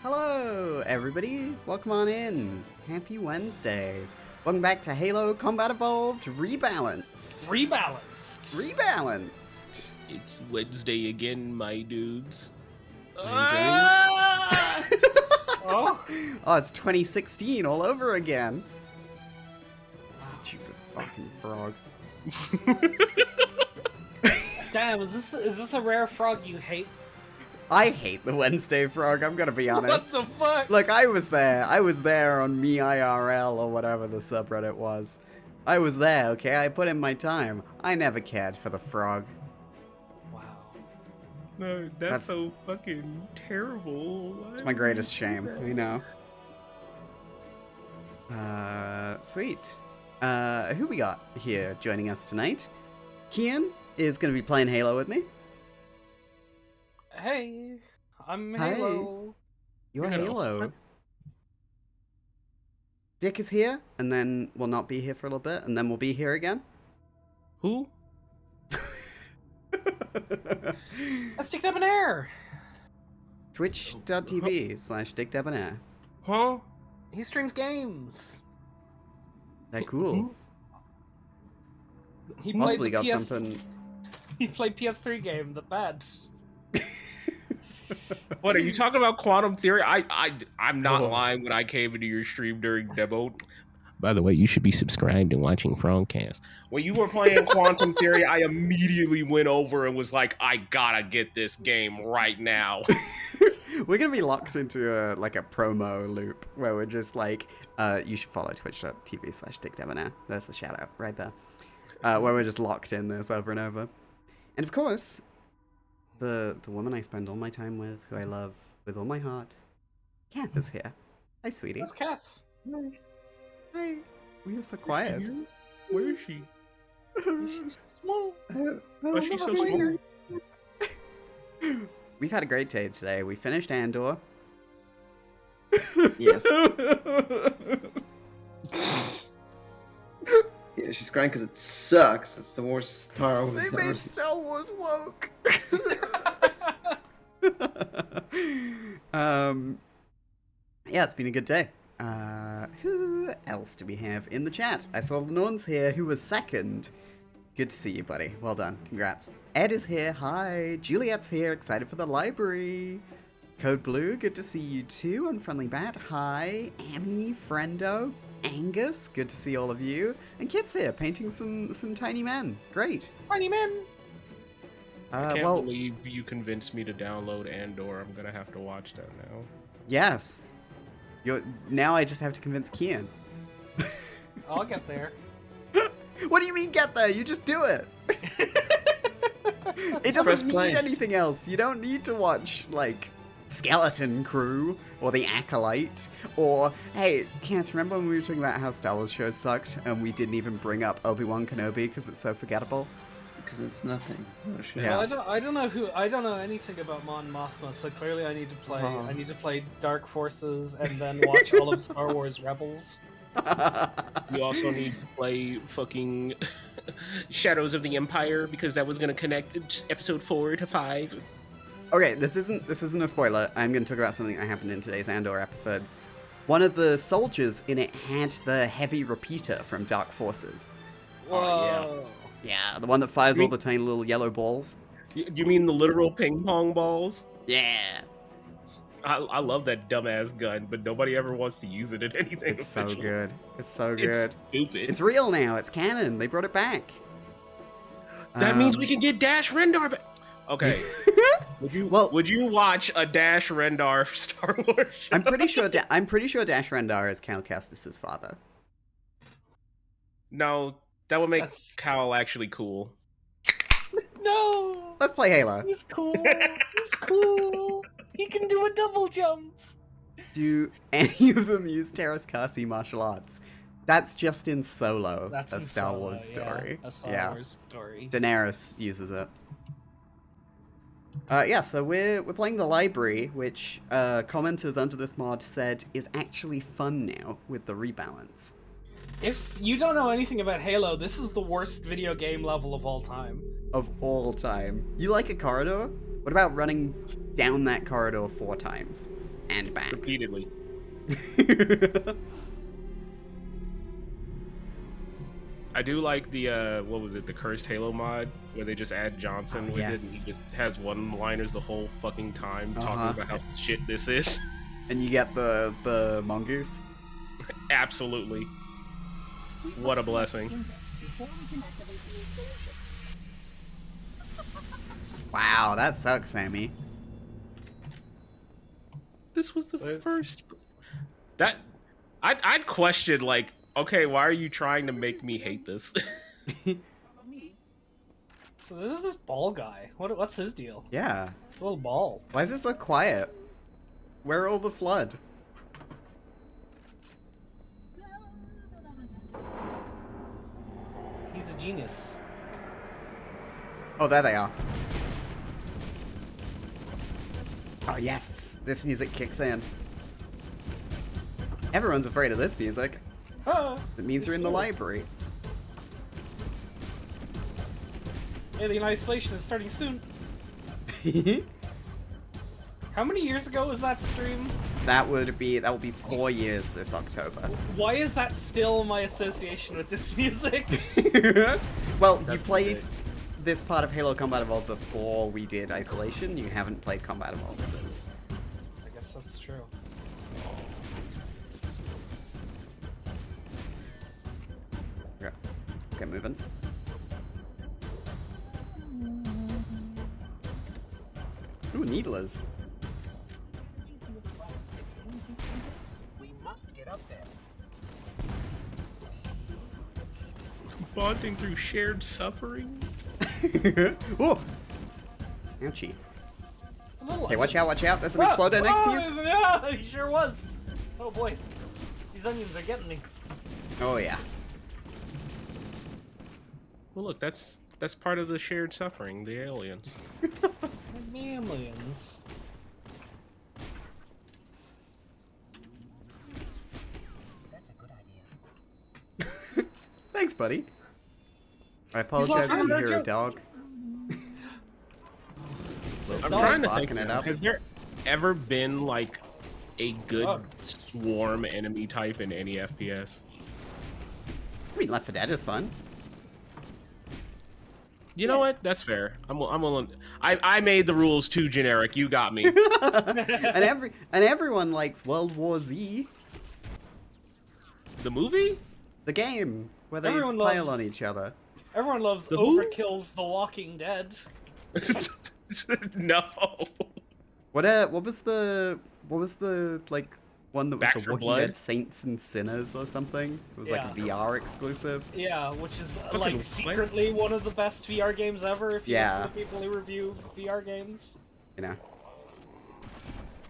Hello, everybody. Welcome on in. Happy Wednesday. Welcome back to Halo Combat Evolved Rebalanced. Rebalanced. It's Wednesday again, my dudes. Ah! Oh, It's 2016 all over again. Stupid fucking frog. damn! Is this a rare frog you hate? I hate the Wednesday frog, I'm gonna be honest. What the fuck? Look, I was there on me IRL or whatever the subreddit was. I was there, okay? I put in my time. I never cared for the frog. Wow. No, that's so fucking terrible. It's my greatest shame, you know. Sweet. Who we got here joining us tonight? Kian is gonna be playing Halo with me. Hey, I'm Hi. Halo. You're Hello. Halo. Dick is here, and then we'll not be here for a little bit, and then we'll be here again. Who? Let's stick up in air. Twitch.tv/DickDebonair. Huh? He streams games. They're cool. He Possibly played got the something. He played PS3 game, the bad. What are you talking about? Quantum Theory? I'm not Oh. lying. When I came into your stream during demo. By the way, you should be subscribed and watching Frogcast. When you were playing Quantum Theory, I immediately went over and was like, I gotta get this game right now. We're gonna be locked into a promo loop where we're just like, you should follow twitch.tv/DickDebonair. There's the shout out right there. Where we're just locked in this over and over. And of course, the woman I spend all my time with, who I love with all my heart, Kath is here. Hi, sweetie. That's Kath. Hi. We are so quiet. Where is she? She's small. Why is she so small? We've had a great day today. We finished Andor. Yes. Yeah, she's crying because it sucks. It's the worst Star Wars They ever made seen. Star Wars woke. Yeah, it's been a good day. Who else do we have in the chat? I saw Lenon's here, who was second. Good to see you, buddy. Well done. Congrats. Ed is here. Hi. Juliet's here. Excited for the library. Code Blue, good to see you too. Unfriendly Bat, hi. Amy, Friendo, Angus, good to see all of you. And Kit's here, painting some tiny men. Great. Tiny men. I can't well, believe you convinced me to download Andor. I'm gonna have to watch that now. yes. Now I just have to convince Kian. I'll get there. What do you mean get there? You just do it. It Press doesn't play. need anything else. You don't need to watch, like, Skeleton Crew or The Acolyte or, hey, Kath, remember when we were talking about how Star Wars shows sucked and we didn't even bring up Obi-Wan Kenobi because it's so forgettable? Because it's nothing. It's not a shit. Yeah. Well, I don't know anything about Mon Mothma, so clearly I need to play. Oh. I need to play Dark Forces and then watch all of Star Wars Rebels. You also need to play fucking Shadows of the Empire because that was gonna connect episode 4 to 5. Okay, this isn't a spoiler. I'm going to talk about something that happened in today's Andor episodes. One of the soldiers in it had the heavy repeater from Dark Forces. Whoa. Yeah, the one that fires all the tiny little yellow balls. You mean the literal ping pong balls? Yeah. I love that dumbass gun, but nobody ever wants to use it in anything. It's so official. good. It's so good. It's stupid. It's real now. It's canon. They brought it back. That means we can get Dash Rendar back. Okay. Would you watch a Dash Rendar Star Wars show? I'm pretty sure Dash Rendar is Cal Kestis' father. No, that would make That's- Cal actually cool. No. Let's play Halo. He's cool. He's cool. He can do a double jump. Do any of them use Terraskasi martial arts? That's just in Solo, That's a in Star Solo, Wars story. Yeah, a Star Wars story. Daenerys uses it. Yeah, so we're playing the library, which commenters under this mod said is actually fun now with the rebalance. If you don't know anything about Halo, this is the worst video game level of all time. Of all time. You like a corridor? What about running down that corridor 4 times? And back. repeatedly. I do like the what was it, the Cursed Halo mod, where they just add Johnson with it, and he just has one-liners the whole fucking time talking about how shit this is. And you get the mongoose. Absolutely. What a blessing. Wow, that sucks, Sammy. This was the first. That I'd question, like, okay, why are you trying to make me hate this? So this is this ball guy. What's his deal? Yeah. It's a little ball. Why is it so quiet? Where all the flood? He's a genius. Oh, there they are. Oh, yes. This music kicks in. Everyone's afraid of this music. Ah, It means you're in the library. Alien Isolation is starting soon. How many years ago was that stream? That will be 4 years this October. Why is that still my association with this music? Well, That's you played great. this part of Halo Combat Evolved before we did Isolation. You haven't played Combat Evolved since. I guess that's true. Okay, let's get moving. Ooh, needlers. We must get up there. Bonding through shared suffering. Ooh! Ouchie. I'm a little Hey, watch out, watch out. There's an Ah, exploder next to you. Yeah, he sure was. Oh boy. These onions are getting me. Oh, yeah. Well, look, that's part of the shared suffering, the aliens. Millions. That's a good idea. Thanks, buddy. I apologize laughing if you at our hear a jokes. dog. This I'm dog trying to barking think. it up. Has there ever been like a good Oh. swarm enemy type in any FPS? I mean, Left 4 Dead is fun. You know what? That's fair. I'm willing. I made the rules too generic. You got me. and everyone likes World War Z, The movie? the game where they Everyone pile loves- on each other. Everyone loves The who? Overkill's The Walking Dead. No. What was the like one that was Back the 4 Walking Blood? Dead Saints and Sinners or something? It was like a Yeah. VR exclusive. Yeah, which is Fucking like what? secretly one of the best VR games ever if you Yeah. listen to people who review VR games. You know,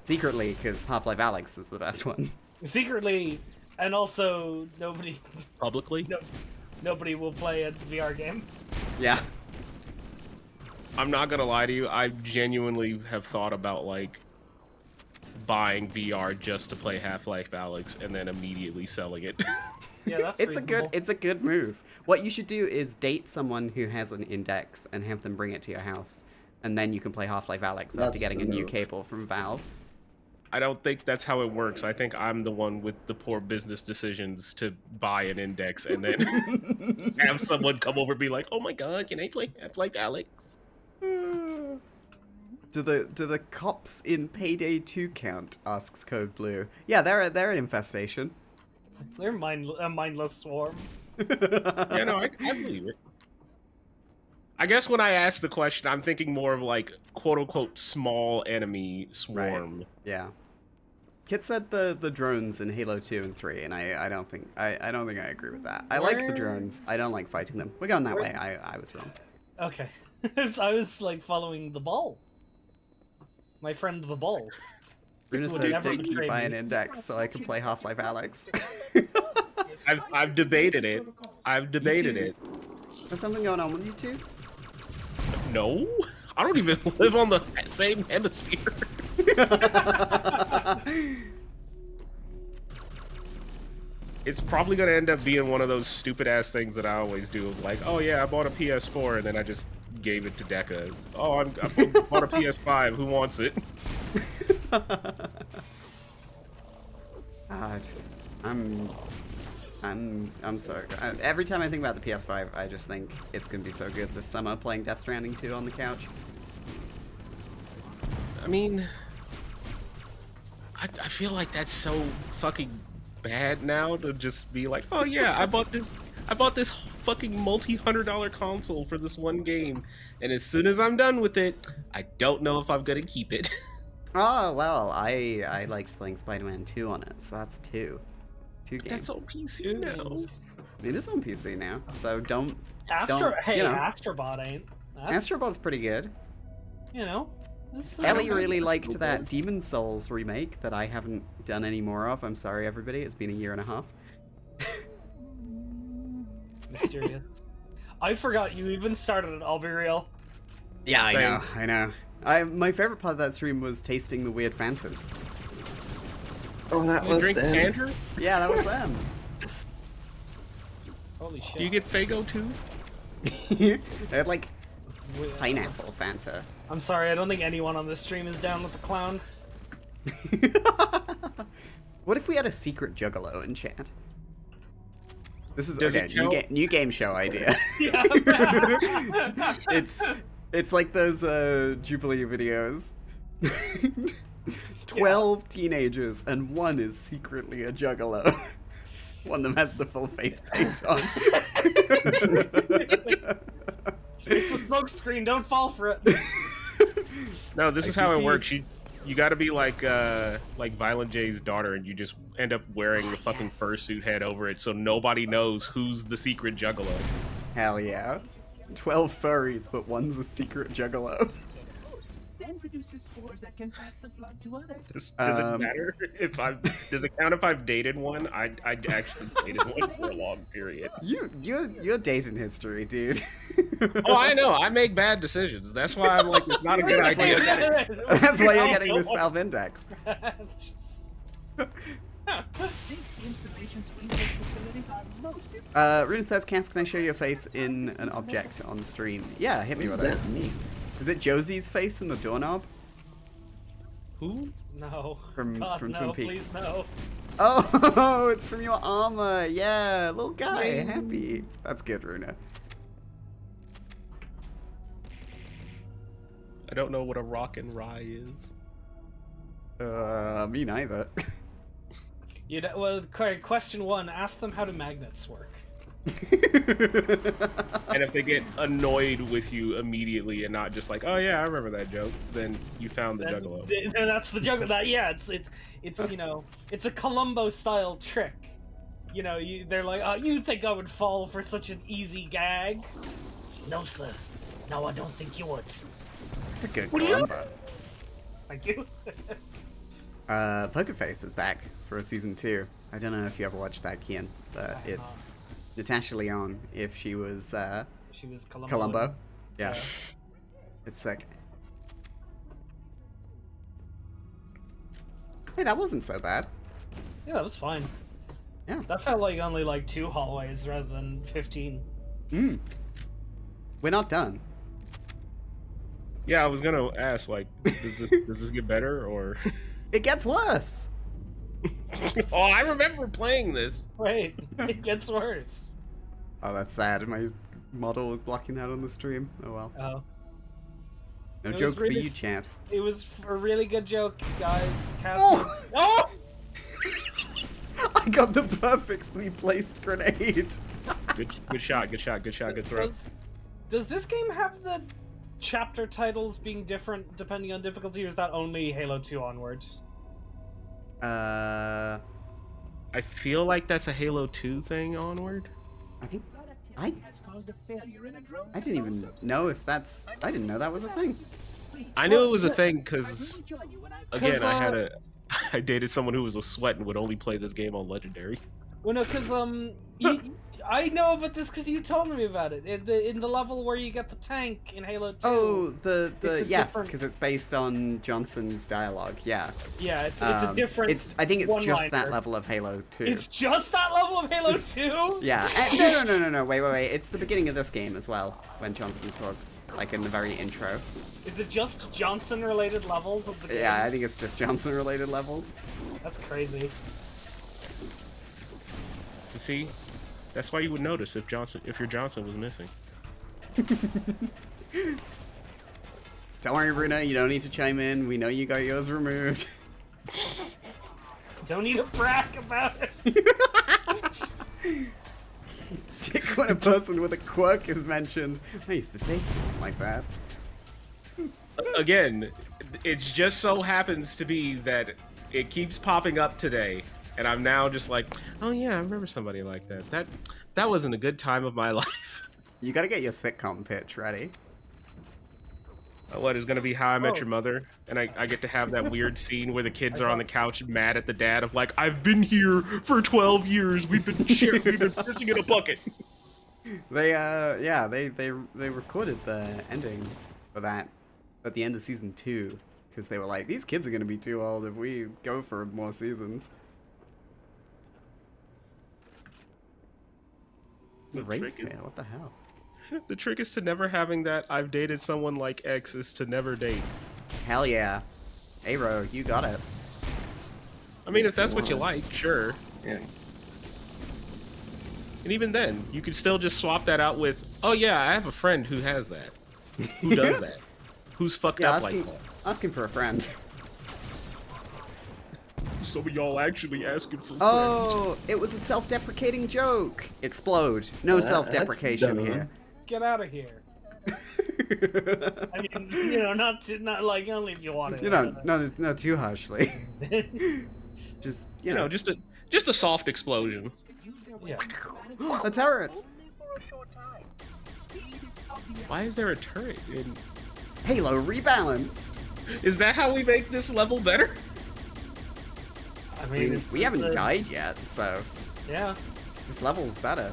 secretly because Half-Life Alyx is the best one. Secretly, and also nobody Publicly? nobody will play a VR game. Yeah. I'm not gonna lie to you. I genuinely have thought about like buying VR just to play Half-Life Alyx and then immediately selling it. Yeah, that's It's reasonable. a good move. What you should do is date someone who has an index and have them bring it to your house, and then you can play Half-Life Alyx after That's getting a the new move. cable from Valve. I don't think that's how it works. I think I'm the one with the poor business decisions to buy an index and then have someone come over and be like, "Oh my god, can I play Half-Life Alyx?" Do the cops in Payday 2 count? Asks Code Blue. Yeah, they're an infestation. They're a mindless swarm. Yeah, no, I believe it. I guess when I ask the question, I'm thinking more of like quote unquote small enemy swarm. Yeah. Kit said the drones in Halo 2 and 3, and I don't think I agree with that. I like the Where- drones. I don't like fighting them. We're going that Where- way. I was wrong. Okay. I was like following the ball. My friend the ball. Runa would says, never "Did you betray buy me." an index so I can play Half-Life Alyx?" I've debated it. I've debated too? it. There's something going on with you two? No, I don't even live on the same hemisphere. It's probably gonna end up being one of those stupid ass things that I always do. Like, oh yeah, I bought a PS4 and then I just gave it to Deca. Oh, I bought a PS5. Who wants it? I'm sorry. Every time I think about the PS5, I just think it's gonna be so good this summer playing Death Stranding 2 on the couch. I mean, I feel like that's so fucking bad now to just be like, oh yeah, I bought this fucking multi-$100 console for this one game, and as soon as I'm done with it, I don't know if I'm gonna keep it. Oh, well, I liked playing Spider-Man 2 on it, so that's two games. That's on PC now. It is on PC now, so don't, Hey, you know. Astrobot ain't. That's, Astrobot's pretty good. you know. This is- Ellie really liked that Demon Souls remake that I haven't done any more of. I'm sorry, everybody. It's been a year and a half. Mysterious. I forgot you even started it, I'll be real. Yeah, Same. I know. My favorite part of that stream was tasting the weird Fantas. Oh, that You was drink them. Andrew? Yeah, that was them. Holy shit. Do you get Fago too? They had like Wait, pineapple Fanta. I'm sorry, I don't think anyone on this stream is down with the clown. What if we had a secret juggalo in chat? This is Does okay. it count? New game show idea. Yeah. It's like those Jubilee videos. 12 teenagers and one is secretly a juggalo. One of them has the full face paint on. It's a smoke screen, don't fall for it. No, this is how it ICP. works. You got to be like Violent J's daughter, and you just end up wearing the fucking Yes. fursuit head over it, so nobody knows who's the secret juggalo. Hell yeah. 12 furries, but one's a secret juggalo. Then produces spores that can pass the blood to others. Does it matter if I've? Does it count if I've dated one? I actually dated one for a long period. You're dating history, dude. Oh, I know. I make bad decisions. That's why I'm like, it's not a good That's why idea. you're That's why you're getting this Valve Index. These installation's research facilities are most important. Rune says, Cass, can I show your face in an object on stream? Yeah, hit me What with does it. that mean? Is it Josie's face in the doorknob? Who? No. From God, Twin no, Peaks. please no. Oh, it's from your armor. Yeah, little guy, happy. That's good, Runa. I don't know what a rock and rye is. Me neither. Well, question one, ask them how do magnets work. And if they get annoyed with you immediately and not just like, oh yeah, I remember that joke, then you found the juggalo. Then that's the juggalo. Yeah, it's you know, it's a Columbo style trick. You know, they're like, oh, you think I would fall for such an easy gag? No, sir. No, I don't think you would. It's a good Columbo. Thank you. Poker Face is back for a season 2. I don't know if you ever watched that, Kian, but it's Natasha Lyonne if she was She was Columbo. Columbo. Yeah. It's sick. Hey, that wasn't so bad. Yeah, that was fine. Yeah. That felt like only like 2 hallways rather than 15. We're not done. Yeah, I was gonna ask, like, does this get better or? It gets worse. Oh, I remember playing this. Wait, it gets worse. Oh, that's sad. My model was blocking that on the stream. Oh well. Oh. No It was joke for really you, chat. It was a really good joke, guys. Cassie. Oh! Oh! I got the perfectly placed grenade. Good shot, good throw. Does this game have the chapter titles being different depending on difficulty, or is that only Halo 2 onward? I feel like that's a Halo 2 thing onward. I think Blood I activity has caused a failure in a drone I didn't even control system. know if that's. I didn't know that was a thing. I knew it was a thing I because, will join you when I again, I dated someone who was a sweat and would only play this game on Legendary. Well, no, because I know about this because you told me about it. In the level where you get the tank in Halo 2. Oh, the It's a yes, different- because it's based on Johnson's dialogue. Yeah. Yeah, it's a different. I think it's just that one-liner. level of Halo 2. It's just that level of Halo 2. Yeah. No. Wait. It's the beginning of this game as well when Johnson talks, like in the very intro. Is it just Johnson-related levels of the game? Yeah, I think it's just Johnson-related levels. That's crazy. See, that's why you would notice if your Johnson was missing. Don't worry, Bruno, you don't need to chime in. We know you got yours removed. Don't need to brag about it. Dick when a person with a quirk is mentioned. I used to date someone like that. Again, it just so happens to be that it keeps popping up today, and I'm now just like, oh yeah, I remember somebody like that. That wasn't a good time of my life. You gotta get your sitcom pitch ready. What is gonna be How I Met Oh. Your Mother, and I get to have that weird scene where the kids are on the couch mad at the dad of like, I've been here for 12 years. We've been pissing in a bucket. They they recorded the ending for that at the end of season 2 because they were like, these kids are gonna be too old if we go for more seasons. It's a The rape trick is- mail, what the hell? The trick is to never having that I've dated someone like X is to never date. Hell yeah. Aero, you got it. I mean, if that's what you like, sure. Yeah. And even then, you could still just swap that out with, oh yeah, I have a friend who has that. Who does that? Who's fucked Yeah, up like that? asking for a friend. Some of y'all actually asking for friends. Oh, it was a self-deprecating joke. Explode. No That's self-deprecation dumb. here. Get out of here. I mean, not like only if you want to. not too harshly. Just, You know, just a soft explosion. Yeah. a turret. Why is there a turret? Halo rebalanced. Is that how we make this level better? I I mean, mean, it's we haven't the- died yet, so Yeah. this level's better.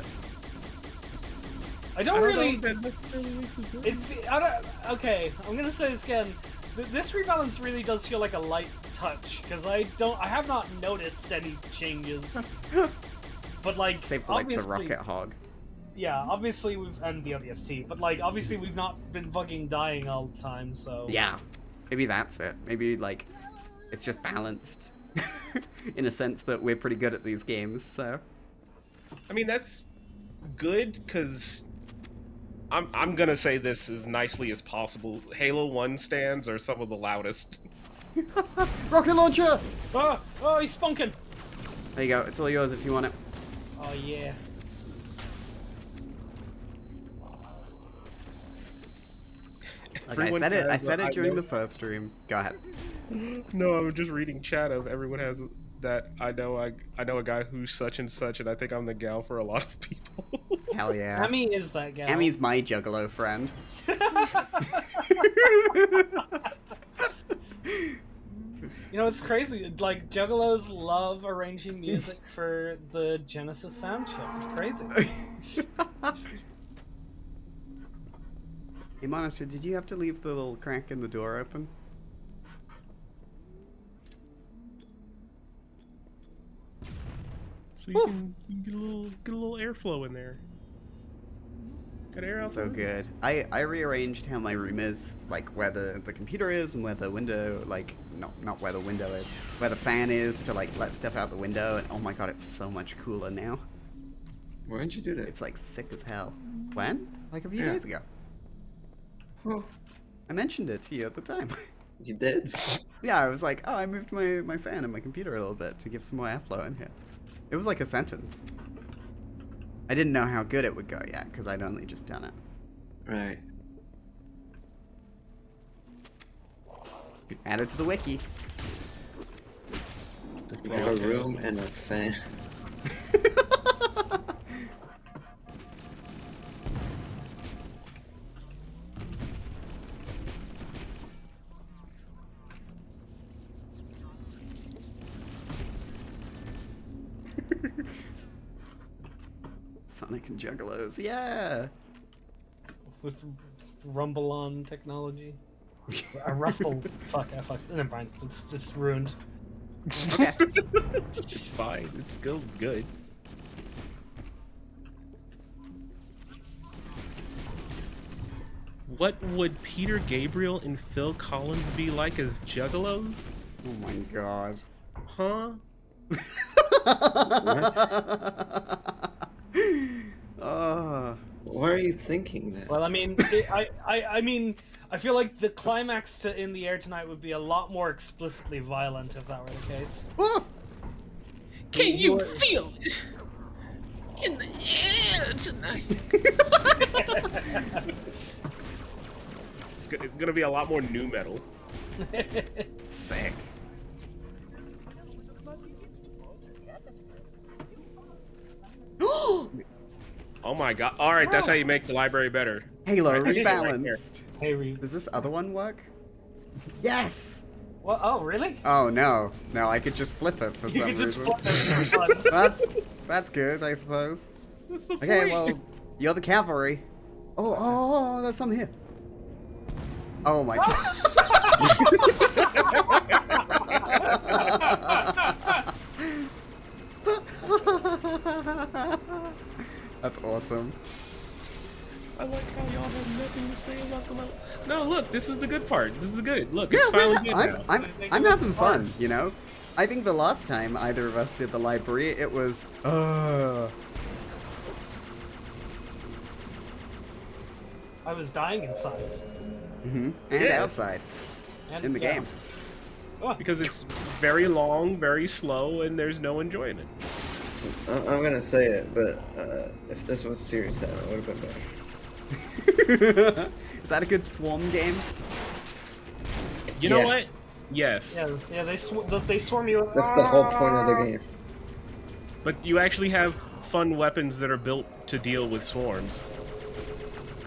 I don't really. Okay, I'm gonna say this again. This rebalance really does feel like a light touch because I have not noticed any changes. But like, Save for like the obviously, rocket hog. yeah, obviously and the ODST, but like, obviously we've not been fucking dying all the time, so Yeah, maybe that's it. Maybe like it's just balanced in a sense that we're pretty good at these games. So I mean, that's good because I'm gonna say this as nicely as possible. Halo 1 stands are some of the loudest. rocket launcher. Oh, he's spunking. There you go. It's all yours if you want it. Oh yeah. Like Everyone I has said a- it during know- the first stream. Go ahead. No, I'm just reading chat of everyone has that. I know a guy who's such and such, and I think I'm the gal for a lot of people. Hell yeah. Emmy is that guy. Emmy's my juggalo friend. You know, it's crazy. Like, Juggalos love arranging music for the Genesis sound chip. It's crazy. Hey Monitor, did you have to leave the little crack in the door open? So you can get a little airflow in there. Got air out So there? good. I rearranged how my room is, like where the computer is and where the window, like, not where the window is, where the fan is to like let stuff out the window, and oh my god, it's so much cooler now. Why didn't you do that? It's like sick as hell. When? Like a few Yeah. days ago. Oh, I mentioned it to you at the time. you did? Yeah, I was like, oh, I moved my fan and my computer a little bit to give some more airflow in here. It was like a sentence. I didn't know how good it would go yet, because I'd only just done it. Right. Add it to the wiki. We have a room and a fan. Sonic and Juggalos, yeah! With rumble on technology. Rustle. Fuck, never mind. It's ruined. Okay. It's fine. It's still good. What would Peter Gabriel and Phil Collins be like as juggalos? Oh my god. Huh? Oh. Why are you thinking that? Well, I mean, I mean, I feel like the climax to In the Air Tonight would be a lot more explicitly violent if that were the case. Oh. Can You you were- feel it in the air tonight? It's gonna be a lot more new metal. Sick. Oh my god! All right, that's how you make the library better. Halo Right here. rebalanced. Hey, Reed. Does this other one work? Yes! What? Oh, really? Oh no. No, I could just flip it for You some could just reason. flip it for fun. That's good, I suppose. What's the Okay, point? well, you're the cavalry. Oh, there's some here. Oh my god. That's awesome. I like how y'all have nothing to say about the level. No, look, this is the good part. This is the good. Look, it's Yeah, finally man, good I'm, now. I'm, I'm having fun, you know? I think the last time either of us did the library, it was, I was dying inside. and Yeah. outside, And, in the yeah. game. Oh, Because it's very long, very slow, and there's no enjoyment. I'm gonna say it, but if this was Series 7, it would have been better. Is that a good swarm game? You know Yeah. what? Yes. yeah, they swarm you. That's the whole point of the game. But you actually have fun weapons that are built to deal with swarms.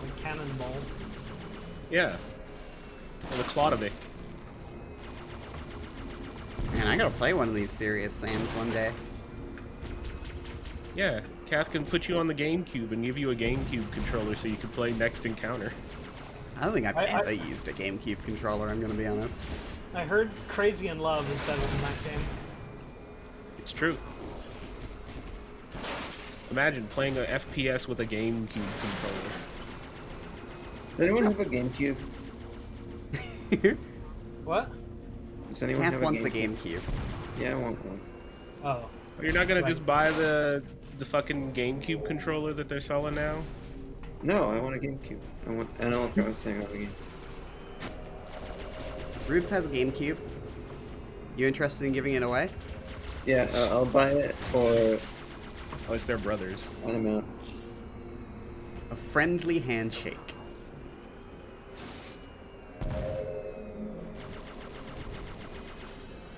Like cannonball. Yeah. And the Clodovy. Man, I gotta play one of these serious Sams one day. Yeah. Cass can put you on the GameCube and give you a GameCube controller so you can play Next Encounter. I don't think I've I- ever used a GameCube controller, I'm gonna be honest. I heard Crazy in Love is better than that game. It's true. Imagine playing a FPS with a GameCube controller. Does anyone have a GameCube? What? Does anyone Half have wants a GameCube? GameCube. Yeah, I want one. Oh. You're not gonna Right. just buy the fucking GameCube controller that they're selling now? No, I want a GameCube. I know what I was saying about the game. Rubes has a GameCube. You interested in giving it away? Yeah, I'll buy it for Oh, it's their brothers. an amount. A friendly handshake.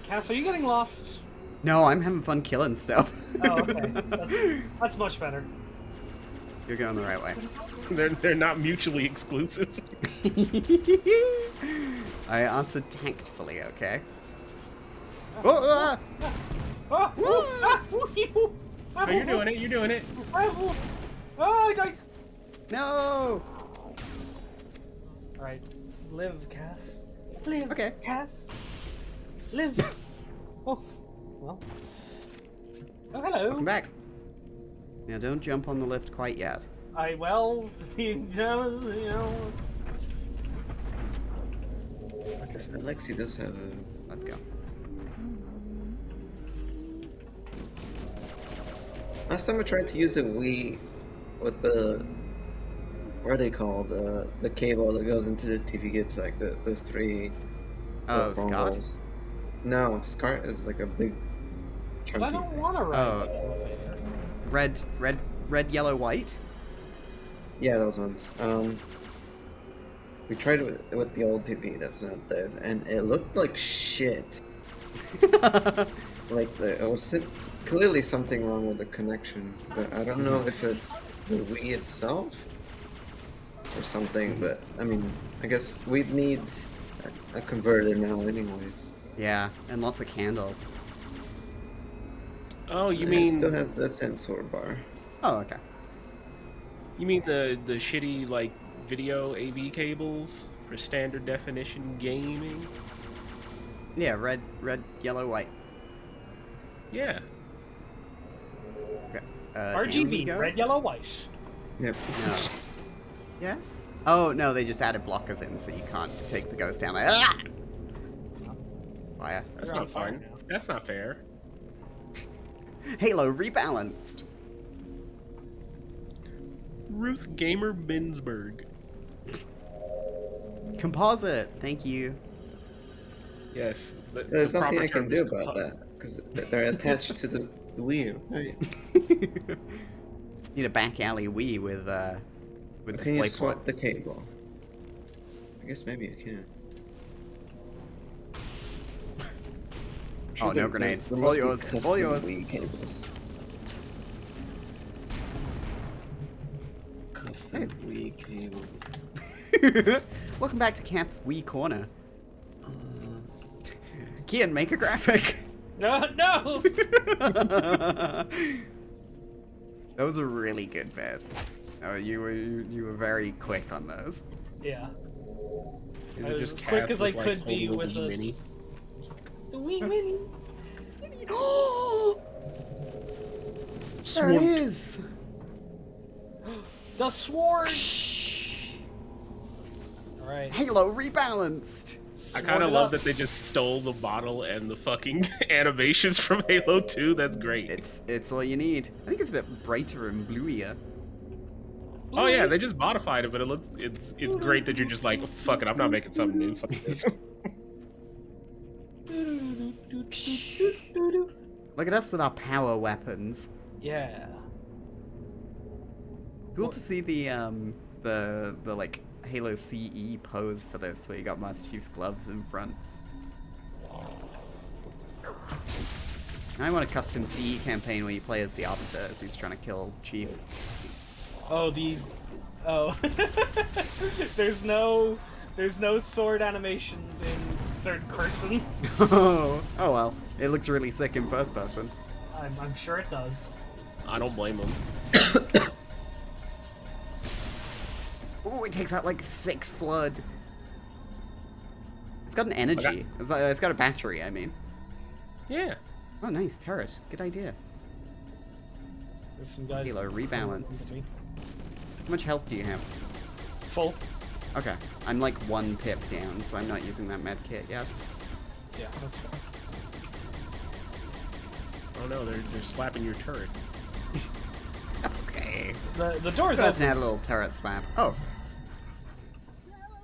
Cass, are you getting lost? No, I'm having fun killing stuff. Oh, okay. That's much better. You're going the right way. They're not mutually exclusive. I answered tactfully, okay? Oh, ah! Oh, oh, ah, ooh, ee, ooh. Ah, Oh, you're ooh, doing it. You're doing it. ah, ooh. Oh, I died. No! Alright. Live, Cass. Live, Okay. Cass. Live. Oh, well. Oh, hello. Welcome back. Now don't jump on the lift quite yet. Well, you know, it's... I guess Alexi does have a... Let's go. Last time I tried to use the Wii with the... What are they called? The cable that goes into the TV gets like the three... Oh, phone Scott? balls. No, Scott is like a big chunky I don't thing. want to ride Oh. the elevator. Red, yellow, white? Yeah, those ones. We tried it with the old TV that's not dead, and it looked like shit. Like there was clearly something wrong with the connection, but I don't know if it's the Wii itself or something. But I mean, I guess we'd need a converter now, anyways. Yeah, and lots of candles. Oh, you And mean it still has the sensor bar? Oh, okay. you mean the shitty like video AV cables for standard definition gaming? Yeah, red, yellow, white. Yeah. Okay. down we RGB, go? red, yellow, white. Yep. No. Yes? Oh, no, they just added blockers in, so you can't take the ghost down there. Ah! Fire. That's You're on not fire fun. now. That's not fair. Halo Rebalanced. Ruth Gamer Binsberg. Composite. Thank you. Yes. There's the nothing proper I can term do is about composite. that because they're attached to the wheel. Right. Need a back alley Wii with Can you DisplayPort. swap the cable? I guess maybe you can. Oh, no grenades. There All must be yours. custom All yours. Wii cables. Custom Wii cables. Welcome back to Cat's Wii Corner. Kian, make a graphic. No, no. That was a really good bet. Oh, you were very quick on those. Yeah. Is I it was just as quick cats as I with, like, could be holding a with Wii a Mini? the Wii Mini. There it is. The sword. All right. Halo Rebalanced. I kind of love that they just stole the model and the fucking animations from Halo 2. That's great. It's all you need. I think it's a bit brighter and bluier. Oh yeah, they just modified it, but it's great that you're just like, fuck it, I'm not making something new. Fuck this. Look at us with our power weapons. Yeah. Cool to see the like Halo CE pose for this, where you got Master Chief's gloves in front. I want a custom CE campaign where you play as the Arbiter as he's trying to kill Chief. Oh, there's no sword animations in third person. Oh well, it looks really sick in first person. I'm sure it does. I don't blame them. Oh, it takes out like 6 flood. It's got an energy. It's got a battery, I mean. Yeah. Oh, nice turret. Good idea. There's some guys. Halo Rebalance. How much health do you have? Full. Okay, I'm like 1 pip down, so I'm not using that med kit yet. Yeah, that's fine. Oh no, they're slapping your turret. That's okay. The door's Doesn't open. add a little turret slap. Oh.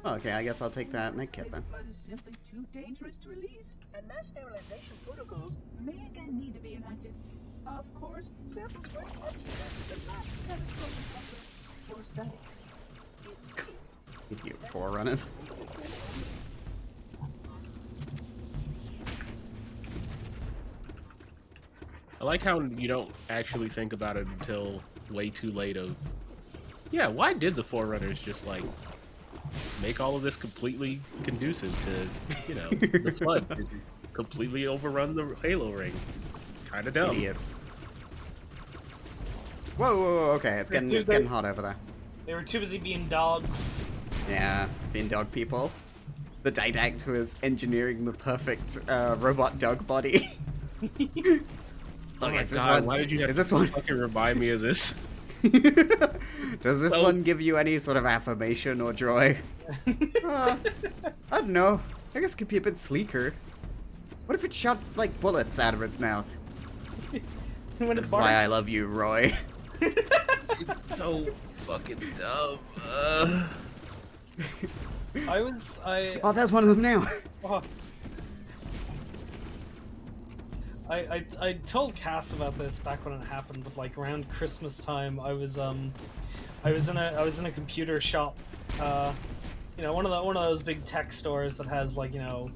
Okay, I guess I'll take that med kit then. Blood is simply too dangerous to release, and mass sterilization protocols may again need to be enacted. Of course, samples were tested at the last catastrophic effort for study. It seems Give you 4 runners. I like how you don't actually think about it until way too late of, yeah, why did the Forerunners just, like, make all of this completely conducive to, you know, the Flood? They just completely overrun the Halo ring. Kinda dumb. Idiots. Whoa, okay, it's getting hot over there. They were too busy being dogs. Yeah, being dog people. The Didact who is engineering the perfect robot dog body. Oh my is this god, one- why did you have is to this one- fucking remind me of this? Does this So- one give you any sort of affirmation or joy? I don't know. I guess it could be a bit sleeker. What if it shot, like, bullets out of its mouth? When it This is why I barks. love you, Roy. It's so fucking dumb. Oh, there's one of them now. Oh. I told Cass about this back when it happened, but like around Christmas time, I was in a computer shop, you know, one of those big tech stores that has, like, you know,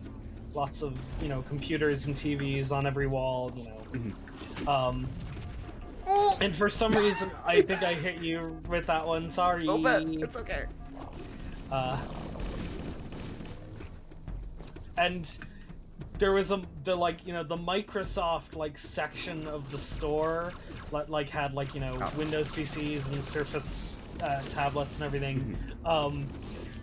lots of, you know, computers and TVs on every wall, you know. And for some reason, I think I hit you with that one. Sorry. A little bit. It's okay. And there was the like, you know, the Microsoft like section of the store like had, like, you know, Windows PCs and Surface tablets and everything.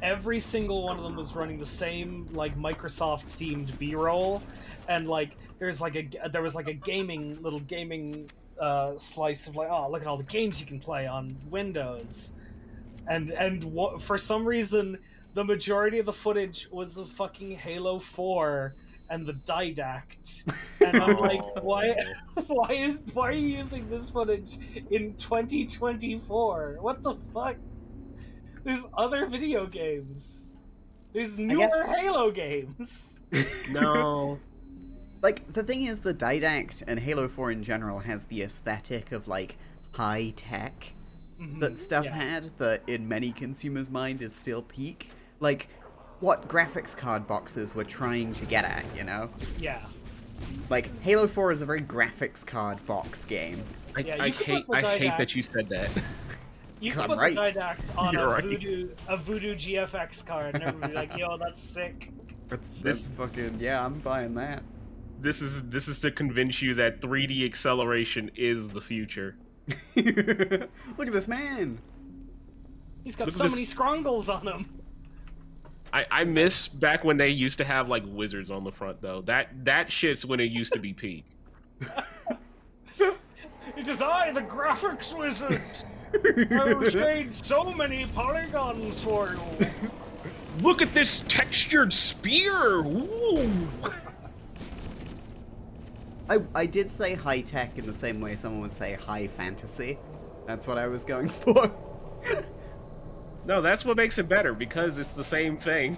Every single one of them was running the same, like, Microsoft themed B-roll, and like there was like a gaming slice of, like, oh, look at all the games you can play on Windows, and for some reason the majority of the footage was of fucking Halo 4 and the Didact, And I'm like, Oh. why are you using this footage in 2024? What the fuck? There's other video games. There's newer guess- Halo games. No. Like, the thing is, the Didact and Halo 4 in general has the aesthetic of, like, high tech that stuff yeah. had, that in many consumers' mind is still peak. Like, what graphics card boxes were trying to get at, you know? Yeah. Like, Halo 4 is a very graphics card box game. I you could hate put the I hate Didact- that you said that. You 'Cause can I'm put right. the Didact on You're a right. Voodoo GFX card, and everybody be like, "Yo, that's sick." That's fucking, yeah, I'm buying that. This is to convince you that 3D acceleration is the future. Look at this man! He's got Look at so this- many scrongles on him. I miss back when they used to have like wizards on the front though. That shit's when it used to be peak. It is I, the graphics wizard. I will shade so many polygons for you. Look at this textured spear! Ooh. I did say high tech in the same way someone would say high fantasy. That's what I was going for. No, that's what makes it better because it's the same thing.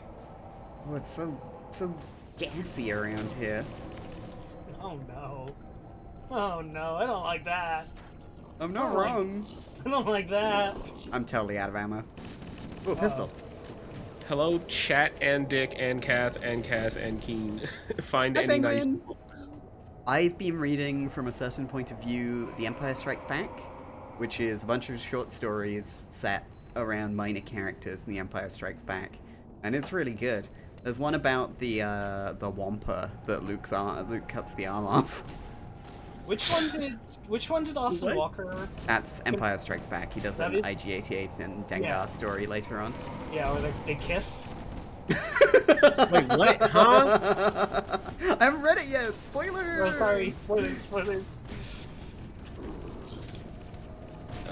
Oh, it's so gassy around here. Oh no. Oh no, I don't like that. I'm not Oh, wrong. I don't like that. I'm totally out of ammo. Oh, pistol. Hello, chat and Dick and Kath and Cass and Keen. Find Hi, any nice Penguin. books. I've been reading from a certain point of view The Empire Strikes Back, which is a bunch of short stories set around minor characters in The Empire Strikes Back, and it's really good. There's one about the Wampa that Luke cuts the arm off. Which one did Austin What? Walker? That's Empire Strikes Back. He does That an is- IG-88 and Dengar Yeah. story later on. Yeah, where they kiss. Wait, what? Huh? I haven't read it yet. Spoilers. Oh, sorry, spoilers.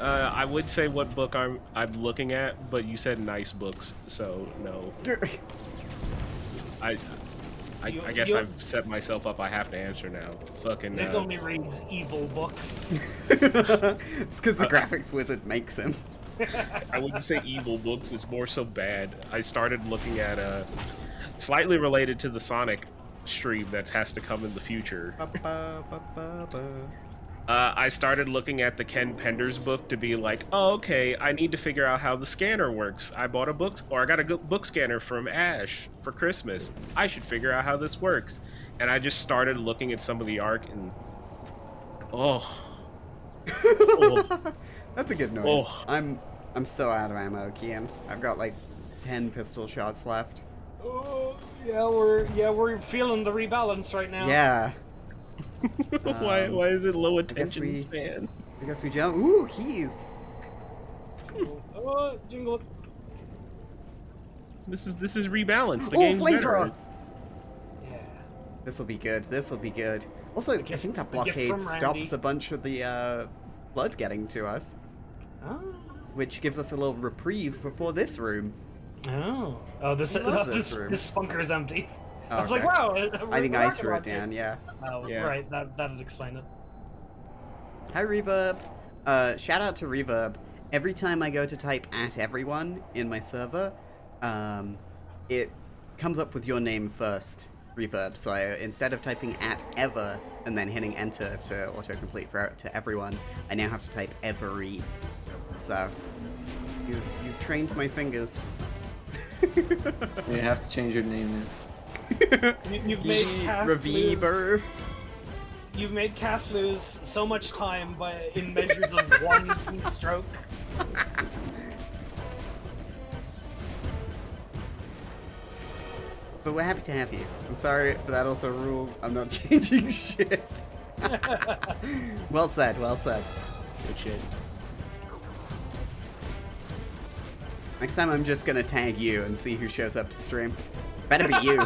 I would say what book I'm looking at, but you said nice books, so no. I guess You- I've set myself up. I have to answer now. Fucking. Dick only reads evil books. It's because the graphics wizard makes him. I wouldn't say evil books. It's more so bad. I started looking at slightly related to the Sonic stream that has to come in the future. I started looking at the Ken Penders book to be like, oh, okay, I need to figure out how the scanner works. I bought a book, or I got a book scanner from Ash for Christmas. I should figure out how this works. And I just started looking at some of the art, and oh. That's a good noise. Oh. I'm so out of ammo, Kian. I've got like 10 pistol shots left. Oh, we're feeling the rebalance right now. Yeah. why is it low guess attention we- span? I guess we jump. Ooh, keys. Oh, jingle. This is rebalanced. The Oh, game's better. flamethrower. Yeah. This'll be good. This'll be good. Also, I gift- think that a gift blockade from Randy. stops a bunch of the blood getting to us, Oh. which gives us a little reprieve before this room. Oh, this I love this room. this bunker's empty. I was Okay. like, wow. I think we're I not threw gonna it down. Yeah. Oh, Yeah. right. That'd explain it. Hi, Reverb. Shout out to Reverb. Every time I go to type at everyone in my server, it comes up with your name first, Reverb. So instead of typing at ever and then hitting enter to autocomplete to everyone, I now have to type every. So you've trained my fingers. You have to change your name now. You've made Cass lose. Reverber. You've made Cass lose so much time in measures of one stroke. But we're happy to have you. I'm sorry, but that also rules. I'm not changing shit. Well said, well said. Good shit. Next time I'm just gonna tag you and see who shows up to stream. Better be you.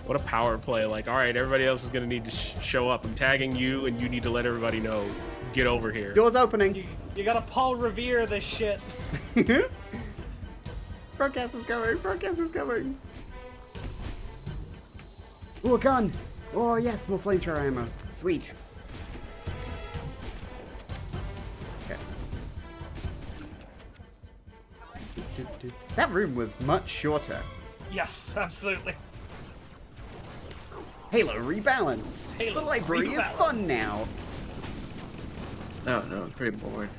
What a power play. Like, all right, everybody else is going to need to show up. I'm tagging you, and you need to let everybody know. Get over here. Door's opening. you gotta Paul Revere this shit. Frontcast is coming. Frontcast is coming. Ooh, a gun! Oh yes, more flamethrower ammo. Sweet. Okay. That room was much shorter. Yes, absolutely. Halo Rebalanced. Halo the library is Rebalanced. fun now. Oh no, I'm pretty bored.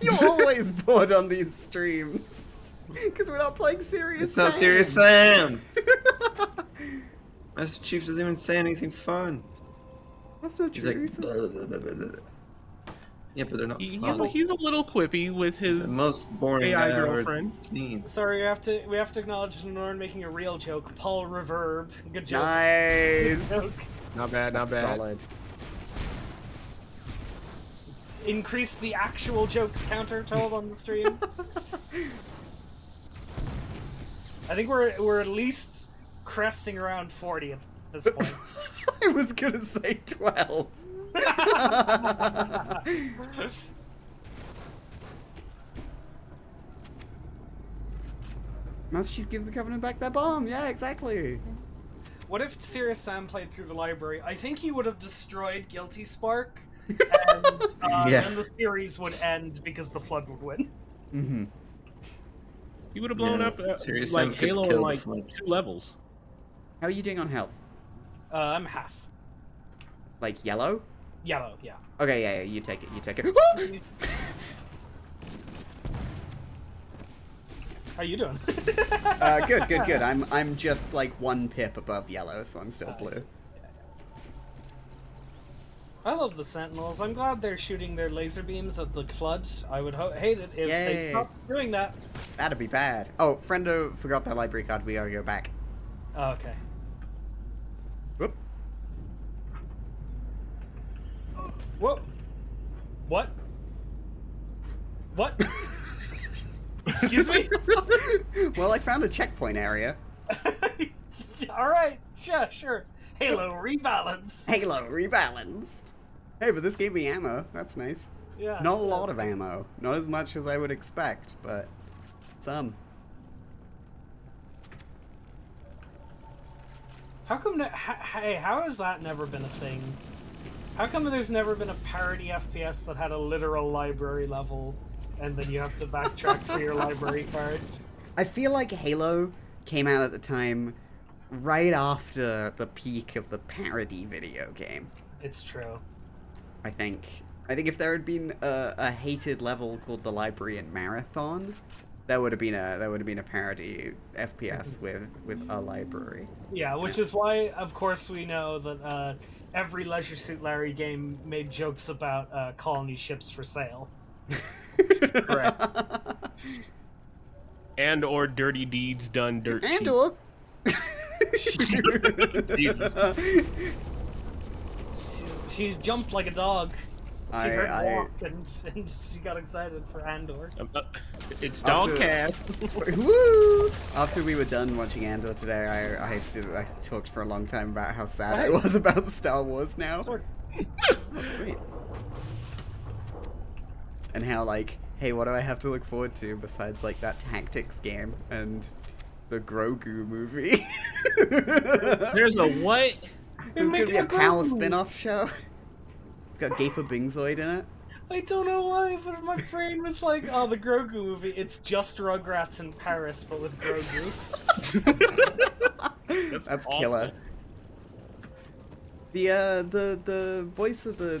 You're always bored on these streams. Because we're not playing Serious It's not Sam. Serious Sam! Master Chief doesn't even say anything fun. That's not He's true. like, He's blah, just- blah, blah, blah, blah. Yeah, but they're not He's fun. a little quippy with his The most boring AI guy I've ever girlfriend. seen. Sorry, we have to acknowledge Norn making a real joke. Paul Reverb. Good joke. Nice. Not bad, not bad. Solid. Increase the actual jokes counter told on the stream. I think we're at least cresting around 40 at this point. I was gonna say 12. Must you give the Covenant back their bomb? Yeah, exactly. What if Serious Sam played through the library? I think he would have destroyed Guilty Spark, and Yeah. then the series would end because the Flood would win. Mm-hmm. He would have blown up Serious like Sam could Halo kill in the like Flood. 2 levels. How are you doing on health? I'm half. Like yellow? Yellow, yeah. Okay, yeah, you take it, you take it. How you doing? Good. I'm just like 1 pip above yellow, so I'm still blue. I love the Sentinels. I'm glad they're shooting their laser beams at the Flood. I would hate it if they Yay. stopped doing that. That'd be bad. Oh, Friendo forgot their library card. We gotta go back. Oh, okay. Whoop. Whoa. What? What? Excuse me? Well, I found a checkpoint area. Alright, yeah, sure. Halo Rebalance. Halo Rebalanced. Hey, but this gave me ammo. That's nice. Yeah. Not a lot of ammo. Not as much as I would expect, but some. How come? Hey, how has that never been a thing? How come there's never been a parody FPS that had a literal library level, and then you have to backtrack for your library cards? I feel like Halo came out at the time right after the peak of the parody video game. It's true. I think if there had been a hated level called the Library and Marathon, there would have been a parody FPS with a library. Yeah, which is why, of course, we know that every Leisure Suit Larry game made jokes about colony ships for sale. Correct. And or dirty deeds done dirt cheap. And or Jesus. She's jumped like a dog. She heard I walk and she got excited for Andor. It's After- Dogcast. Woo! After we were done watching Andor today, I talked for a long time about how sad I was about Star Wars now. Sword. Oh, sweet. And how, like, hey, what do I have to look forward to besides, like, that tactics game and the Grogu movie? There's a what? There's gonna be a Making a PAL Grogu. spin-off show. It's got Gaper Bingzoid in it. I don't know why, but my brain was like, oh, the Grogu movie. It's just Rugrats in Paris, but with Grogu. That's awful. killer. The voice of the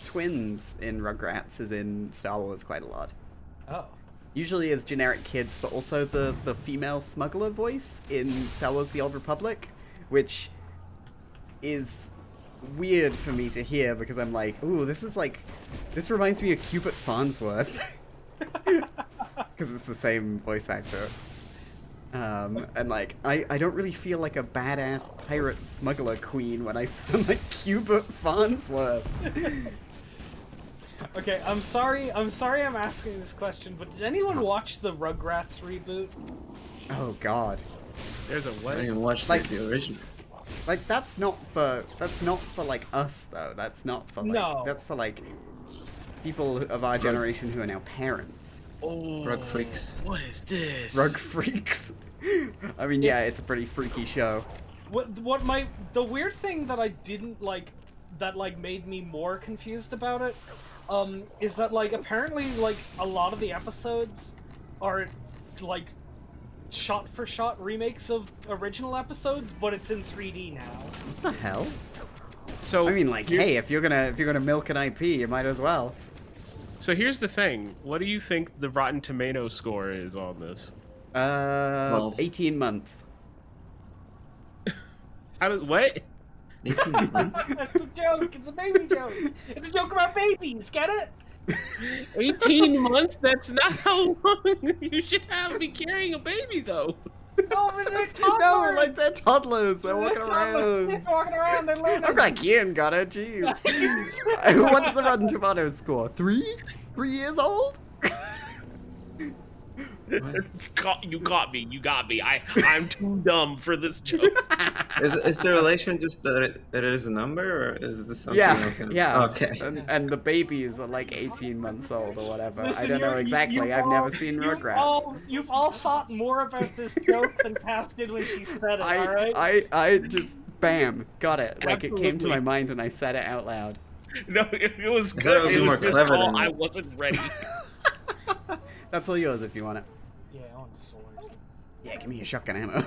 twins in Rugrats is in Star Wars quite a lot. Oh. Usually as generic kids, but also the female smuggler voice in Star Wars The Old Republic, which is weird for me to hear because I'm like, ooh, this reminds me of Cupid Farnsworth. Because it's the same voice actor. And like, I don't really feel like a badass pirate smuggler queen when I sound like Cupid Farnsworth. Okay, I'm sorry I'm asking this question, but did anyone watch the Rugrats reboot? Oh god. There's a I what? didn't even watch Like- the original. Like that's not for like us though. That's not for like No. that's for like people of our generation who are now parents. Oh, Rug freaks. What is this? Rug freaks. I mean, yeah, It's- it's a pretty freaky show. the weird thing that I didn't like, that like made me more confused about it, is that like apparently like a lot of the episodes are like shot for shot remakes of original episodes, but it's in 3D now. What the hell? So I mean, like, hey, if you're gonna milk an IP, you might as well. So here's the thing. What do you think the Rotten Tomato score is on this? 18 months. What? 18 months? It's a joke. It's a baby joke. It's a joke about babies. Get it? 18 months? That's not how long you should be carrying a baby, though. No, but they're toddlers. No, like they're toddlers. They're walking toddlers. around. They're walking around. They're learning. I'm like, Ian got it. Jeez. What's the Rotten Tomatoes score? 3? 3 years old? You got me. You got me. I'm too dumb for this joke. Is the relation just that it is a number, or is this something Yeah, else? yeah. Okay. And the babies are like 18 months old or whatever. Listen, I don't know exactly. I've never seen Rugrats. You've all thought more about this joke than Cass did when she said it, alright? I just, bam, got it. Like, it came to Absolutely. my mind and I said it out loud. No, it was I thought good. it would be It more was just clever all than I that. wasn't ready. That's all yours if you want it. Yeah, I want a sword. Yeah, give me your shotgun ammo.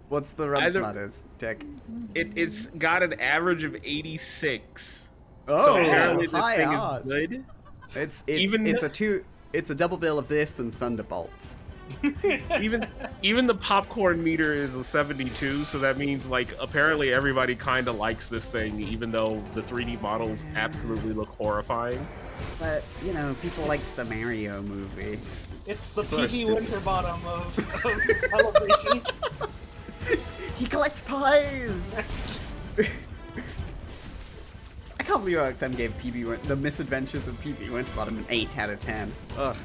What's the Rotten Either- Tomatoes, Dick? It's got an average of 86. Oh, So apparently this high thing odds. is good. It's a double bill of this and Thunderbolts. Even the popcorn meter is a 72, so that means like apparently everybody kind of likes this thing, even though the 3D models absolutely look horrifying. But, you know, people like the Mario movie. It's the course, PB dude. Winterbottom of television. He collects pies! I can't believe OXM gave The Misadventures of PB Winterbottom an 8 out of 10. Ugh.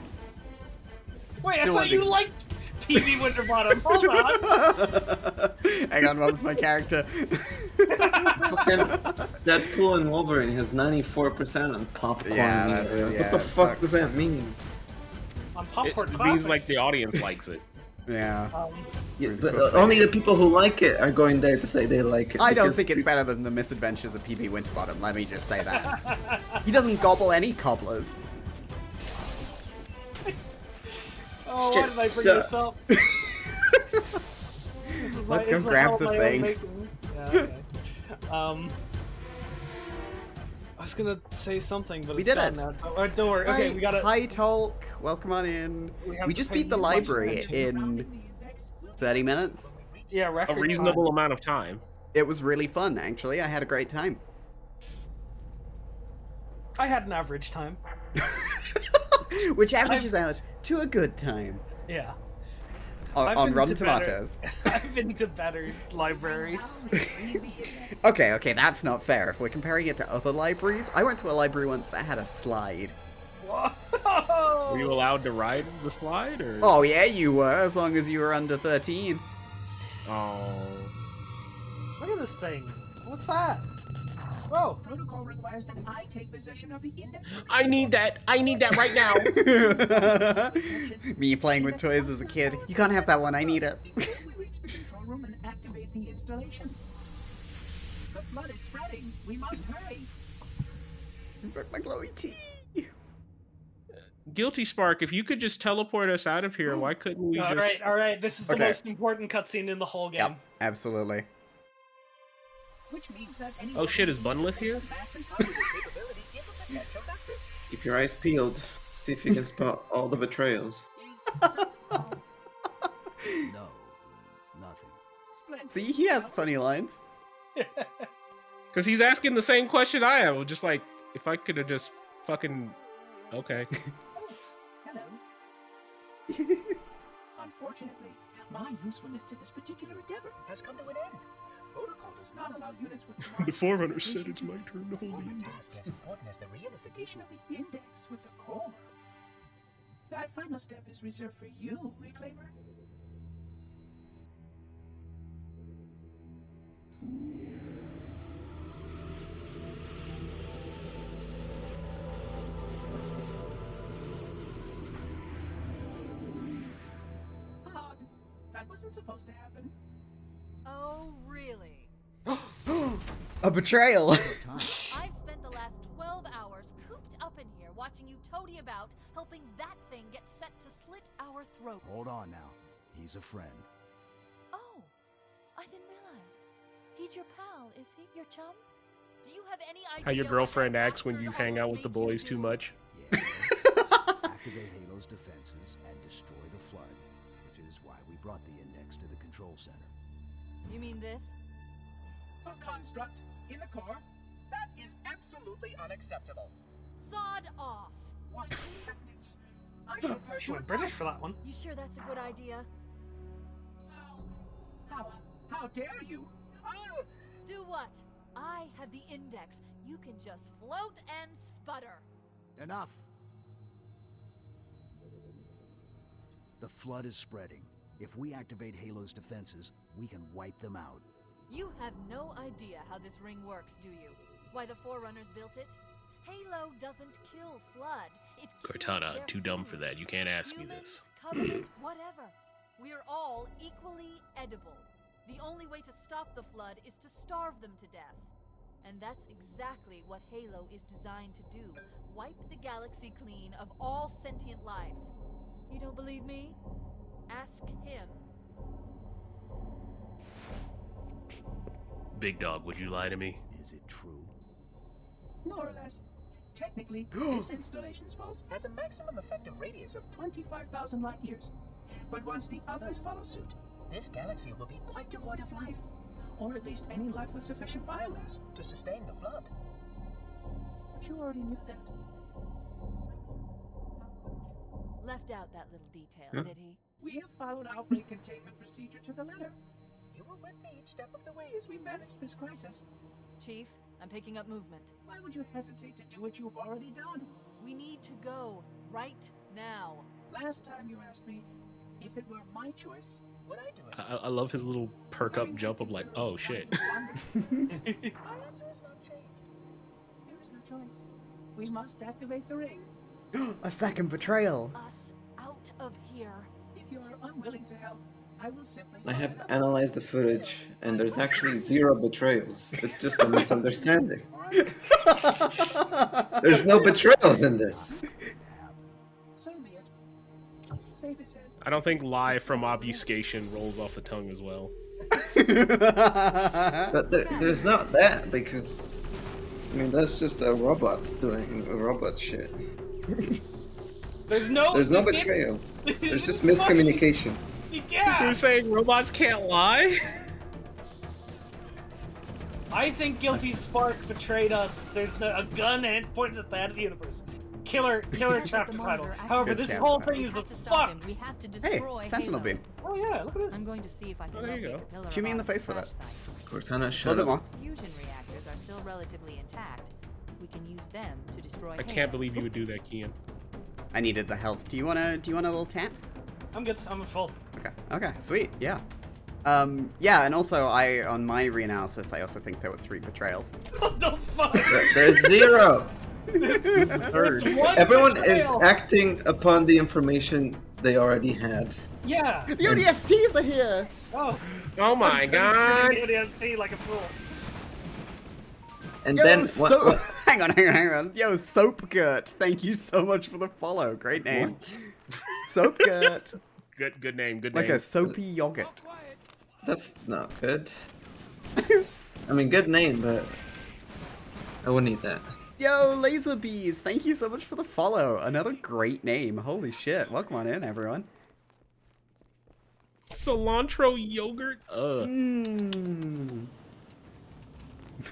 Wait, I No thought wonder- you liked PB Winterbottom. Hold on. Hang on, what was my character? Fucking Deadpool and Wolverine has 94% on popcorn. Yeah, meter. yeah, What the it fuck sucks. does that mean? On It Popcorn means Classics. like the audience likes it. Yeah. Yeah, Of but course they only do. the people who like it are going there to say they like it. I don't because think it's better than The Misadventures of PB Winterbottom, let me just say that. He doesn't gobble any cobblers. Oh, why Shit did I bring sucks. this up? This is Let's go this is grab all the my own thing. making. Yeah, okay. I was gonna say something, but We it's did gone it. now. Oh, don't worry. Okay, we gotta. Hi, Tolk. Welcome on in. have We to just pay beat the you much library attention. in 30 minutes. Yeah, A record reasonable time. amount of time. It was really fun, actually. I had a great time. I had an average time. Which averages out to a good time. Yeah. On, I've on been Rotten to better- Tomatoes. I've been to better libraries. Okay, that's not fair. If we're comparing it to other libraries, I went to a library once that had a slide. Whoa! Were you allowed to ride the slide, or? Oh, yeah, you were, as long as you were under 13. Oh. Look at this thing. What's that? Whoa! Protocol requires that I take possession of the index. I need that. I need that right now. Me playing with toys as a kid. You can't have that one, I need it. Before we reach the control room and activate the installation. The flood is spreading. We must hurry. Broke my glowy tea. Guilty Spark, if you could just teleport us out of here, why couldn't we All just? right. This is the Okay. most important cutscene in the whole game. Yep, absolutely. Which means that any Oh shit, is Bunlith here? mass and targeted capability is a potential factor. Keep your eyes peeled. See if you can spot all the betrayals. No, nothing. Splendid. See, he has funny lines. Because he's asking the same question I am. Just like, if I could have just fucking. Okay. Hello. Unfortunately, my usefulness to this particular endeavor has come to an end. Protocol does not allow units with The Forerunner said it's my turn to For hold the a index. task as important as the reunification of the index with the core. That final step is reserved for you, Reclaimer. Hog, that wasn't supposed to happen. Oh, really? A betrayal. Time. I've spent the last 12 hours cooped up in here watching you toady about, helping that thing get set to slit our throat. Hold on now. He's a friend. Oh, I didn't realize. He's your pal, is he? Your chum? Do you have any idea How your what girlfriend that acts when you bastard hang out almost with the made you boys too do? much. Yeah. Activate Halo's defenses and destroy the flood, which is why we brought the index to the control center. You mean this? A construct in the core? That is absolutely unacceptable. Sod off. What evidence? I shall She pursue went British for that one. You sure that's a good idea? How dare you? Do what? I have the index. You can just float and sputter. Enough! The flood is spreading. If we activate Halo's defenses, we can wipe them out. You have no idea how this ring works, do you? Why the Forerunners built it? Halo doesn't kill flood. It kills Cortana, their too dumb food. for that. You can't ask me Humans, this. Covenant, whatever. We're all equally edible. The only way to stop the flood is to starve them to death. And that's exactly what Halo is designed to do. Wipe the galaxy clean of all sentient life. You don't believe me? Ask him. Big dog, would you lie to me? Is it true? More or less. Technically, this installation's pulse has a maximum effective radius of 25,000 light years. But once the others follow suit, this galaxy will be quite devoid of life. Or at least any life with sufficient biomass to sustain the flood. But you already knew that. Left out that little detail, Huh? did he? We have followed outbreak containment procedure to the letter. You were with me each step of the way as we managed this crisis. Chief, I'm picking up movement. Why would you hesitate to do what you've already done? We need to go right now. Last time you asked me if it were my choice, would I do it? I love his little perk up jump of like, oh shit. My answer is not changed. There is no choice. We must activate the ring. A second betrayal. Us out of here. If you are unwilling to help, I will simply. I have analyzed the footage, and there's actually 0 betrayals. It's just a misunderstanding. There's no betrayals in this. So be it. Save his head. I don't think lie from obfuscation rolls off the tongue as well. But there's not that, because I mean that's just a robot doing robot shit. There's no betrayal. There's just miscommunication. Yeah. You're saying robots can't lie? I think Guilty Spark betrayed us. There's a gun and pointed at the head of the universe. Killer chapter title. However, Good this chapter whole title. thing is We a have to stop fuck. him. We have to Hey, destroy Sentinel Halo. beam. Oh yeah, look at this. I'm going to see if I can Oh, there you locate go. the pillar Shoot me in above the face with crash it. site. Cortana, A shut little bit up. more. Fusion reactors are still relatively intact. We can use them to destroy I can't Halo. believe you would do that, Kian. I needed the health. Do you want a little tap? I'm good. I'm full. Okay, sweet, yeah. Yeah, and also on my reanalysis, I also think there were 3 betrayals. What the fuck? There's 0. It's one Everyone is betrayal. acting upon the information they already had. Yeah. The ODSTs are here! Oh. Oh my god! The ODST like a fool. And Yo, then what? hang on. Yo, Soapgurt, thank you so much for the follow. Great name. What? Soapgurt. Good name, good Like name. a soapy yogurt. That's not good. I mean, good name, but I wouldn't eat that. Yo, Laserbees, thank you so much for the follow. Another great name. Holy shit. Welcome on in, everyone. Cilantro yogurt? Ugh. Mmm.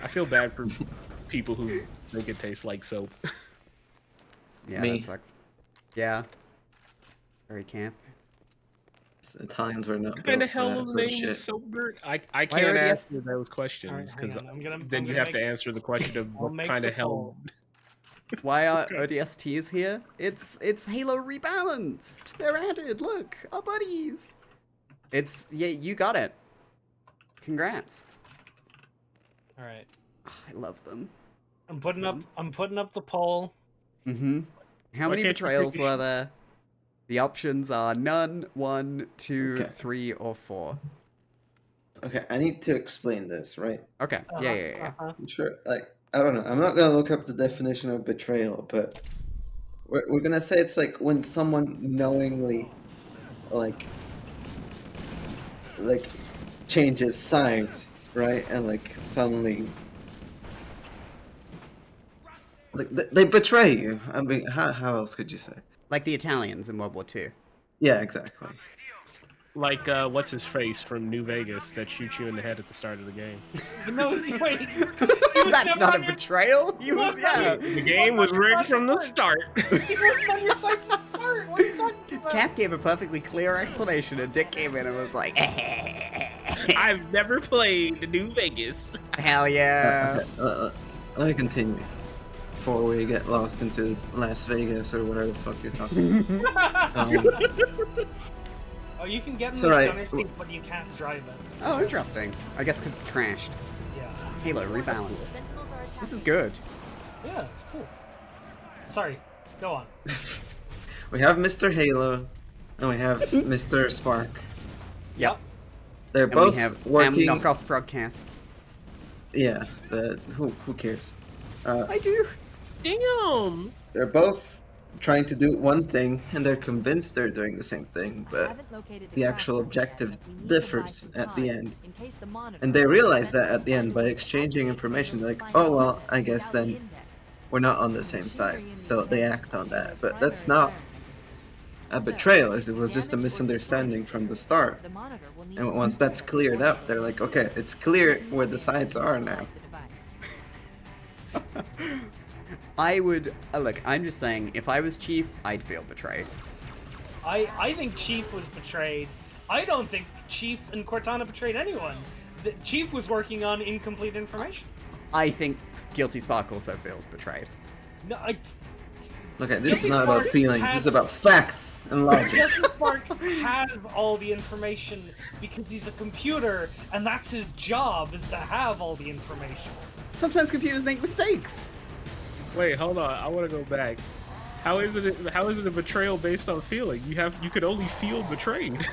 I feel bad for people who think it tastes like soap. Yeah, Me. that sucks. Yeah. Very camp. Italians were not What kind built of for hell that is sort of name shit. is soapgurt? I Why can't are answer these- those questions Alright, because hang on, I'm then gonna you have make- to answer the question of I'll what make kind the of hell. poll. Why are ODSTs here? It's Halo Rebalanced. They're added. Look, our buddies. It's yeah, you got it. Congrats. All right. I love them. I'm putting up the poll. Mm-hmm. How Why many can't you betrayals pick- were there? The options are none, 1, 2, Okay. 3, or 4. Okay, I need to explain this, right? Okay. Yeah. I'm sure, like, I don't know. I'm not gonna look up the definition of betrayal, but we're gonna say it's like when someone knowingly, like changes sides, right? And like suddenly, like they betray you. I mean, how else could you say? Like the Italians in World War II. Yeah, exactly. Like, what's his face from New Vegas that shoots you in the head at the start of the game? No, wait. He was That's never not a on your- betrayal. He was, yeah. The game was rigged from the start. He wasn't on your side from the start. What are you talking about? Kath gave a perfectly clear explanation, and Dick came in and was like, I've never played New Vegas. hell yeah. Okay, let me continue before we get lost into Las Vegas or whatever the fuck you're talking about. Oh, you can get in It's the alright. gunner seat, but you can't drive it. Oh, interesting. I guess because it's crashed. Yeah. Halo Rebalanced. Sentinels are attacking. This is good. Yeah, it's cool. Sorry, go on. We have Mr. Halo, and we have Mr. Spark. Yep. They're And both we have working. knockoff Frogcast. Yeah, who cares? I do. Damn. They're both trying to do one thing, and they're convinced they're doing the same thing, I but haven't located the crash actual zone yet, objective but we need to buy differs some at the time end. in case the monitor And they or realize that sentinels at the end by find a exchanging way information. They're like, to oh find well, out I guess without then the index. we're not on the same side. So they act on that, but that's not a So, betrayal. It was just a damage or misunderstanding from the start. The monitor will need And to once that's cleared up, they're like, okay, it's clear where the sides are now. I would look. I'm just saying, if I was Chief, I'd feel betrayed. I think Chief was betrayed. I don't think Chief and Cortana betrayed anyone. The Chief was working on incomplete information. I think Guilty Spark also feels betrayed. No, Okay, this is Guilty not about Spark feelings. has- This is about facts and logic. Guilty Spark has all the information because he's a computer, and that's his job, is to have all the information. Sometimes computers make mistakes. Wait, hold on. I want to go back. How is it a betrayal based on feeling? You could only feel betrayed.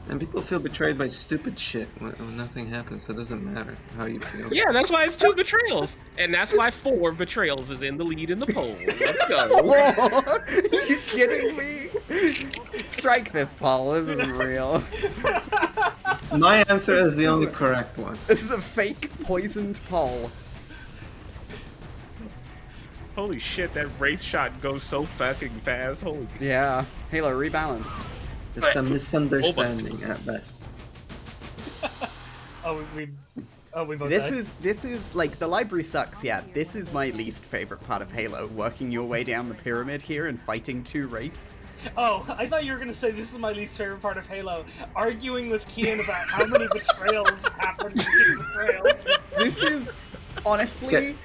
And people feel betrayed by stupid shit when nothing happens, so it doesn't matter how you feel. Yeah, that's why it's 2 betrayals. And that's why 4 betrayals is in the lead in the poll. Let's go. Are you kidding me? Strike this, Paul. This isn't real. My answer is the only correct one. This is a fake poisoned poll. Holy shit, that wraith shot goes so fucking fast. Holy Yeah. Halo Rebalanced. It's a misunderstanding at best. Oh, we both This died. is like the library sucks. Yeah, this is my least favorite part of Halo. Working your way down the pyramid here and fighting 2 wraiths. Oh, I thought you were gonna say this is my least favorite part of Halo. Arguing with Kian about how many betrayals happened to betrayals. This is honestly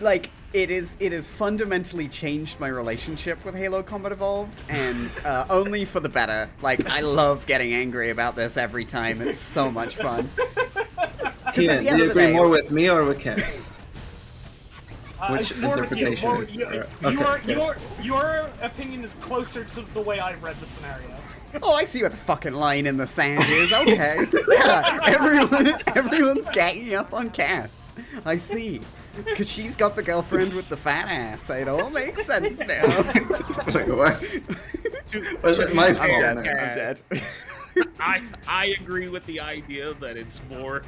like it is fundamentally changed my relationship with Halo Combat Evolved, and only for the better. Like, I love getting angry about this every time. It's so much fun. 'Cause at Kian, the do end you of the agree day- more with me or with Cass? Which More with you, interpretation more is- with you. okay, Your opinion is closer to the way I've read the scenario. Oh, I see what the fucking line in the sand is. Okay. Yeah, everyone's ganging up on Cass. I see. Because she's got the girlfriend with the fat ass. It all makes sense now. Like, what? Was it my fault? I'm now? dead. I agree with the idea that it's more,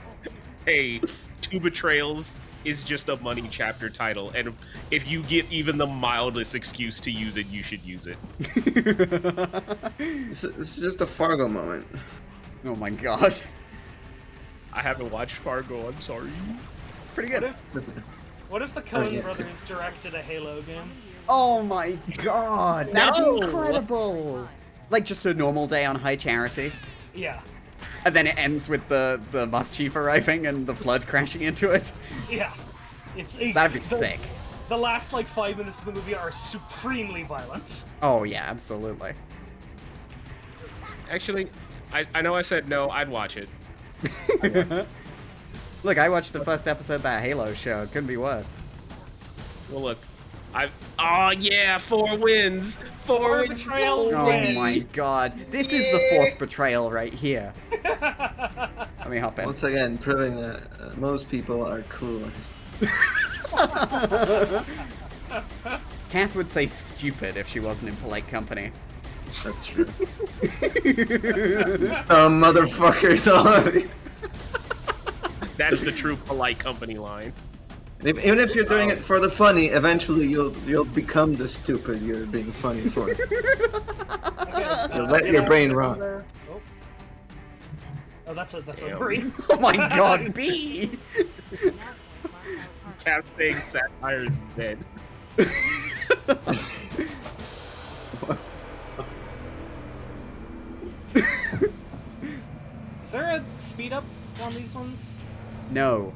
hey, 2 betrayals is just a money chapter title, and if you get even the mildest excuse to use it, you should use it. This is just a Fargo moment. Oh my god. I haven't watched Fargo, I'm sorry. It's pretty What good. What if the Coen yeah, it's brothers directed a Halo game? Oh my god. That'd No. be incredible. Like just a normal day on High Charity. Yeah. And then it ends with the Must Chief arriving and the flood crashing into it. Yeah. That'd be sick. The last like 5 minutes of the movie are supremely violent. Oh yeah, absolutely. Actually, I know I said no, I'd watch it. Look, I watched the first episode of that Halo show. It couldn't be worse. Well, look, Oh yeah, 4 wins. 4 wins. betrayals. Oh Win. my god. This is the 4th betrayal right here. Let me hop in. Once again, proving that most people are clueless. Kath would say stupid if she wasn't in polite company. That's true. Oh, motherfuckers, all of you. That's the true polite company line. Even if you're doing it for the funny, eventually you'll become the stupid you're being funny for. You'll let your brain rot. Oh, that's a Damn. marine. Oh my god, B! Cap saying satire is dead. Is there a speed up on these ones? No,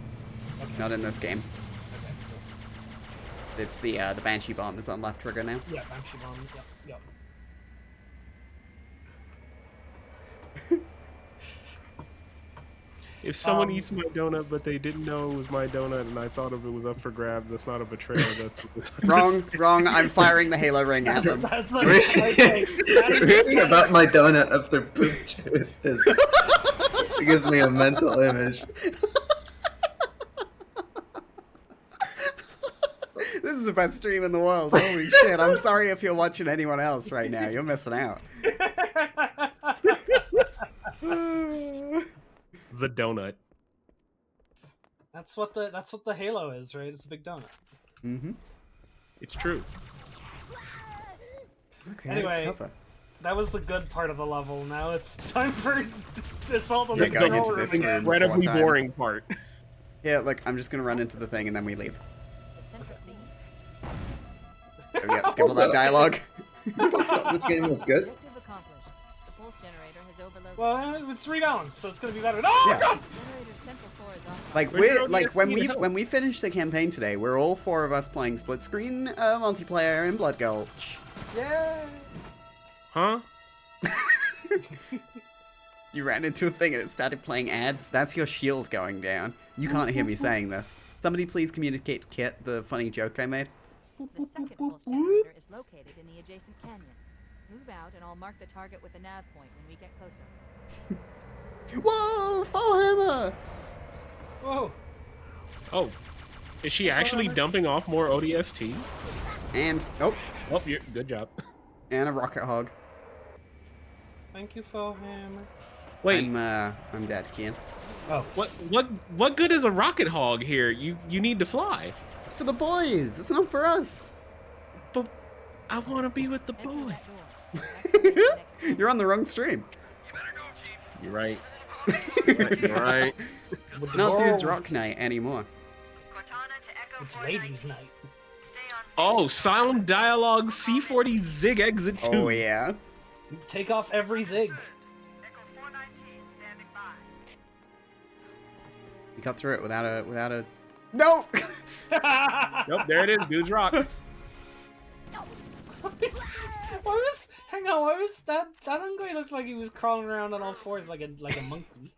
Okay. not in this game. Okay, cool. It's the Banshee bomb is on left trigger now. Yeah, Banshee bomb. Yep, yep. If someone eats my donut but they didn't know it was my donut and I thought if it was up for grabs, that's not a betrayal. That's Wrong. I'm firing the Halo ring at them. That's like, okay, that is Reading about my donut after poop truth is it gives me a mental image. This is the best stream in the world. Holy shit. I'm sorry if you're watching anyone else right now. You're missing out. the donut. That's what the Halo is, right? It's a big donut. Mm-hmm. It's true. Okay, Anyway, cover. that was the good part of the level. Now it's time for assault on Yeah, the going into control room this again. room. Incredibly 4 times. boring part. Yeah, look, I'm just gonna run into the thing and then we leave. The central theme. There we go, skip all that dialogue. I thought this game was good. Objective accomplished. The pulse generator has overloaded. Well, it's rebalanced, so it's gonna be better. No, Yeah. God! Generator's central core is offline. Like when we finish the campaign today, we're all 4 of us playing split screen multiplayer in Blood Gulch. Yeah. Huh? You ran into a thing and it started playing ads. That's your shield going down. You can't hear me saying this. Somebody please communicate to Kit the funny joke I made. The second pulse generator is located in the adjacent canyon. Move out, and I'll mark the target with a nav point when we get closer. Whoa, full hammer! Whoa. Oh. Is she actually dumping off more ODST? And oh, Oh, you're, good job. and a rocket hog. Thank you, Fohammer. Wait, I'm dead, Kian. Oh. what good is a rocket hog here? You need to fly. It's for the boys. It's not for us. But I want to be with the Enter boy. that door. That's the way to the next canyon. You're on the wrong stream. You're right. You're right. With the Not dude's balls. rock night anymore. It's ladies' night. Oh, Silent Dialogue C40 Zig Exit 2. Oh yeah. Take off every zig. We got through it without a. No. Nope, there it is. Dude's rock. Hang on, why was that Ungoy looked like he was crawling around on all fours like a monkey.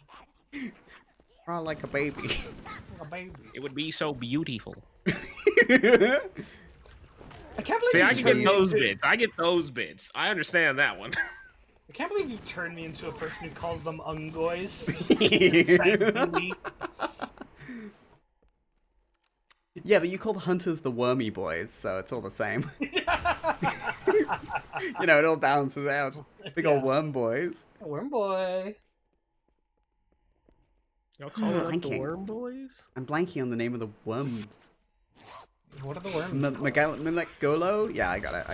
Crawl like a baby. A baby. It would be so beautiful. I can't believe See, I you can turned get me those into- bits. I get those bits. I understand that one. I can't believe you've turned me into a person who calls them Ungoys. Yeah, but you call the hunters the wormy boys, so it's all the same. You know, it all balances out. Big old worm boys. Worm boy. Y'all call it the Blanking. Worm Boys? I'm blanking on the name of the worms. What are the worms? Melekgolo? Yeah, I got it.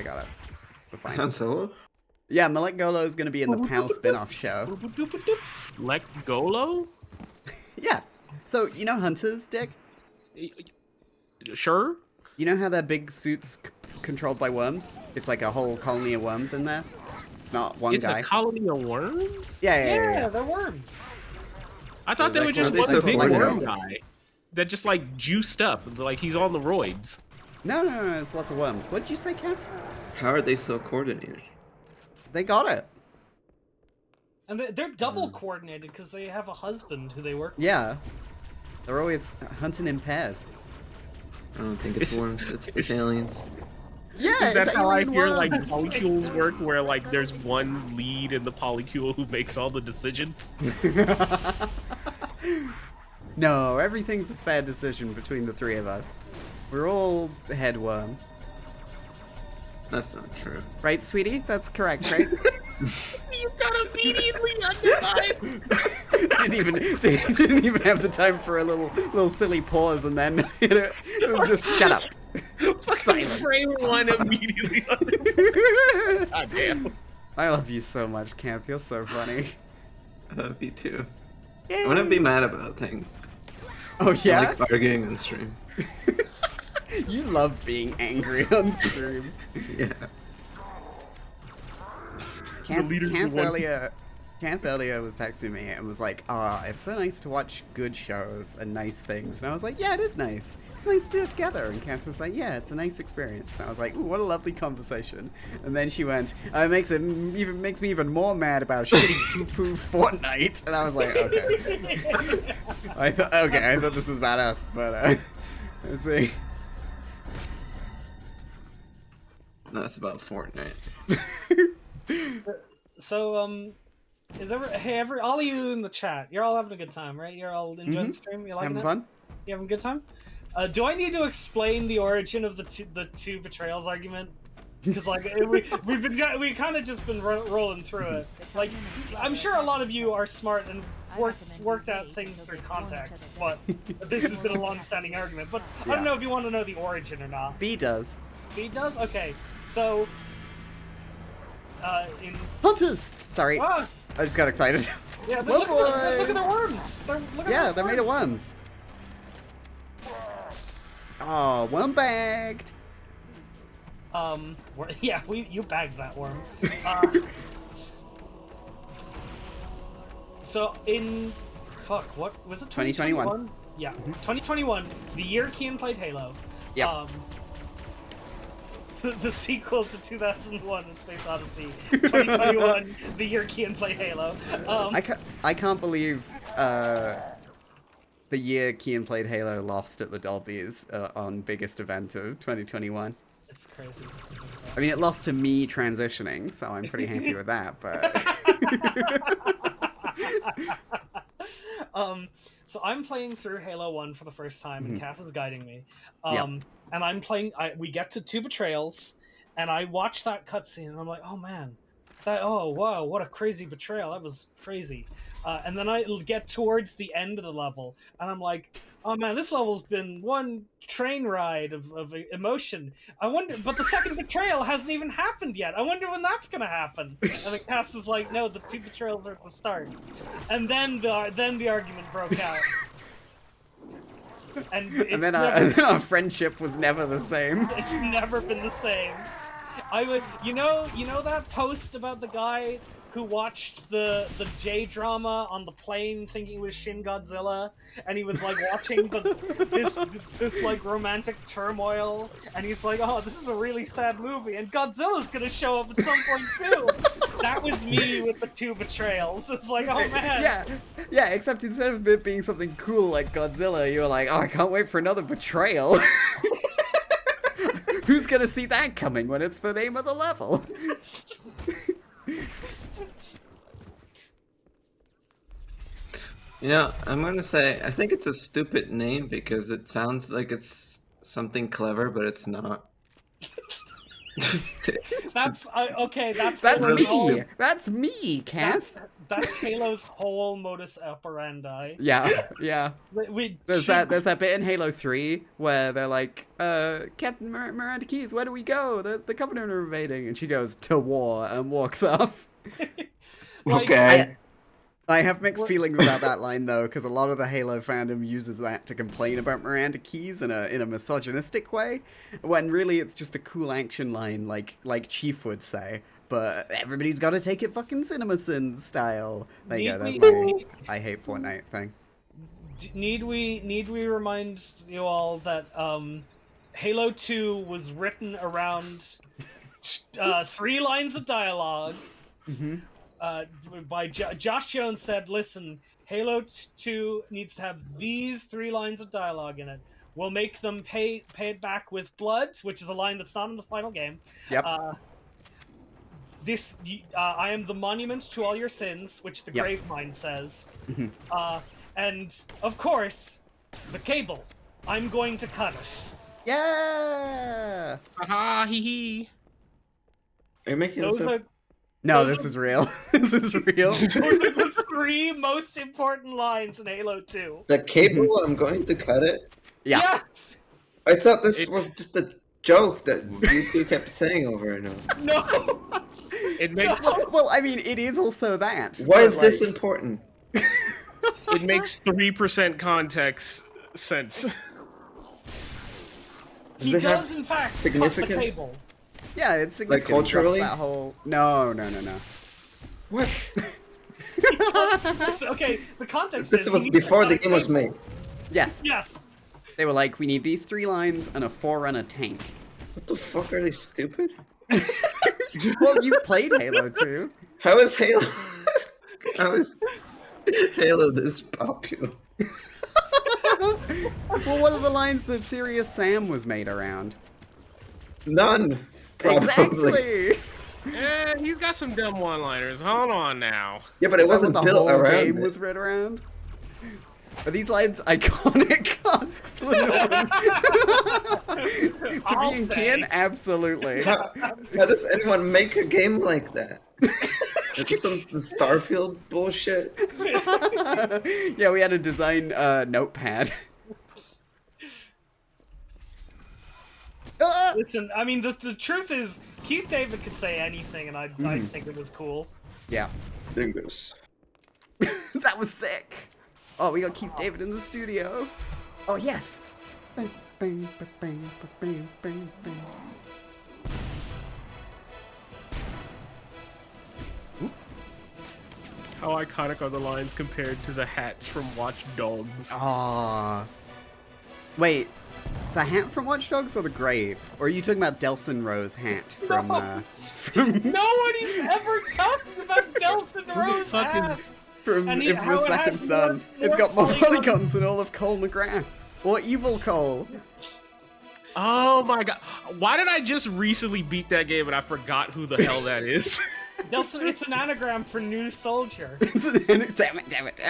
We're fine. Han Solo? Yeah, Melekgolo is going to be in the PAL spin-off show. Let Golo? Yeah. So, you know hunters, Dick? Sure. You know how their big suits controlled by worms? It's like a whole colony of worms in there. It's not one It's guy. a colony of worms? Yeah. they're worms. I thought there Like, was just are they one so big coordinated? worm guy that just like juiced up, like he's on the roids. No, there's lots of worms. What did you say, Kev? How are they so coordinated? They got it. And they're double coordinated because they have a husband who they work with. Yeah. They're always hunting in pairs. I don't think it's worms. It's aliens. Yeah, Is that it's how I alien hear like worms. polycules work, where like there's one lead in the polycule who makes all the decisions? No, everything's a fair decision between the three of us. We're all headworm. That's not true. Right, sweetie? That's correct, right? You got immediately undermined. didn't even have the time for a little silly pause, and then it was just shut up. Fucking frame one immediately undermined. God damn. I love you so much, Camp. You're so funny. I love you too. I want to be mad about things. Oh I yeah? like arguing on stream. You love being angry on stream. Yeah. Camp leader's the one- earlier was texting me and was like, it's so nice to watch good shows and nice things. And I was like, yeah, it is nice. It's nice to do it together. And Camp was like, yeah, it's a nice experience. And I was like, ooh, what a lovely conversation. And then she went, it makes me even more mad about shitty poo-poo Fortnite. And I was like, okay. I thought this was about us, but let's see. No, it's about Fortnite. So, all of you in the chat, you're all having a good time, right? You're all enjoying the stream? You liking Having it? fun? You having a good time? Do I need to explain the origin of the two betrayals argument? Because like we kind of just been rolling through it. Like I'm sure a lot of you are smart and worked out things through context, but this has been a long-standing argument. But I don't know if you want to know the origin or not. B does. B does? Okay, so in Hunters! Sorry, ah, I just got excited. yeah, Well, look at the worms. They're made of worms. Oh, worm bagged. Yeah, you bagged that worm. So in what was it? 2021. Yeah, 2021, the year Kian played Halo. Yep. The sequel to 2001: A Space Odyssey. 2021, the year Kian played Halo. I can't believe the year Kian played Halo lost at the Dolbys on biggest event of 2021. It's crazy. I mean, it lost to me transitioning, so I'm pretty happy with that, but... So I'm playing through Halo 1 for the first time, and Cass is guiding me. Yep. And I'm playing, we get to 2 betrayals, and I watch that cutscene, and I'm like, oh man, oh wow, what a crazy betrayal, that was crazy. And then I get towards the end of the level, and I'm like, oh man, this level's been one train ride of emotion. I wonder, but the second betrayal hasn't even happened yet. I wonder when that's gonna happen. And the cast is like, no, the 2 betrayals are at the start. And then the argument broke out. And then our friendship was never the same. It's never been the same. I would, you know that post about the guy who watched the J-drama on the plane thinking it was Shin Godzilla, and he was like watching this like romantic turmoil, and he's like, oh, this is a really sad movie, and Godzilla's gonna show up at some point too. That was me with the 2 betrayals. It's like, oh man. Yeah, except instead of it being something cool like Godzilla, you were like, oh, I can't wait for another betrayal. Who's gonna see that coming when it's the name of the level? You know, I'm gonna say I think it's a stupid name because it sounds like it's something clever, but it's not. That's okay. That's me. That's me, Cass. That's Halo's whole modus operandi. Yeah. There's that bit in Halo 3 where they're like, Captain Miranda Keys, where do we go? The Covenant are invading, and she goes to war and walks off. Okay. I have mixed feelings about that line though, because a lot of the Halo fandom uses that to complain about Miranda Keys in a misogynistic way, when really it's just a cool action line, like Chief would say. But everybody's got to take it fucking CinemaSins style. There you go. That's my I hate Fortnite thing. Need we remind you all that Halo 2 was written around 3 lines of dialogue. By Josh Jones said, listen, Halo 2 needs to have these 3 lines of dialogue in it. We'll make them pay it back with blood, which is a line that's not in the final game. Yep. I am the monument to all your sins, which the Yep. grave mine says. Mhm. And of course, the cable. I'm going to cut it. Yeah. Haha, hee hee. Are you making Those this are up? No, Those this are- is real. This is real. those are the 3 most important lines in Halo 2. The cable, I'm going to cut it? Yeah. Yes! I thought this It- was just a joke that you two kept saying over and over. No! It makes Well, I mean, it is also that. Why but, is this like- important? it makes 3% context sense. Does He it have does, in fact, cut the significance? cable. Yeah, it's significant. culturally? Drops that whole. No. What? Okay, the context This is... was he needs to before cut the a game was cable. made. Yes, Yes! they were like, we need these 3 lines and a Forerunner tank. What the fuck, are they stupid? Well, you've played Halo 2. How is Halo... How is Halo this popular? Well, what are the lines that Serious Sam was made around? None. Probably. Exactly. He's got some dumb one-liners. Hold on now. Yeah, but it Is that wasn't what the built whole around game it. was read around. Are these lines iconic? Asks Lenore. To I'll be in say. Kian, absolutely. How does anyone make a game like that? It's some Starfield bullshit. Yeah, we had to design notepad. Ah! Listen, I mean, the truth is, Keith David could say anything, and I'd think it was cool. Yeah, Dingus. that was sick. Oh, we got Keith David in the studio. Oh, yes. Bang, bang, bang, bang, bang, bang. How iconic are the lines compared to the hats from Watch Dogs? Ah. Wait, the hat from Watch Dogs or the grave? Or are you talking about Delson Rowe's hat from Nobody's ever talked about Delson Rose Fucking hat. from And If how the it has Second Son? more It's got more polygons. polygons than all of Cole McGrath. Or Evil Cole. Oh my god. Why did I just recently beat that game and I forgot who the hell that is? Delson, it's an anagram for new soldier. Damn it.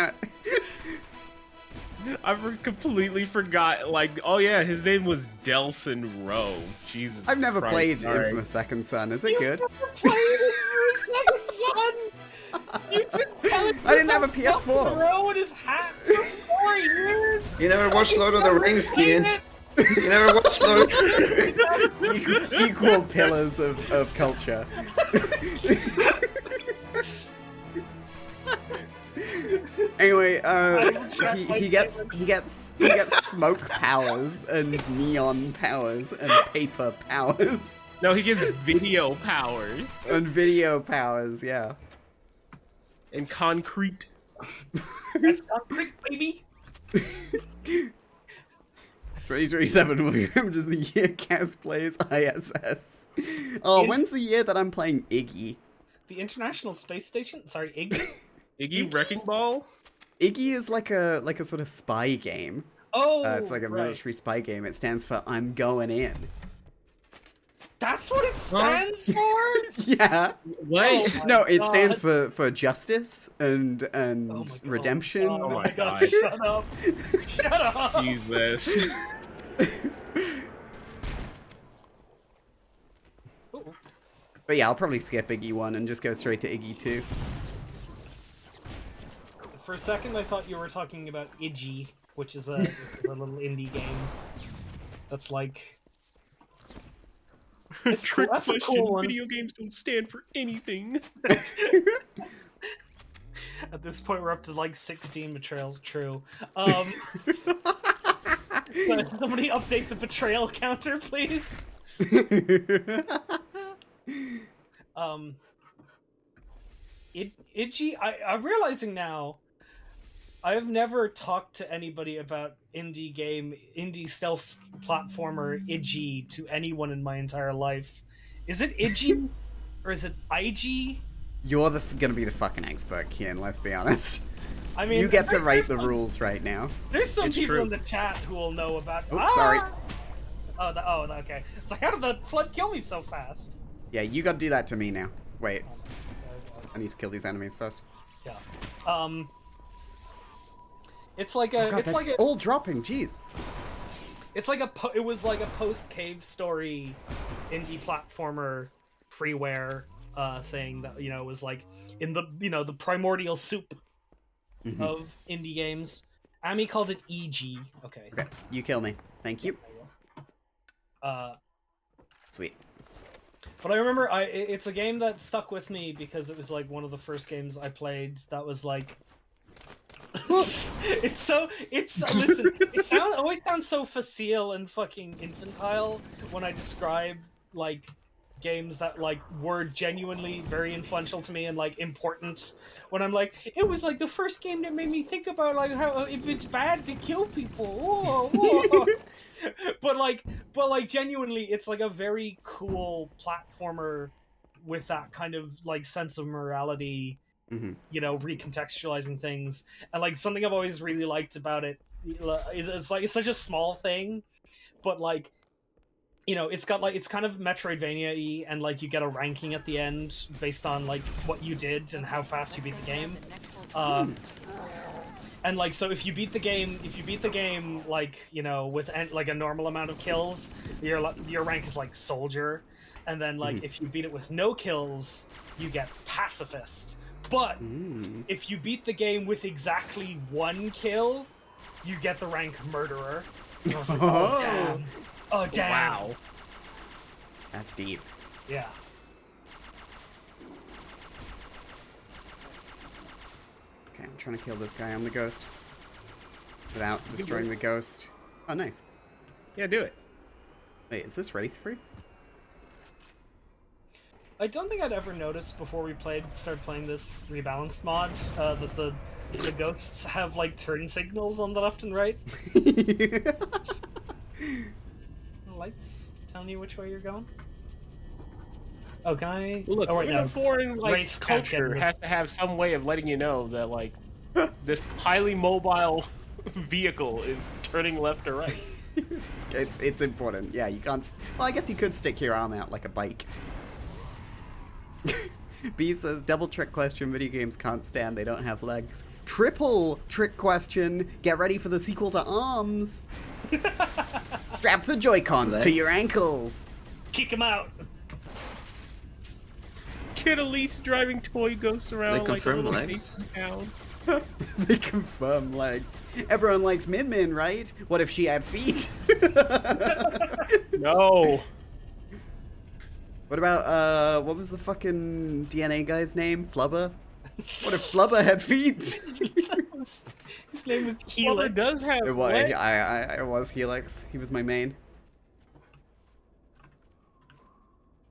Completely forgot. Like, oh yeah, his name was Delson Rowe. Jesus. I've never Christ, played sorry. Infamous Second Son. Is it good? Played it, son. You've been telling me I didn't have a about PS4. Delson Rowe and his hat for 4 years. You never watched Lord of the Rings, Played Kian. it. You never watched Lord of the Rings. Equal pillars of culture. Anyway, he gets smoke powers and neon powers and paper powers No, he gets video powers and video powers. Yeah. and concrete. That's concrete, baby. 2027 will be remembered as the year Kaz plays ISS. Oh, when's the year that I'm playing Iggy? The International Space Station? Sorry, Iggy? Iggy Wrecking Ball? Iggy is like a sort of spy game. Oh, It's like a right. military spy game. It stands for I'm going in. That's what it stands for? Yeah. What? Oh my No, it God. stands for justice and Oh my God. redemption. Oh my my God. god, shut up. Shut up. Jesus. But yeah, I'll probably skip Iggy 1 and just go straight to Iggy 2. For a second, I thought you were talking about Iggy, which is a little indie game. That's like... It's cool. Trick That's a question. cool one. Video games don't stand for anything. At this point, we're up to like 16 betrayals. True. Somebody update the betrayal counter, please. Iggy, I'm realizing now, I've never talked to anybody about indie stealth platformer Iggy to anyone in my entire life. Is it Iggy or is it IG? You're gonna be the fucking expert, Kian, let's be honest. I mean, You get to write there's the some- rules right now. There's some It's people true. in the chat who will know about. Oh, sorry. Okay. It's like, how did the flood kill me so fast? Yeah, you gotta do that to me now. Wait, I need to kill these enemies first. Yeah. It's like a. Oh God, it's they're like a. all dropping. Jeez. It's like a. It was like a post cave story, indie platformer, freeware thing that was like in the the primordial soup Mhm. of indie games. Ami called it EG. Okay. Okay, you kill me. Thank you. Sweet. But I remember it's a game that stuck with me because it was like one of the first games I played that was like listen, it always sounds so facile and fucking infantile when I describe like games that like were genuinely very influential to me and like important, when I'm like, it was like the first game that made me think about like how if it's bad to kill people. Whoa. but like genuinely it's like a very cool platformer with that kind of like sense of morality, Mm-hmm. recontextualizing things. And like something I've always really liked about it is it's like it's such a small thing, but like it's got like it's kind of Metroidvania-y, and like you get a ranking at the end based on like what you did and how fast you beat the game. And like so if you beat the game like with like a normal amount of kills, your rank is like soldier, and then like if you beat it with no kills, you get pacifist. But if you beat the game with exactly 1 kill, you get the rank murderer. And I was like, oh damn. Oh damn! Wow. That's deep. Yeah. Okay, I'm trying to kill this guy on the ghost without destroying the ghost. Oh, nice. Yeah, do it. Wait, is this Wraith free? I don't think I'd ever noticed before we started playing this rebalanced mod that the ghosts have like turn signals on the left and right. Lights telling you which way you're going. Oh, can I? Well, look, oh, wait, even no. a foreign like Wraith can't get culture in the- has to have some way of letting you know that like this highly mobile vehicle is turning left or right. It's important. Yeah, you can't. Well, I guess you could stick your arm out like a bike. B says, double trick question, video games can't stand, they don't have legs. Triple trick question, get ready for the sequel to ARMS. Strap the Joy-Cons to your ankles. Kick him out. Kid Elite's driving toy ghosts around They like a confirm little legs? safety town. They confirm legs. Everyone likes Min Min, right? What if she had feet? No. What about, what was the fucking DNA guy's name? Flubber? What if Flubber had feet? His name was Flubber Helix. does have It was, legs. I was Helix. He was my main.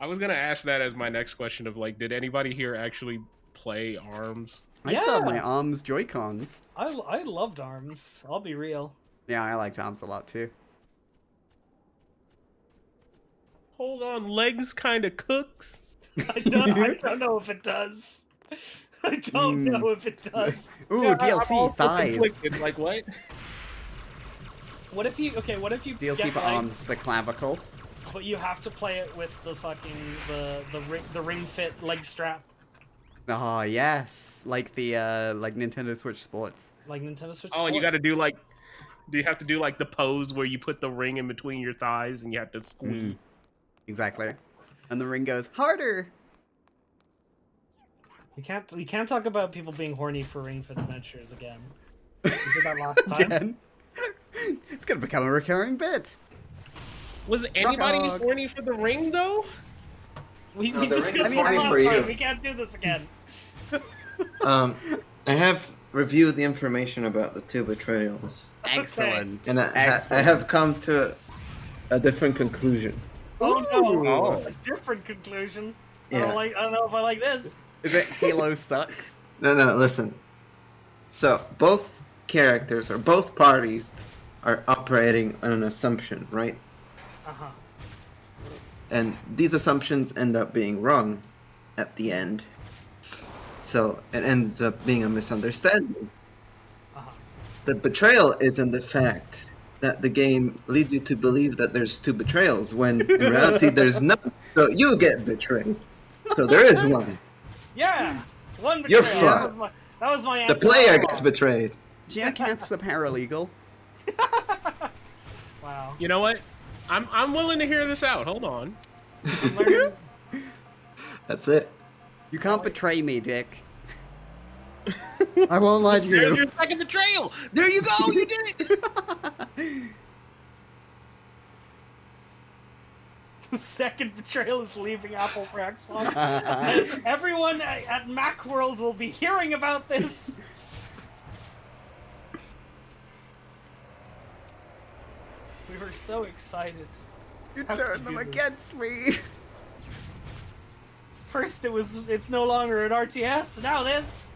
I was gonna ask that as my next question of like, did anybody here actually play ARMS? I still have Yeah. my ARMS Joy-Cons. I loved ARMS. I'll be real. Yeah, I liked ARMS a lot too. Hold on, legs kind of cooks. I don't know if it does. I don't know if it does. Ooh, Yeah, I'm DLC also thighs. conflicted, like what? What if you DLC get for legs, ARMS, the clavicle. but you have to play it with the fucking the ring fit leg strap, Oh yes, like the like Nintendo Switch Sports. like Nintendo Switch. Oh, and you got to Sports. do like, do you have to do like the pose where you put the ring in between your thighs and you have to squeeze? Exactly. And the ring goes harder. We can't talk about people being horny for Ring Fit Adventures again. We did that last time. Again. It's gonna become a recurring bit. Was anybody Rock-og. horny for the ring though? We No, the ring discussed is that horny last for you. time. We can't do this again. I have reviewed the information about the two betrayals, Excellent. and I Excellent. have come to a different conclusion. Oh no! Oh. A different conclusion. Yeah. I don't know if I like this. Is it Halo sucks? No, listen. So both characters or both parties are operating on an assumption, right? Uh-huh. And these assumptions end up being wrong at the end. So it ends up being a misunderstanding. The betrayal is in the fact that the game leads you to believe that there's 2 betrayals when in reality there's none. So you get betrayed. So there is one. Yeah, one You're betrayal. fucked. That was my The answer. player all gets along. betrayed. Geocath's a paralegal. Wow. You know what? I'm willing to hear this out. Hold on. I'm learning- That's it. You can't betray me, Dick. I won't lie to There's you. your second betrayal. There you go. You did it. The second betrayal is leaving Apple for Xbox. Everyone at Macworld will be hearing about this. We were so excited. You How could turned you them do this? against me. First it's no longer an RTS, now this.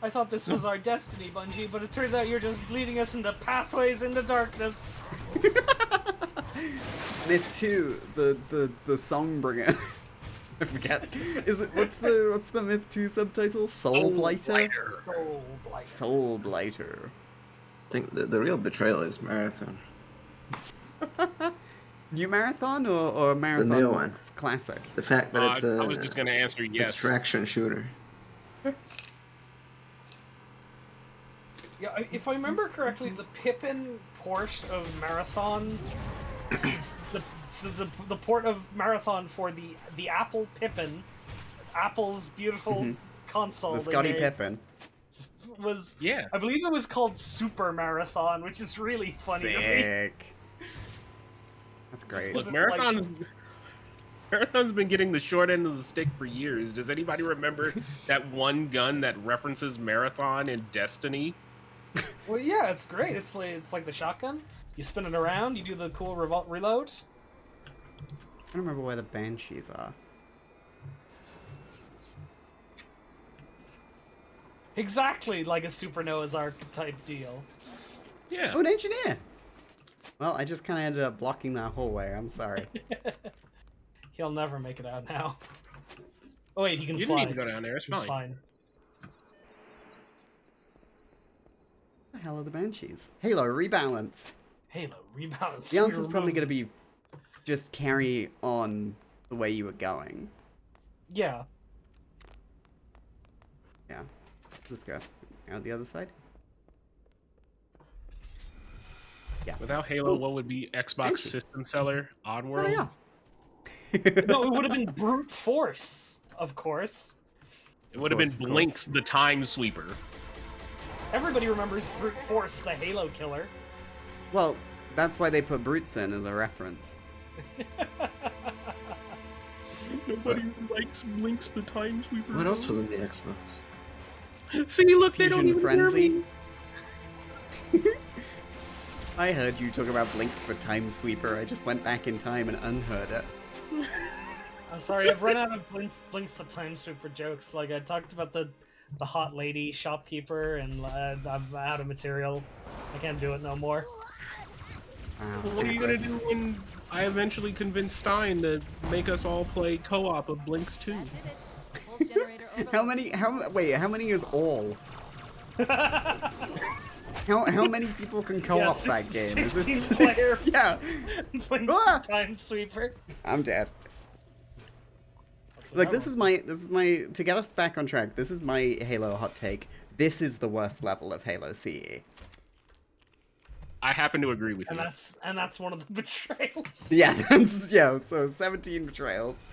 I thought this was our destiny, Bungie, but it turns out you're just leading us into pathways into darkness. Myth 2, the song bringer. I forget. Is it what's the Myth 2 subtitle? Soul Blighter? Soul Blighter. Soul Blighter. I think the real betrayal is Marathon. New Marathon or Marathon new one. Classic? The fact that it's I was just gonna answer yes. extraction shooter. Yeah, if I remember correctly, the Pippin port of Marathon, the port of Marathon for the Apple Pippin, Apple's beautiful console, The they Scotty made, Pippen. was Yeah. I believe it was called Super Marathon, which is really funny to me. Sick. That's great. Just Look, Is it Marathon's been getting the short end of the stick for years. Does anybody remember that one gun that references Marathon in Destiny? Well, yeah, it's great. It's like the shotgun. You spin it around. You do the cool reload. I don't remember where the Banshees are. Exactly like a Super Noah's Ark type deal. Yeah. Oh, an engineer! Well, I just kind of ended up blocking that hallway. I'm sorry. He'll never make it out now. Oh wait, he can You fly. didn't need to go down there. It's He's fine. fine. What the hell are the Banshees? Halo Rebalanced. Halo rebalance. The answer's probably going to be just carry on the way you were going. Yeah. Yeah. Let's go. Out the other side. Yeah. Without Halo, what would be Xbox you. system seller? Oddworld? Oh, No, it would have been brute force, of course. It would have been Of course. Blinks the Time Sweeper. Everybody remembers brute force, the Halo killer. Well, that's why they put brutes in as a reference. Nobody likes Blinks the Time Sweeper. What else was in the Xbox? See, look, they don't Fusion even hear Frenzy. me. I heard you talk about Blinks the Time Sweeper. I just went back in time and unheard it. I'm sorry, I've run out of Blinks the Time Sweeper jokes. Like, I talked about the hot lady shopkeeper, and I'm out of material. I can't do it no more. Wow. What are you gonna do when I eventually convince Stein to make us all play co-op of Blinks 2? That did it. Pulse generator How overloaded. many, how many is all? How many people can co-op that game? Is 16 player Yeah. Blinks Ah! the Time Sweeper. I'm dead. Like, this is my, to get us back on track, this is my Halo hot take. This is the worst level of Halo CE. I happen to agree with And you. that's one of the betrayals. Yeah, that's, yeah, so 17 betrayals.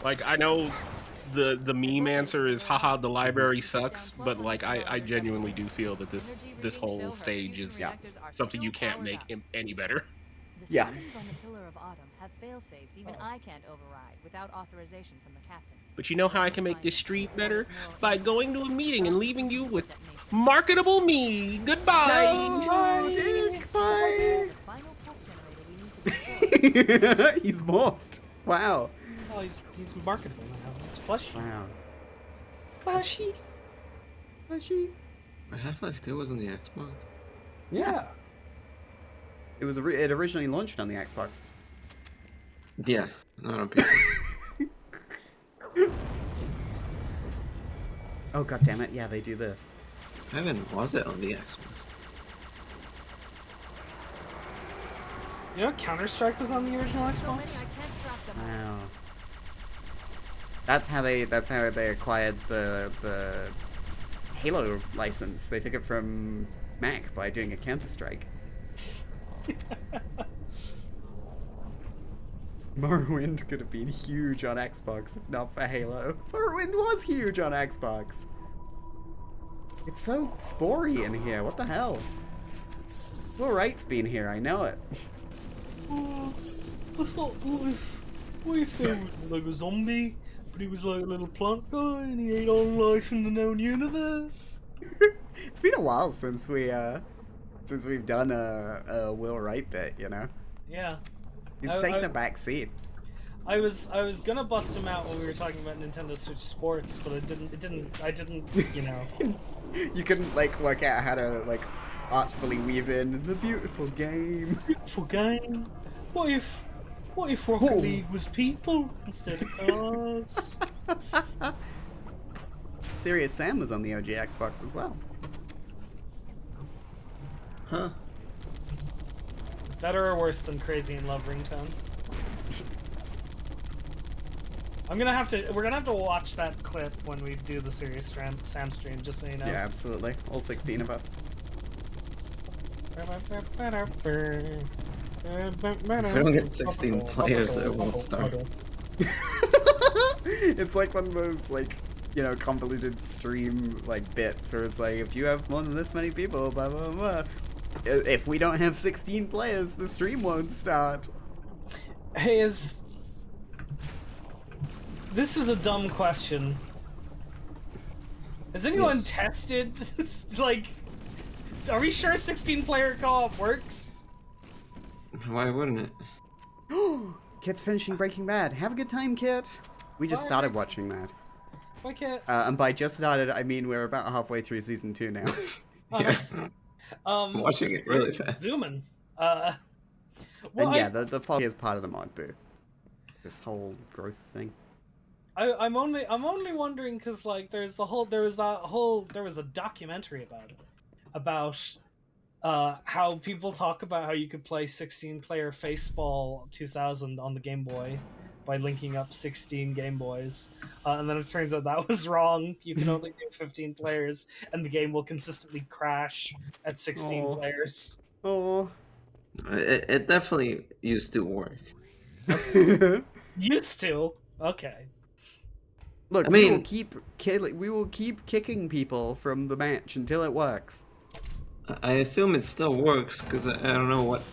Like, I know the meme answer is haha the library sucks, but like I genuinely do feel that this whole stage is something you can't make any better. The Yeah. systems on the Pillar of Autumn have fail-safes even I can't override without authorization from the captain. But you know how I can make this street better? By going to a meeting and leaving you with marketable me. Goodbye. Dick, bye! The final pulse generator we need to destroy. He's morphed. Wow. Oh, he's marketable now. He's plushy. Wow. Plushy. Actually, Half-Life 2 was on the Xbox. Yeah. It originally launched on the Xbox. Yeah, not on PC. Oh god damn it! Yeah, they do this. When was it on the Xbox? You know, Counter-Strike was on the original So many, I Xbox. can't track them all. Wow. That's how they acquired the Halo license. They took it from Mac by doing a Counter-Strike. Morrowind could have been huge on Xbox if not for Halo. Morrowind was huge on Xbox. It's so spory in here. What the hell? Will Wright's been here. I know it. Oh, I thought, what if there was like a zombie, but he was like a little plant guy and he ate all life in the known universe? It's been a while since we've done a Will Wright bit. You know, Yeah. he's I- taken I- a back seat. I was gonna bust him out when we were talking about Nintendo Switch Sports, but I didn't, you know. You couldn't like work out how to like artfully weave in the beautiful game. Beautiful game. What if Rocket Oh. League was people instead of cars? Serious Sam was on the OG Xbox as well. Huh? Better or worse than Crazy in Love ringtone? We're gonna have to watch that clip when we do the Serious Sam stream, just so you know. Yeah, absolutely. All 16 of us. If we don't get 16 players, it won't start. It's like one of those like, you know, convoluted stream like bits where it's like if you have more than this many people, blah blah blah. If we don't have 16 players, the stream won't start. Hey, this is a dumb question. Has anyone Yes. tested, like, are we sure 16-player co-op works? Why wouldn't it? Kit's finishing Breaking Bad. Have a good time, Kit. We just started watching that. Why can't... And by just started, I mean we're about halfway through season 2 now. Yes. I'm watching it really fast. Zooming. And yeah, the fog is part of the mod boo. This whole growth thing. I'm only wondering because like there was a documentary about how people talk about how you could play 16-player Faceball 2000 on the Game Boy by linking up 16 Game Boys, and then it turns out that was wrong. You can only do 15 players, and the game will consistently crash at 16 Aw. players. Oh. It definitely used to work. Used to. Okay. Look, I we will mean- keep kicking people from the match until it works. I assume it still works because I don't know what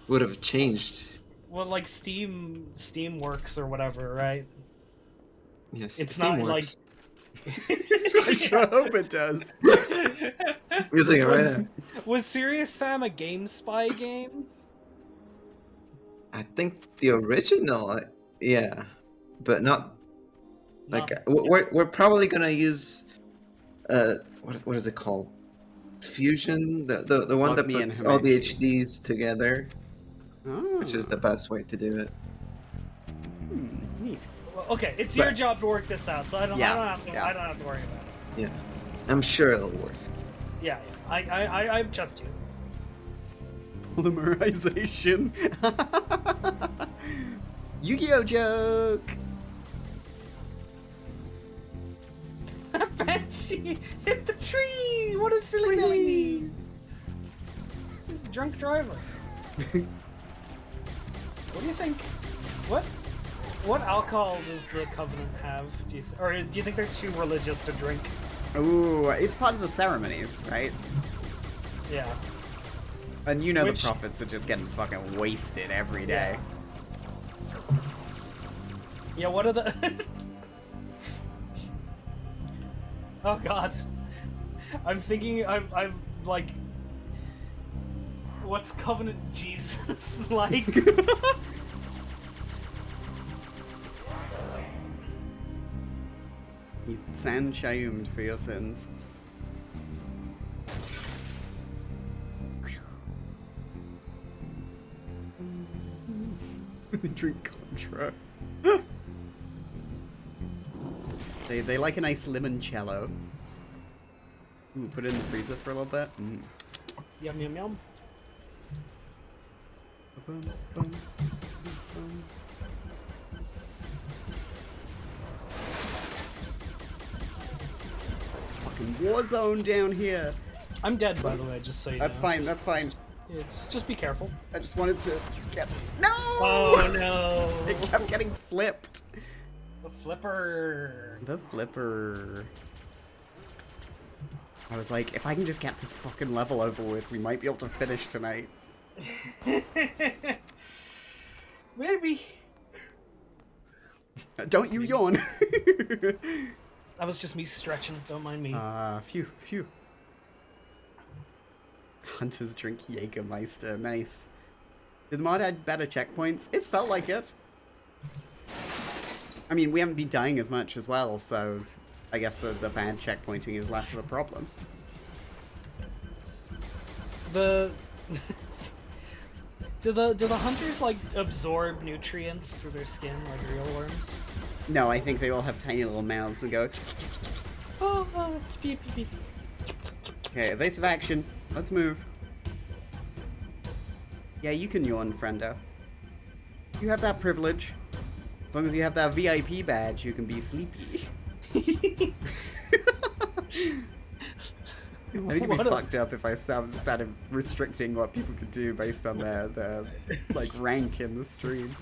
would have changed. Well, like Steam works or whatever, right? Yes, It's Steam not works. I sure hope it does. Using it right now. Was Serious Sam a GameSpy game? I think the original, yeah, but not like we're probably gonna use what is it called? Fusion, the one Log that me in, puts all the Himachi. HDs together, Oh. which is the best way to do it. Neat. Well, okay, it's your But- job to work this out, so I don't have to worry about it. Yeah, I'm sure it'll work. Yeah, I trust you. Polymerization. Yu-Gi-Oh joke. Banshee hit the tree! What a silly Billy! He's a drunk driver. What do you think? What alcohol does the Covenant have? Do you think they're too religious to drink? Ooh, it's part of the ceremonies, right? Yeah. And you know Which- the prophets are just getting fucking wasted every day. Yeah, what are the... Oh god. I'm thinking, I'm like... What's Covenant Jesus like? You stand shayumed for your sins. Drink Contra. They like a nice limoncello. Ooh, put it in the freezer for a little bit. Mm. Yum yum yum. Bum, bum, bum. It's fucking war zone down here. I'm dead, by the way, just so you That's know. fine, Just, that's fine. yeah, just be careful. I just wanted to get... No! Oh no! It kept getting flipped. The flipper. The flipper. I was like, if I can just get this fucking level over with, we might be able to finish tonight. Maybe. Don't you yawn. That was just me stretching. Don't mind me. Phew. Hunters drink Jägermeister. Nice. Did the mod add better checkpoints? It's felt like it. I mean, we haven't been dying as much as well, so I guess the bad checkpointing is less of a problem. The do the hunters like absorb nutrients through their skin like real worms? No, I think they all have tiny little mouths and go... Oh, beep, beep, beep. Okay, evasive action. Let's move. Yeah, you can yawn, friendo. You have that privilege. As long as you have that VIP badge, you can be sleepy. I think it'd be fucked up if I started restricting what people could do based on their like rank in the stream.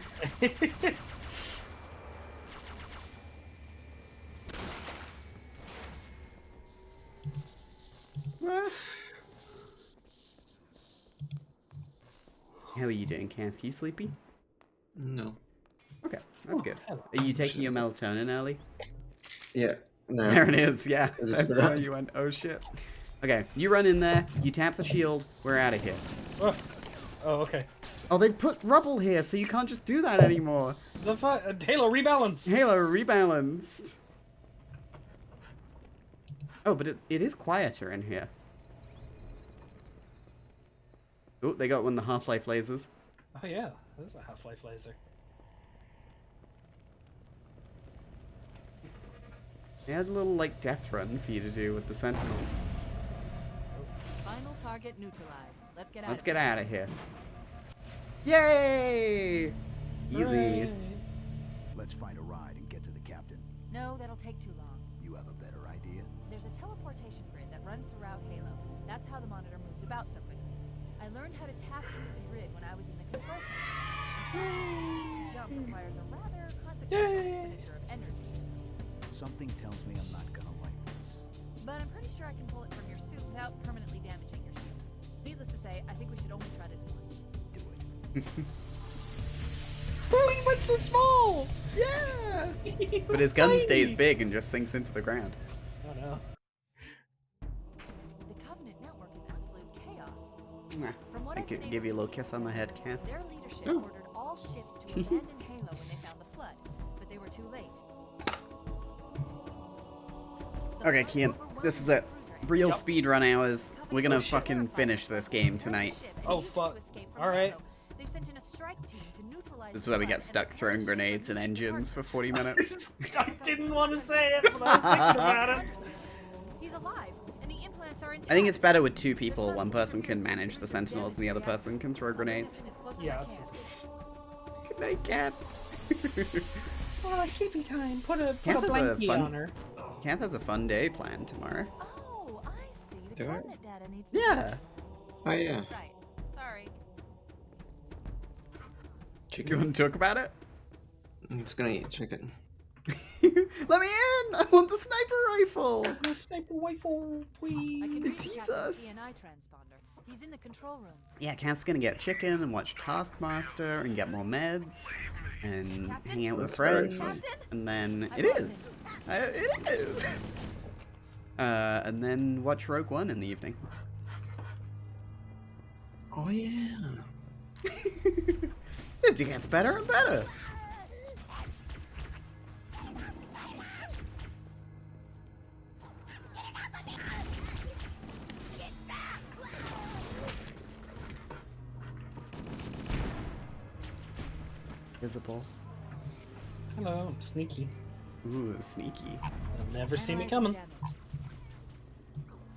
How are you doing, Kath? You sleepy? No. Okay, that's good. Are you taking your melatonin early? Yeah. No. There it is, yeah. I just That's forgot. why you went, oh shit. Okay, you run in there, you tap the shield, we're out of here. Oh, okay. Oh, they've put rubble here, so you can't just do that anymore. The Halo rebalance. Halo rebalanced. Oh, but it is quieter in here. Oh, they got one of the Half-Life lasers. Oh yeah, this is a Half-Life laser. They had a little, like, death run for you to do with the Sentinels. Final target neutralized. Let's get out. Let's get out of here. Yay! Easy. Hooray. Let's find a ride and get to the captain. No, that'll take too long. You have a better idea? There's a teleportation grid that runs throughout Halo. That's how the monitor moves about so quickly. I learned how to tap into the grid when I was in the control center. Each jump requires a rather consequential expenditure of energy. Something tells me I'm not gonna like this. But I'm pretty sure I can pull it from your suit without permanently damaging your shields. Needless to say, I think we should only try this once. Do it. Oh, he went so small. Yeah! He But was his gun tiny. stays big and just sinks into the ground. Oh no. The Covenant network is absolute chaos. Mwah. From what I I've could been give able you a to little piece kiss on the head, together, Kath. Their leadership Oh. ordered all ships to abandon Halo when they found the flood, but they were too late. The Okay, flood Kian, overwhelmed this is the it. cruiser and Real Yep. speedrun hours. We're gonna Oh, shit. fucking finish this game tonight. Oh, fuck. Alright. They've sent in a strike team to neutralize This is the where we flood get and stuck repair throwing ships grenades and and engines for parts. 40 minutes. I didn't want to say it, but I was thinking about it. He's alive, and the implants are intact. I think it's better with two people. One person can manage the Sentinels and the other person can throw grenades. Yeah, that sounds good. Good night, Cat. Oh, sleepy time. Put a Kath has a blankie fun- on her. Kath has a fun day planned tomorrow. Oh, I see. The Do I? coordinate data needs to Yeah. Oh yeah. Right. Sorry. Do you want to talk about it? I'm just gonna eat chicken. Let me in! I want the sniper rifle! The sniper rifle, I please. can read Jesus. Captain CNI transponder. He's in the control room. Yeah, Kath's gonna get chicken and watch Taskmaster and get more meds and hang out with That's very friends. fun. Captain? And then I it lost is. It is. And then watch Rogue One in the evening. Oh yeah. It gets better and better. visible. Hello, I'm sneaky. Ooh, sneaky. You'll never see me Analyzing coming. damage.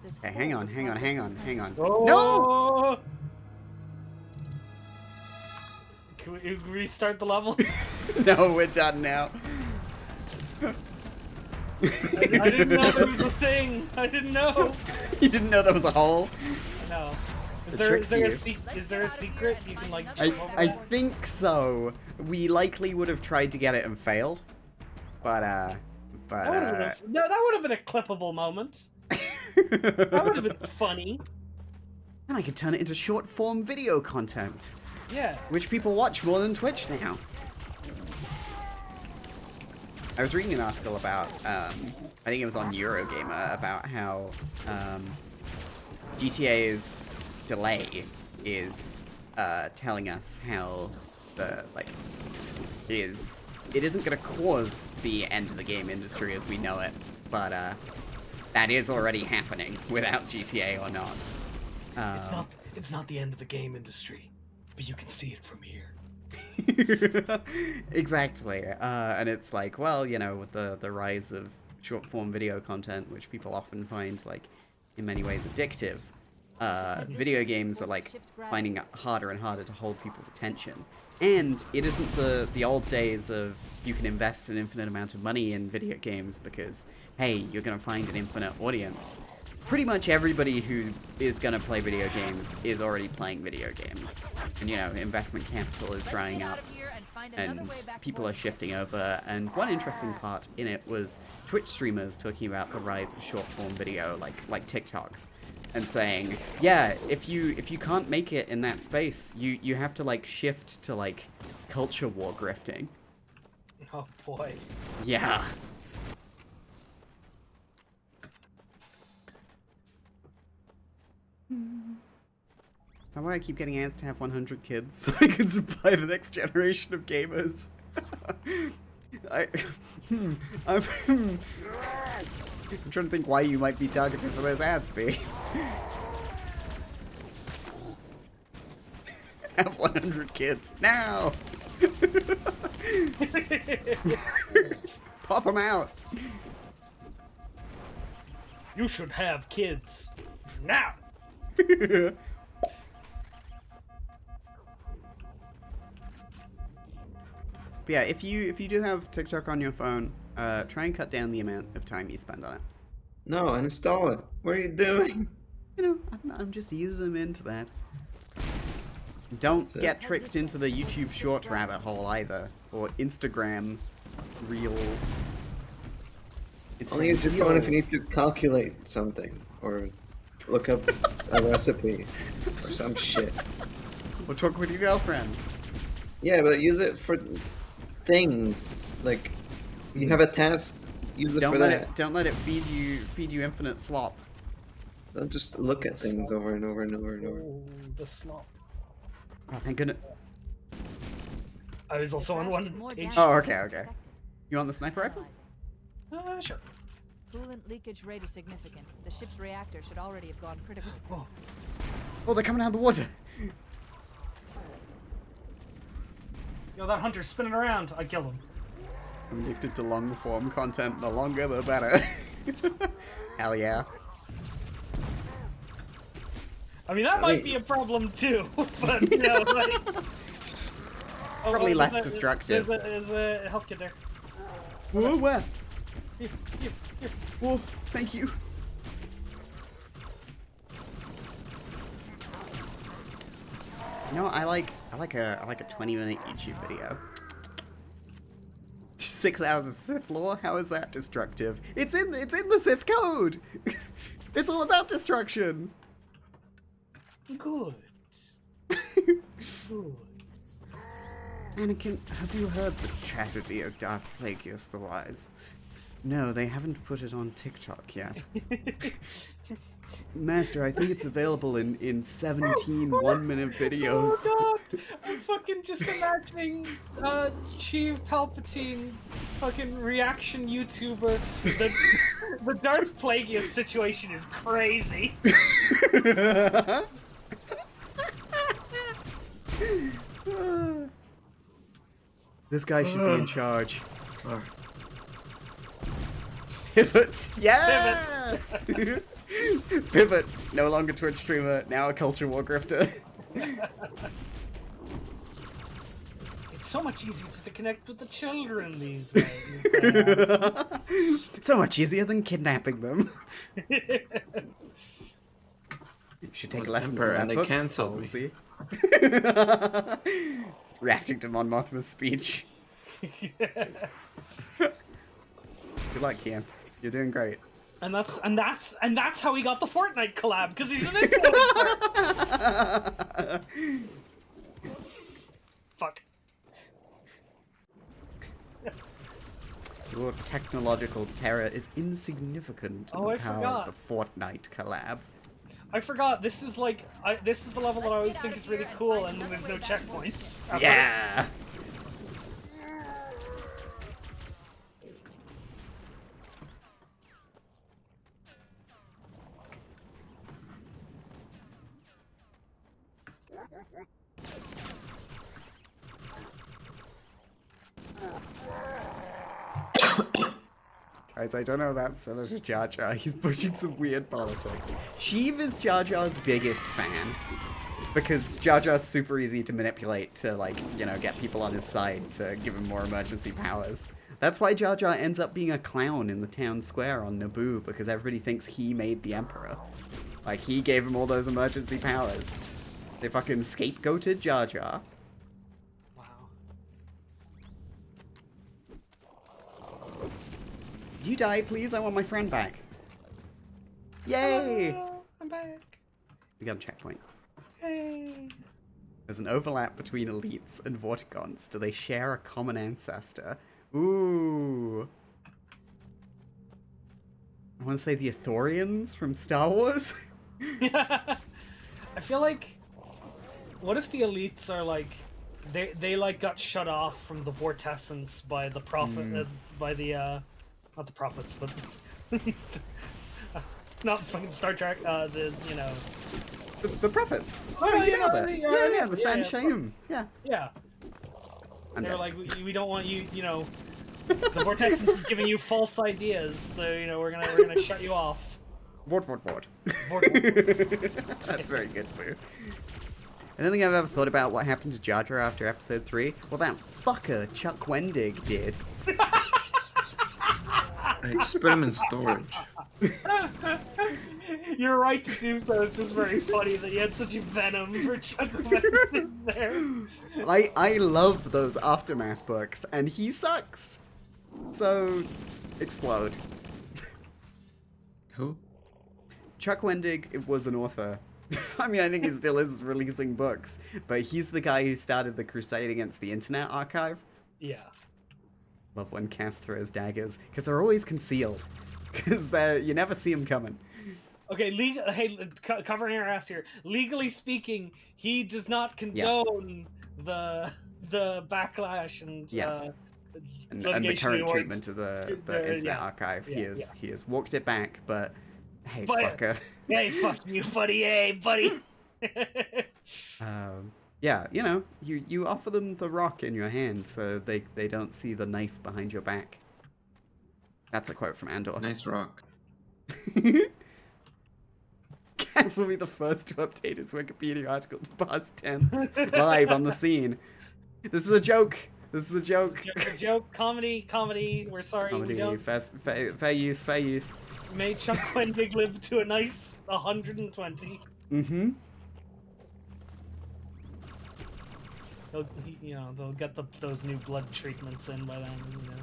This Okay, hang hole on, was hang on, caused by hang some on, kind hang of- on. No! Oh! Can we restart the level? No, we're done now. I didn't know there was a thing. I didn't know. You didn't know there was a hole? No. Is It there tricks a you. is there a secret you can like I, jump over I that? think so. We likely would have tried to get it and failed. But, That would have been a clippable moment. That would have been funny. And I could turn it into short form video content, Yeah. which people watch more than Twitch now. I was reading an article about, I think it was on Eurogamer, about how GTA's delay is telling us how it isn't going to cause the end of the game industry as we know it, but that is already happening without GTA or not. It's not the end of the game industry, but you can see it from here. Exactly. And it's like, well, you know, with the rise of short form video content, which people often find like in many ways addictive, video games are like finding it harder and harder to hold people's attention. And it isn't the old days of you can invest an infinite amount of money in video games because, hey, you're going to find an infinite audience. Pretty much everybody who is going to play video games is already playing video games. And, you know, investment capital is drying up and people are shifting over. And one interesting part in it was Twitch streamers talking about the rise of short form video, like TikToks, and saying, yeah, if you can't make it in that space, you have to like shift to like culture war grifting. Oh boy. Yeah. Is that why I keep getting asked to have 100 kids so I can supply the next generation of gamers? I'm trying to think why you might be targeted for those ads, B. Have 100 kids now! Pop them out! You should have kids now. But yeah, if you do have TikTok on your phone, try and cut down the amount of time you spend on it. No, install it. What are you doing? You know, I'm just easing them into that. Don't That's it. get tricked into the YouTube short rabbit hole either, or Instagram reels. It's Only use your phone if you reels. need to calculate something or look up a recipe or some shit. Or talk with your girlfriend. Yeah, but use it for things like you have a task. Use it for that. Don't let it feed you infinite slop. Don't just look at things over and over and over and over. Oh, the slop. Oh, thank goodness. I was also on one page. Oh, okay. You want the sniper rifle? Sure. Coolant leakage rate is significant. The ship's reactor should already have gone critical. Oh, Oh, they're coming out of the water. yo, that hunter's spinning around. I killed him. I'm addicted to long form content. The longer, the better. Hell yeah. I mean, that might be a problem too, but you know, like. Oh, Probably there's less destructive. There's a health kit there. Whoa, where? Here, here, here. Whoa, thank you. You know, I like a 20-minute YouTube video. 6 hours of Sith lore? How is that destructive? It's in the Sith code. It's all about destruction. Good. Good. Anakin, have you heard the tragedy of Darth Plagueis the Wise? No, they haven't put it on TikTok yet. Master, I think it's available in 17 one-minute videos. Oh god! I'm fucking just imagining Chief Palpatine fucking reaction YouTuber. The Darth Plagueis situation is crazy. This guy should be in charge. Oh, Pivot! Yeah! Pivot! No longer Twitch streamer, now a culture war grifter. It's so much easier to connect with the children these days. So much easier than kidnapping them. You should take a was lesson Emperor from and that they book cancelled me. policy. Reacting to Mon Mothma's speech. Good luck, Kian. You're doing great. And that's how he got the Fortnite collab, because he's an influencer. Fuck. Your technological terror is insignificant in Oh, the I power forgot. of the Fortnite collab. I forgot. This is like this is the level that I always think is really cool, and there's no checkpoints. Yeah! Guys, I don't know about Senator Jar Jar. He's pushing some weird politics. Sheev is Jar Jar's biggest fan. Because Jar Jar's super easy to manipulate to, like, you know, get people on his side to give him more emergency powers. That's why Jar Jar ends up being a clown in the town square on Naboo, because everybody thinks he made the Emperor. Like, he gave him all those emergency powers. They fucking scapegoated Jar Jar. Wow. Do you die, please? I want my friend back. Yay! Hello, I'm back. We got a checkpoint. Hey. There's an overlap between elites and Vortigons. Do they share a common ancestor? Ooh. I want to say the Ithorians from Star Wars? I feel like, what if the elites are like, they like got shut off from the vortessence by the prophet, by the not the prophets, but not fucking Star Trek. You know. The prophets. Oh, you yeah, know that. yeah, The yeah, San yeah. Shayum. Yeah. Yeah. I'm They're dead. like, we don't want you, you know, the vortessence is giving you false ideas, so you know we're gonna shut you off. Vort. Vort. That's very good, Boo. I don't think I've ever thought about what happened to Jar Jar after episode 3. Well, that fucker Chuck Wendig did. I just put him in storage. You're right to do so. It's just very funny that you had such a venom for Chuck Wendig there. I love those Aftermath books, and he sucks. So, explode. Who? Chuck Wendig was an author. I mean, I think he still is releasing books, but he's the guy who started the crusade against the Internet Archive. Yeah. Love when Cass throws daggers, because they're always concealed. Because you never see them coming. Okay, covering our ass here. Legally speaking, he does not condone the backlash and Yes. And the litigation current towards treatment of the Internet yeah. Archive. Yeah, He has walked it back, but hey, But- fucker. Hey, fuck you, buddy. Hey, buddy. Yeah, you know, you offer them the rock in your hand so they don't see the knife behind your back. That's a quote from Andor. Nice rock. Cass will be the first to update his Wikipedia article to past tense live on the scene. This is a joke. This is a joke. Joke, joke, comedy. We're sorry. Comedy, We don't. fair use. May Chuck Wendig live to a nice 120. Mm-hmm. They'll get those new blood treatments in by then. You know.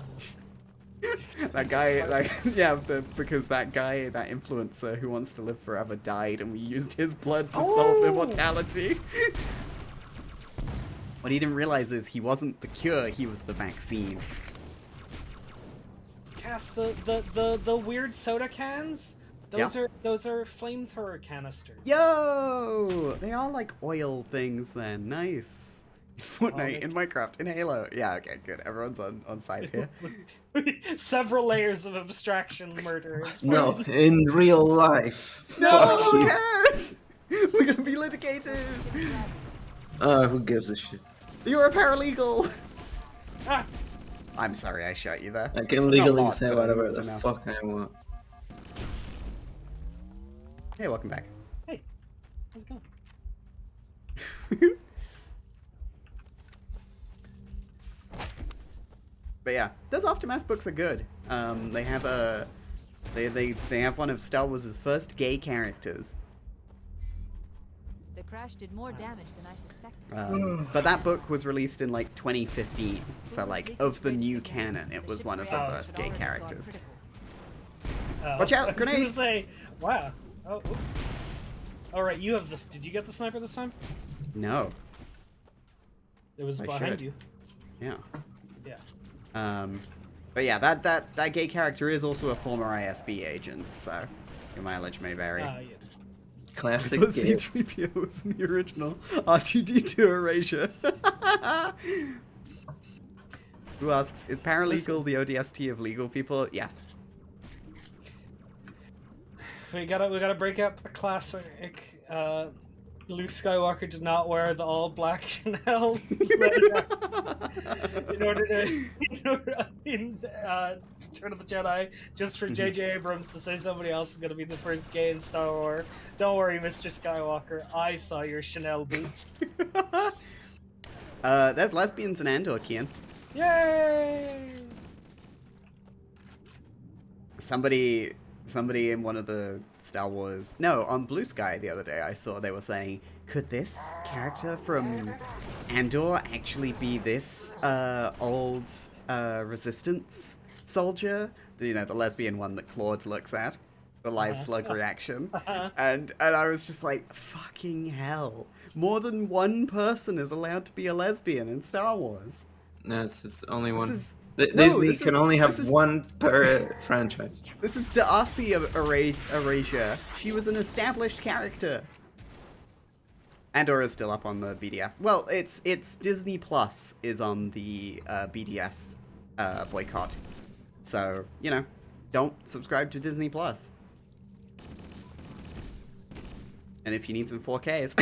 That guy, because that guy, that influencer who wants to live forever died, and we used his blood to solve immortality. What he didn't realize is he wasn't the cure, he was the vaccine. Cass, the weird soda cans. Those are flamethrower canisters. Yo! They are like oil things then. Nice. Fortnite, in Minecraft, in Halo. Yeah, okay, good. Everyone's on side here. Several layers of abstraction murder. It's No, fine. in real life. Fuck you. Yes! We're gonna be litigated! Who gives a shit? You're a paralegal! Ah! I'm sorry I shot you there. I It's can not a legally lot, say but whatever it was the enough. fuck I want. Hey, welcome back. Hey, how's it going? But yeah, those Aftermath books are good. They have a they have one of Star Wars' first gay characters. The crash did more damage than I suspected. But that book was released in like 2015, so like of the new canon, it was one of the first gay characters. Watch out, I was gonna grenade! say, wow. Oh, oh. All right, you have this. Did you get the sniper this time? No. It was I behind should. you. Yeah. Yeah. But yeah, that gay character is also a former ISB agent, so your mileage may vary. Yeah. Classic But game. C-3PO was in the original R2-D2 erasure. Who asks, is paralegal the ODST of legal people? Yes. We gotta break out the classic. Luke Skywalker did not wear the all black Chanel in order in Return of the Jedi, just for J.J. Abrams to say somebody else is gonna be the first gay in Star Wars. Don't worry, Mr. Skywalker, I saw your Chanel boots. There's lesbians in Andor, Kian. Yay! Somebody in one of the Star Wars... No, on Blue Sky the other day I saw they were saying, could this character from Andor actually be this old Resistance soldier? You know, the lesbian one that Claude looks at. The live slug reaction. And I was just like, fucking hell. More than one person is allowed to be a lesbian in Star Wars. No, it's just only one. This Disney can is- only have this is- one per franchise. This is Darcy Erasure. She was an established character. Andor is still up on the BDS. Well, it's Disney Plus is on the BDS boycott. So, you know, don't subscribe to Disney Plus. And if you need some 4Ks.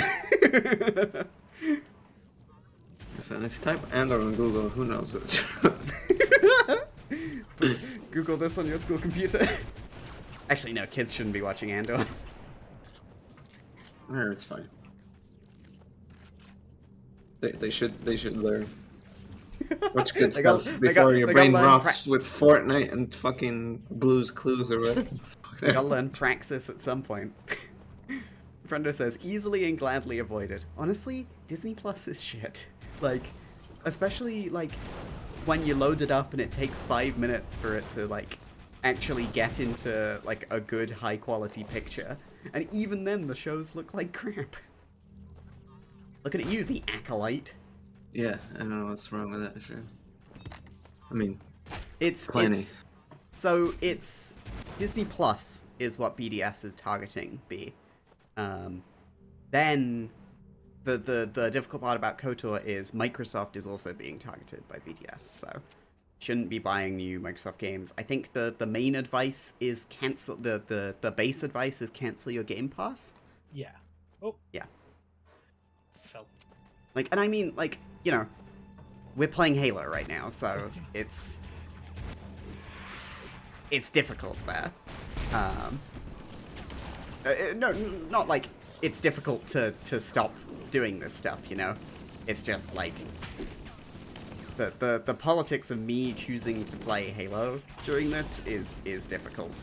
Listen, if you type Andor on Google, who knows what it's Google this on your school computer. Actually, no, kids shouldn't be watching Andor. It's fine. They should learn. Watch good They got- stuff they before got- your they brain gotta learn rots with Fortnite and fucking Blue's Clues or whatever. They gotta learn Praxis at some point. Friendo says, easily and gladly avoided. Honestly, Disney Plus is shit. Like, especially, like, when you load it up and it takes 5 minutes for it to, like, actually get into, like, a good high-quality picture. And even then, the shows look like crap. Looking at you, the acolyte. Yeah, I don't know what's wrong with that, sure. I mean, It's Disney Plus is what BDS is targeting B. Then the difficult part about KOTOR is Microsoft is also being targeted by BDS, so shouldn't be buying new Microsoft games. I think the main advice is cancel the base advice is cancel your Game Pass. Yeah. Oh. Yeah. Fell. Like, and I mean, like, you know, we're playing Halo right now, so it's difficult there. No, not like it's difficult to stop doing this stuff, you know? It's just like the politics of me choosing to play Halo during this is difficult.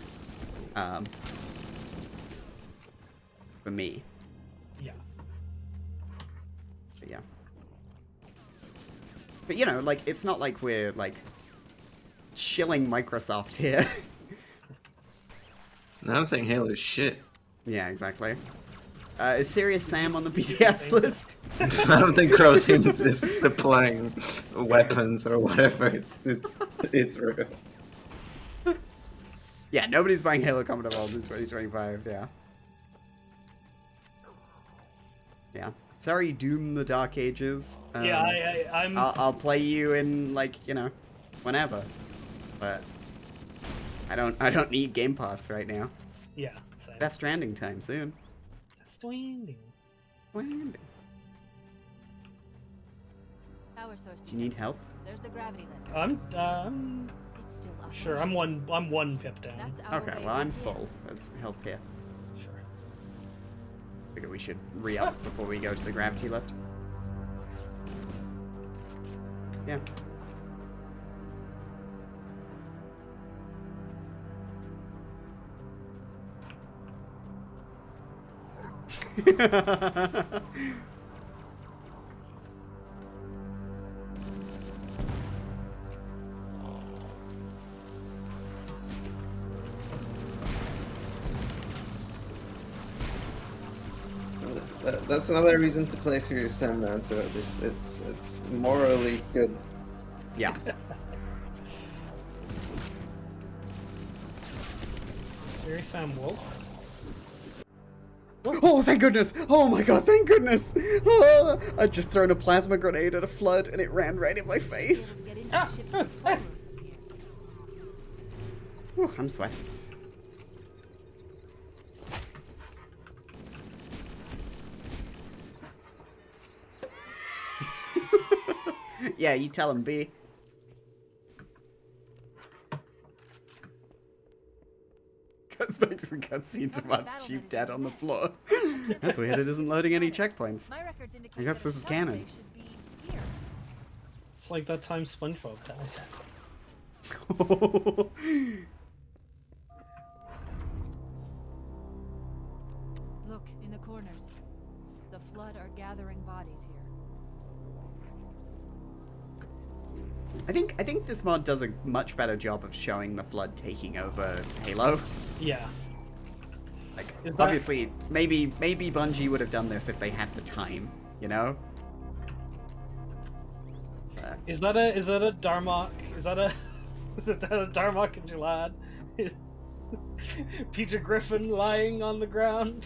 For me. Yeah. But yeah. But you know, like, it's not like we're like shilling Microsoft here. now I'm saying Halo is shit. Yeah, exactly. Is Serious Sam on the BTS list? I don't think Crow Team is supplying weapons or whatever it is real. Yeah, nobody's buying Halo Combat Evolved in 2025, yeah. Yeah. Sorry, Doom the Dark Ages. Yeah, I'm... I'll play you in, like, you know, whenever. But I don't need Game Pass right now. Yeah, same. Death Stranding time soon. Death Stranding. How power source. Do you need health? There's the gravity lift. I'm It's still up. sure. I'm one pip down. That's our Okay, way well I'm back in. full. There's health here. Sure. Figure we should re-up before we go to the gravity lift. Yeah. That's another reason to play Serious Sam now. So it's morally good. Yeah. Serious Sam Wolf. Oh, thank goodness! Oh my god, thank goodness! Oh, I'd just thrown a plasma grenade at a flood and it ran right in my face. Get into the ship's control room from here. Whew, I'm sweating. Yeah, you tell him, B. Cuts back to the cutscene to Matt's chief dead on the floor. That's weird, it isn't loading any checkpoints. My records indicate I guess that this is the canon. Stargate should be here. It's like that time SpongeBob died. Look in the corners. The flood are gathering bodies here. I think this mod does a much better job of showing the flood taking over Halo. Yeah. Like, Is that- obviously, maybe Bungie would have done this if they had the time, you know? Is that a Darmok? Is that a Darmok and Jalad? Is Peter Griffin lying on the ground?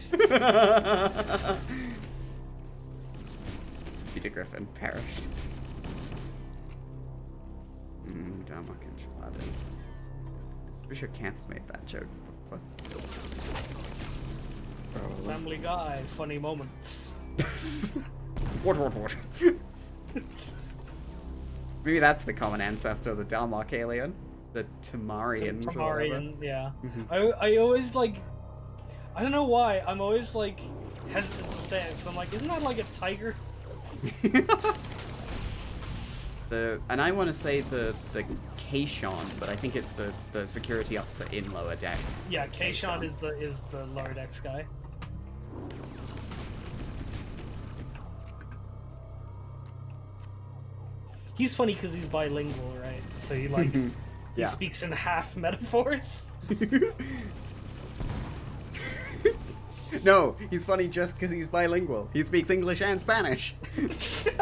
Peter Griffin perished. Darmok enchiladas. Pretty sure Cats made that joke before. Family Guy, funny moments. What? Maybe that's the common ancestor of the Darmok alien. The Tamarians. or whatever. Tamarian, yeah. Mhm. I always like, I don't know why, I'm always like hesitant to say it, so I'm like, isn't that like a tiger? And I want to say the Kaishon, but I think it's the security officer in lower decks. It's Yeah, called Kaishon is the lower decks guy. He's funny because he's bilingual, right? So he like he Yeah. speaks in half metaphors. No, he's funny just because he's bilingual. He speaks English and Spanish.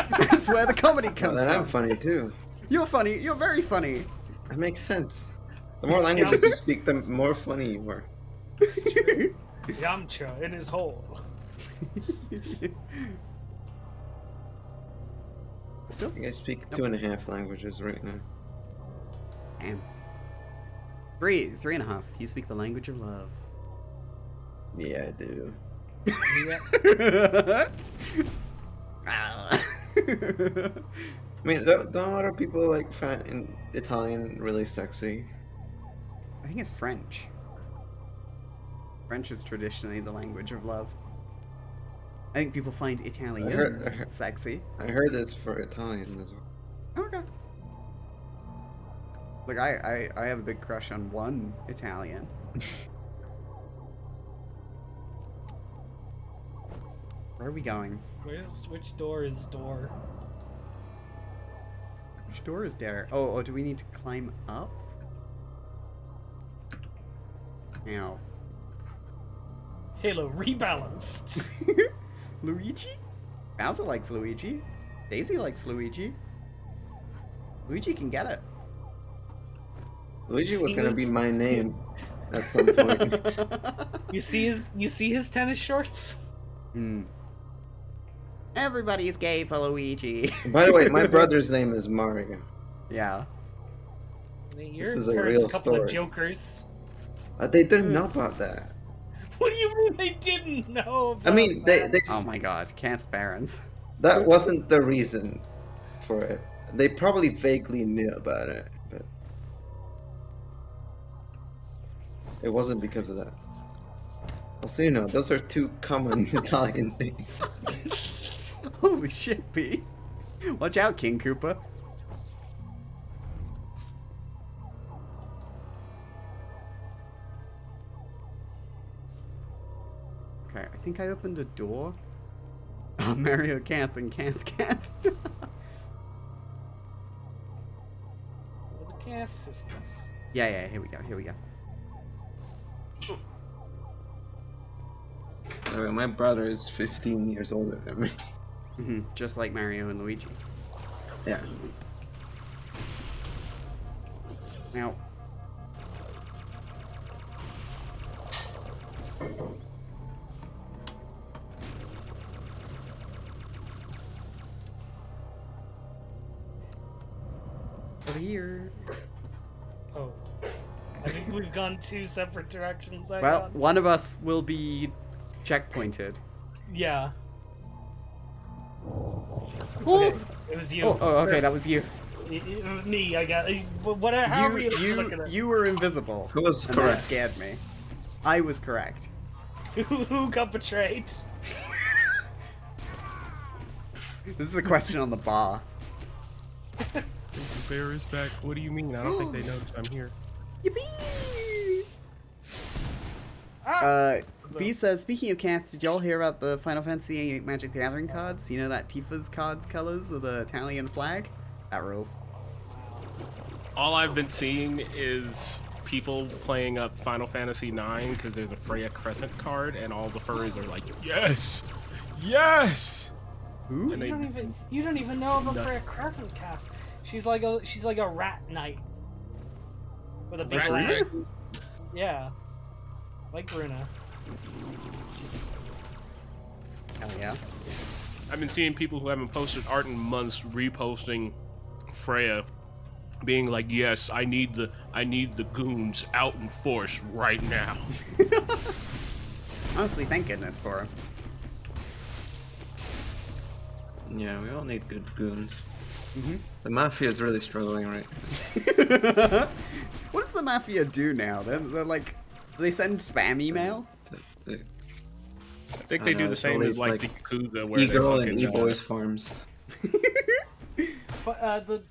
That's where the comedy Well, comes then from. I'm funny too. You're funny. You're very funny. That makes sense. The more languages you speak, the more funny you are. Yamcha in his hole. Still? I think I speak 2.5 languages right now. Damn. 3.5. You speak the language of love. Yeah, I do. Ah. I mean, don't a lot of people like find Italian really sexy? I think it's French. French is traditionally the language of love. I think people find Italians I heard- sexy. I heard this for Italian as well. Okay. Look, I have a big crush on one Italian. Where are we going? Which door is door? Which door is there? Oh, do we need to climb up? Ow. Halo rebalanced. Luigi? Bowser likes Luigi. Daisy likes Luigi. Luigi can get it. Luigi was See gonna be this- my name at some point. You see his tennis shorts? Hmm. Everybody's gay for Luigi. By the way, my brother's name is Mario. Yeah. Your is a parents real a couple of story. jokers. They didn't know about that. What do you mean they didn't know about I mean, that? they Oh my god, Cat's parents. that wasn't the reason for it. They probably vaguely knew about it, but it wasn't because of that. Also, you know, those are two common Italian names. Holy shit, P. Watch out, King Koopa. Okay, I think I opened a door. Oh, Mario Canth and Canth. Well, the calf sisters. Yeah, here we go. My brother is 15 years older than me. Just like Mario and Luigi. Yeah. Now, over here. Oh. I think we've gone two separate directions. Well, one of us will be checkpointed. Yeah. Oh, Okay, it was you. Okay, that was you. It was me, I got. Whatever. However you look at it. You were invisible. Who was and that correct? scared me. I was correct. Who got betrayed? This is a question on the bar. The bear is back. What do you mean? I don't think they noticed I'm here. Yippee! Ah! B says, speaking of Kath, did y'all hear about the Final Fantasy VIII Magic the Gathering cards? You know that Tifa's cards colors of the Italian flag? That rules. All I've been seeing is people playing up Final Fantasy IX because there's a Freya Crescent card, and all the furries are like, yes, yes. Who? And You don't even know about No. Freya Crescent cast. She's like a rat knight with a big Rat leg. knight? Yeah, like Bruna. Hell yeah. I've been seeing people who haven't posted art in months reposting Freya, being like, yes, I need the goons out in force right now. Honestly, thank goodness for him. Yeah, we all need good goons. Mm-hmm. The Mafia is really struggling right What does the Mafia do now? They're like, do they send spam email? now. I think they do the it's same only, as like the Yakuza, where they E-Girl and fucking, E-Boys farms. But the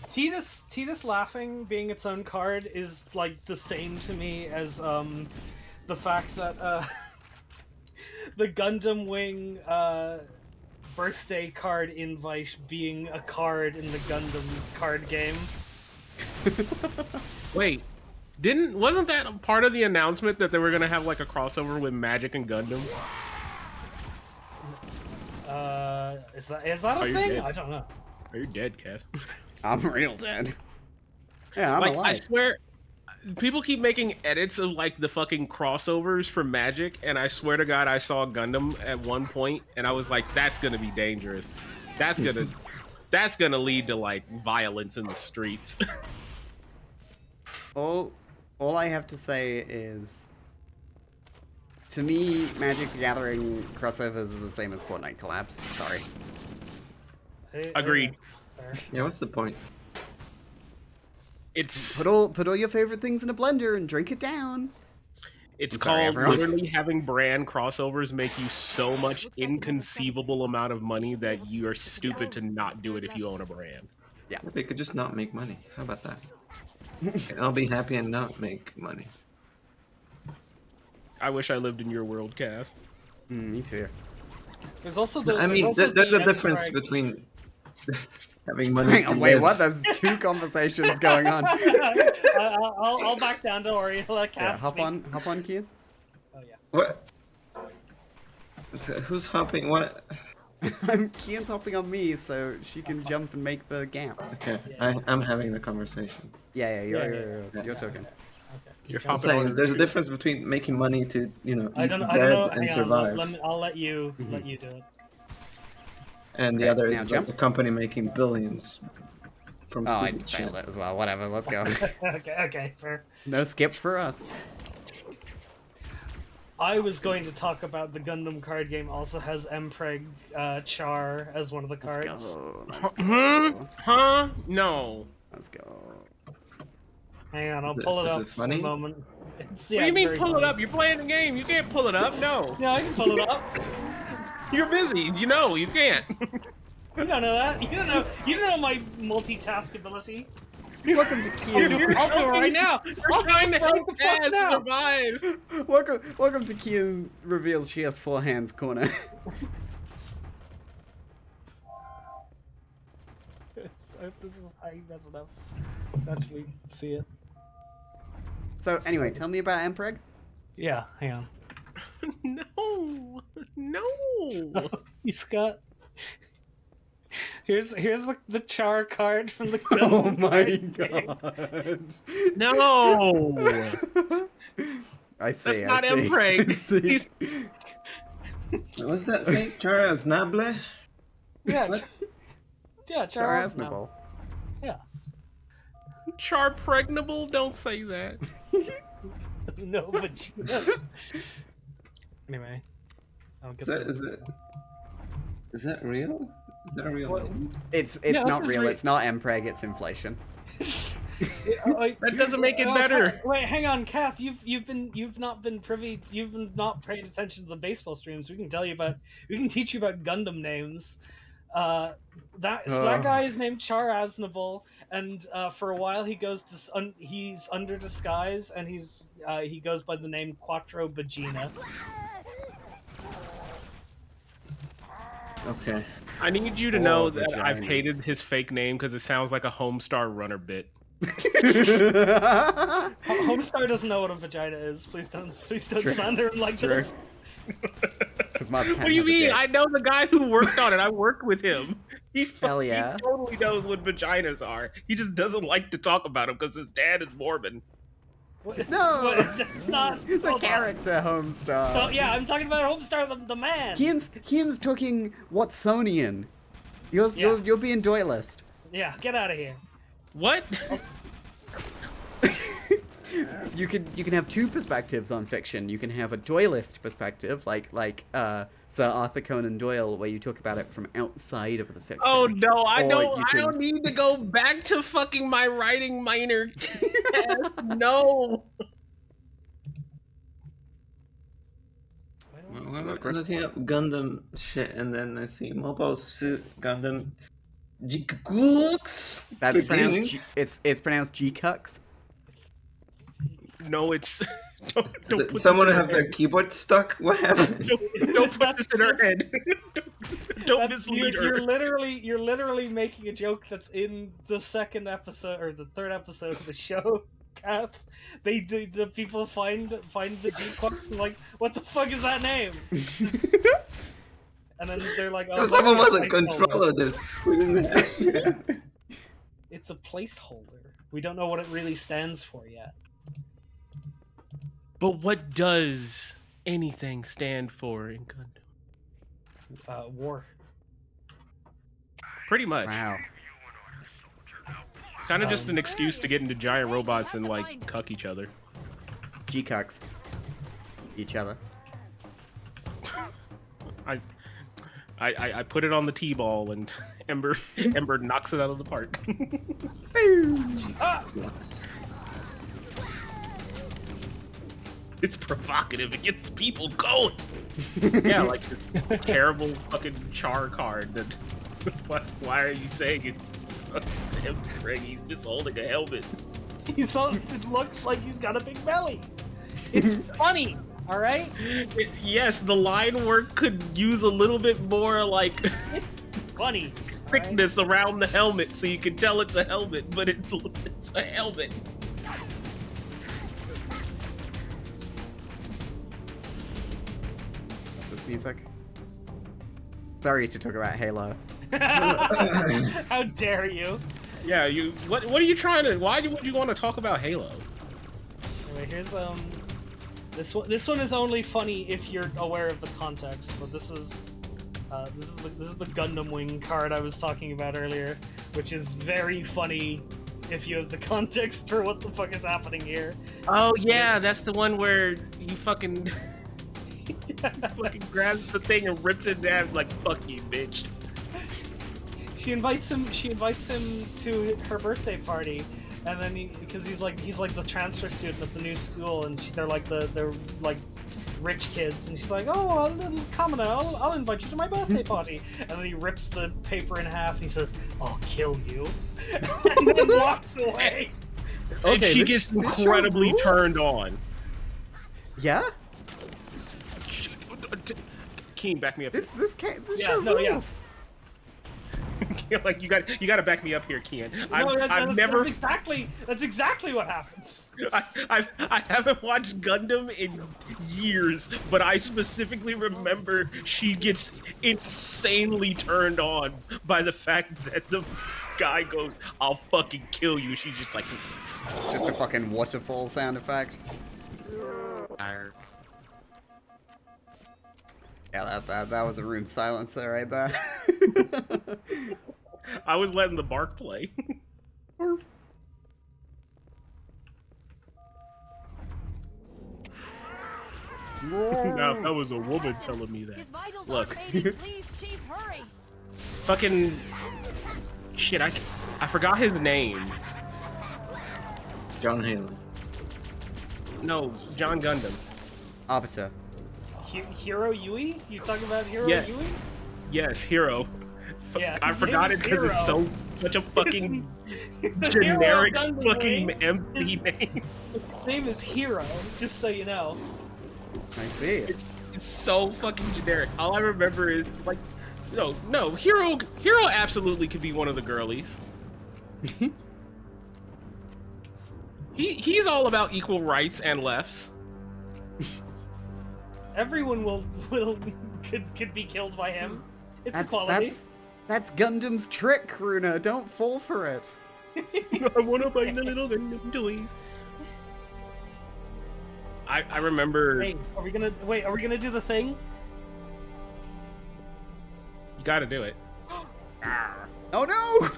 Tidus laughing being its own card is like the same to me as the fact that the Gundam Wing birthday card invite being a card in the Gundam card game. Wait, wasn't that part of the announcement that they were gonna have like a crossover with Magic and Gundam? Is that Are a you thing? dead? I don't know. Are you dead, Cass? I'm real dead. Yeah, I'm Like, alive. I swear, people keep making edits of like the fucking crossovers for Magic, and I swear to God, I saw Gundam at one point, and I was like, "That's gonna be dangerous. That's gonna lead to like violence in the streets." All I have to say is, to me, Magic the Gathering crossovers are the same as Fortnite collabs. Sorry. Agreed. That's fair. Yeah, what's the point? It's Put all your favorite things in a blender and drink it down. it's I'm sorry, called everyone. literally having brand crossovers make you so much inconceivable amount of money that you are stupid to not do it if you own a brand. They could just not make money. How about that? And I'll be happy and not make money. I wish I lived in your world, Cav. Me too. There's also the. I mean, there's a difference between having money. Hang to on, wait, live. what? There's two conversations going on. I'll back down. Don't worry. Let Yeah, Kat hop speak. on, Kian. Oh yeah. What? Who's hopping? What? Kian's hopping on me so she can jump and make the gap. Okay, Yeah. I'm having the conversation. Yeah, Yeah. you're talking. You're I'm hopping on saying there's a difference between making money to, you know, I eat don't bread know. and Hang on. survive, I'll let you do it. and the Okay, other now is jump. like a company making billions from Oh, I stupid shit. failed it as well. Whatever, let's go. Okay, fair. No skip for us. I was going to talk about the Gundam card game also has Mpreg Char as one of the Let's cards. go. Let's Huh? go. Huh? No. Let's go. Hang on, I'll Is it- pull it is up it for a funny? moment. It's, What do you it's mean very pull funny. it up? You're playing the game. You can't pull it up. No. Yeah, I can pull it up. You're busy. You know you can't. You don't know that. You don't know. You don't know my multitask ability. Welcome to I'll do Kian. it right now. You're trying to help the fuck Kaz now. survive. Welcome to Kian reveals she has 4 hands corner. I hope this is high res enough to actually see it. So anyway, tell me about Mpreg. Yeah, hang on. No. No. He's got. Here's the Char card from the. Oh Gundam my card game. god. No. I see. That's not I see. Mpreg. I see. He's- What's that say? Charas Nable? Yeah, What? yeah, Char Char Aznavour. Aznavour. Yeah. Char pregnable? Don't say that. No, but anyway, I'll get Is that real? Is that a real What? name? It's No, not this is real. re- It's not Mpreg. It's inflation. That doesn't make it better. Wait, hang on, Kath. You've not been privy. You've not paid attention to the baseball streams. We can teach you about Gundam names. That guy is named Char Aznavour, and for a while he goes to he's under disguise, and he goes by the name Quattro Bagina. Okay. I need you to know Oh, that I've vaginas. hated his fake name because it sounds like a Homestar Runner bit. Homestar doesn't know what a vagina is. Please don't True. slander him like True. this. Because What do you mean? I know the guy who worked on it. I worked with him. Hell yeah. He totally knows what vaginas are. He just doesn't like to talk about them because his dad is Mormon. No! That's not The hold on. character Homestar. Oh yeah, I'm talking about Homestar, the man. Kian's talking Watsonian. Yeah. You're being doylist. Yeah, get out of here. What? You can have 2 perspectives on fiction. You can have a doylist perspective, like Sir Arthur Conan Doyle, where you talk about it from outside of the fiction. Oh no, I Or don't. you I don't need to go back to fucking my writing minor. No. Well, I'm looking up Gundam shit, and then I see Mobile Suit Gundam Jikux. That's pronounced. It's pronounced G-Cux. No, it's. Don't Did put someone this in have her their head. keyboard stuck? What happened? Don't put this in her head. Don't mislead You're her. literally making a joke that's in the second episode or the third episode of the show. Kath, the people find the G-Quacks and like, what the fuck is that name? And then they're like, oh, Someone that's a was in control of this. We didn't have... It's a placeholder. We don't know what it really stands for yet. But what does anything stand for in Gundam? War. Pretty much. Wow. It's kind of just an excuse to get into giant robots and like cuck each other. G-Cux. Each other. I put it on the T-ball and Ember knocks it out of the park. Ah! It's provocative. It gets people going. Yeah, like the terrible fucking Char card. That why are you saying it's fucking Craig? He's just holding a helmet. It looks like he's got a big belly. It's funny, all right? Yes, the line work could use a little bit more like Funny. all right? thickness around the helmet so you can tell it's a helmet, but it's a helmet. This music. Sorry to talk about Halo. How dare you? Yeah, you. What are you trying to? Why would you want to talk about Halo? Anyway, here's this one is only funny if you're aware of the context, but this is the Gundam Wing card I was talking about earlier, which is very funny if you have the context for what the fuck is happening here. Oh yeah, that's the one where you fucking Fucking grabs the thing and rips it down like, fuck you, bitch. She invites him to her birthday party, and then because he's like the transfer student at the new school, and they're like rich kids, and she's like, oh, come on, I'll invite you to my birthday party, and then he rips the paper in half, and he says, I'll kill you, and then walks away. And Okay, she this- gets this show incredibly rules? turned on. Yeah? Keen, back me up. This Yeah, show no, rules. yeah. Like you got to back me up here, Kian. No, I've never. That's exactly what happens. I haven't watched Gundam in years, but I specifically remember she gets insanely turned on by the fact that the guy goes, "I'll fucking kill you." She's just like, Just a fucking waterfall sound effect. Yeah, that was a room silencer right there. I was letting the bark play. Now, if that was a woman telling me that. His vitals Look. aren't fading. Please, Chief, hurry. Fucking shit! I forgot his name. John Halo. No, John Gundam. Arbiter. Hiro Yui? You talking about Hiro Yeah. Yui? Yes, Hero. Yeah, I his forgot name it is because it's Hero. such a fucking The Hero generic Gundam fucking name empty name. His name is Hiro, just so you know. I see. It's so fucking generic. All I remember is like, no, Hero absolutely could be one of the girlies. He's all about equal rights and lefts. Everyone could be killed by him. It's equality. That's Gundam's trick, Runa. Don't fall for it. I wanna buy the little Gundam toys. I remember. Hey, are we gonna do the thing? You gotta do it. Oh no!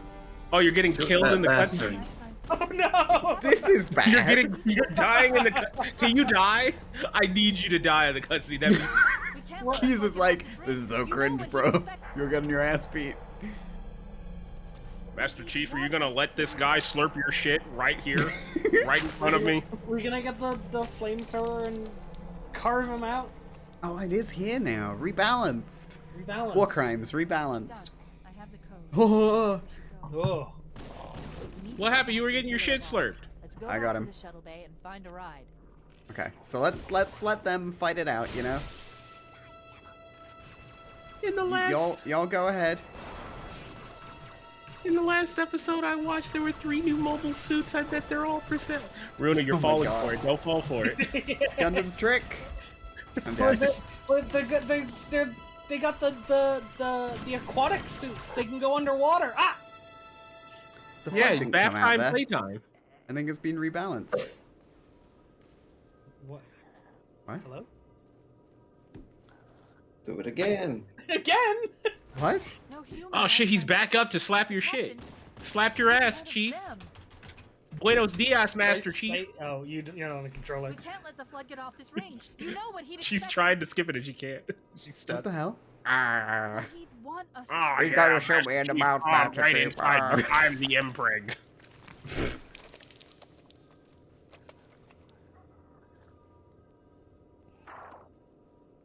Oh, you're getting killed in the bastard. cutscene. Oh no! This is bad. You're dying in the cut. Can you die? I need you to die in the cutscene. That means We can't let Keys the is flood like, get off this is so ring. You know cringe, what he bro. expects. You're getting your ass beat. Master Chief, are you gonna let this guy slurp your shit right here, right in front of me? We're gonna get the flamethrower and carve him out. Oh, it is here now. Rebalanced. Rebalance. War crimes, Done. rebalanced. I have the code. Oh, Oh. We need What to happened? get You were to getting your the shit Rebalanced. slurped. Let's go I got out to him. the shuttle bay and find a ride. okay. So let's let them fight it out. You know. In the Y'all go ahead. In the last episode I watched, there were 3 new mobile suits. I bet they're all for sale. Runa, you're Oh my falling God. for it. Don't fall for it. Gundam's trick. I'm But dead. they got the aquatic suits. They can go underwater. Ah! The flight Yeah, didn't bath come out time, there. playtime. I think it's been rebalanced. What? What? Hello? Do it again. Again? What? No human Oh shit, he's has back been up to slap your shit. Captain, Slapped your ass, instead of Chief. them. Buenos dias, Master Twice, Chief. wait, oh, you're not on the controller. We can't let the flood get off this range. You know what he'd She's expect. trying to skip it and she can't. She's What stuck. the hell? What he'd want us Oh, to You do. gotta show me in the mouth, Master right Chief. inside you. I'm the impreg.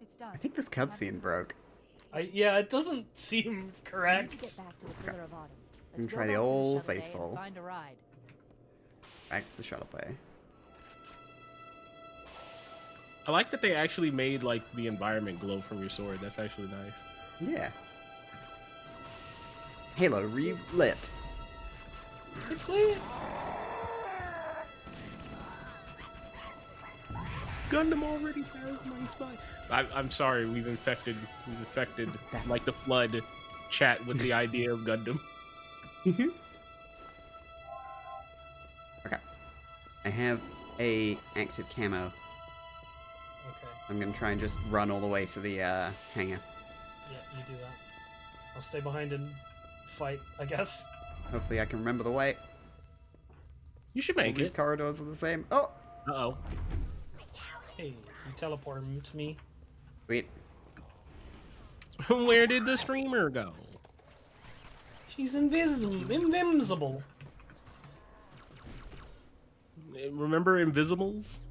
It's done. I think this cutscene broke. Yeah, it doesn't seem We need to correct. get back to the Pillar of Autumn. can Let's try go the back to old shuttle bay and faithful. Find a ride. Back to the shuttle bay. I like that they actually made like the environment glow from your sword. That's actually nice. Yeah. Halo relit. It's lit. Gundam already has my spy. I'm sorry, we've infected like the flood chat with the idea of Gundam. Okay. I have a active camo. Okay, I'm gonna try and just run all the way to the hangar. yeah, you do that. I'll stay behind and fight, I guess. Hopefully I can remember the way. You should All make these it. corridors are the same. Oh! Uh-oh. Hey, you teleport him to me. Sweet. Where did the streamer go? She's invincible. Remember Invisibles?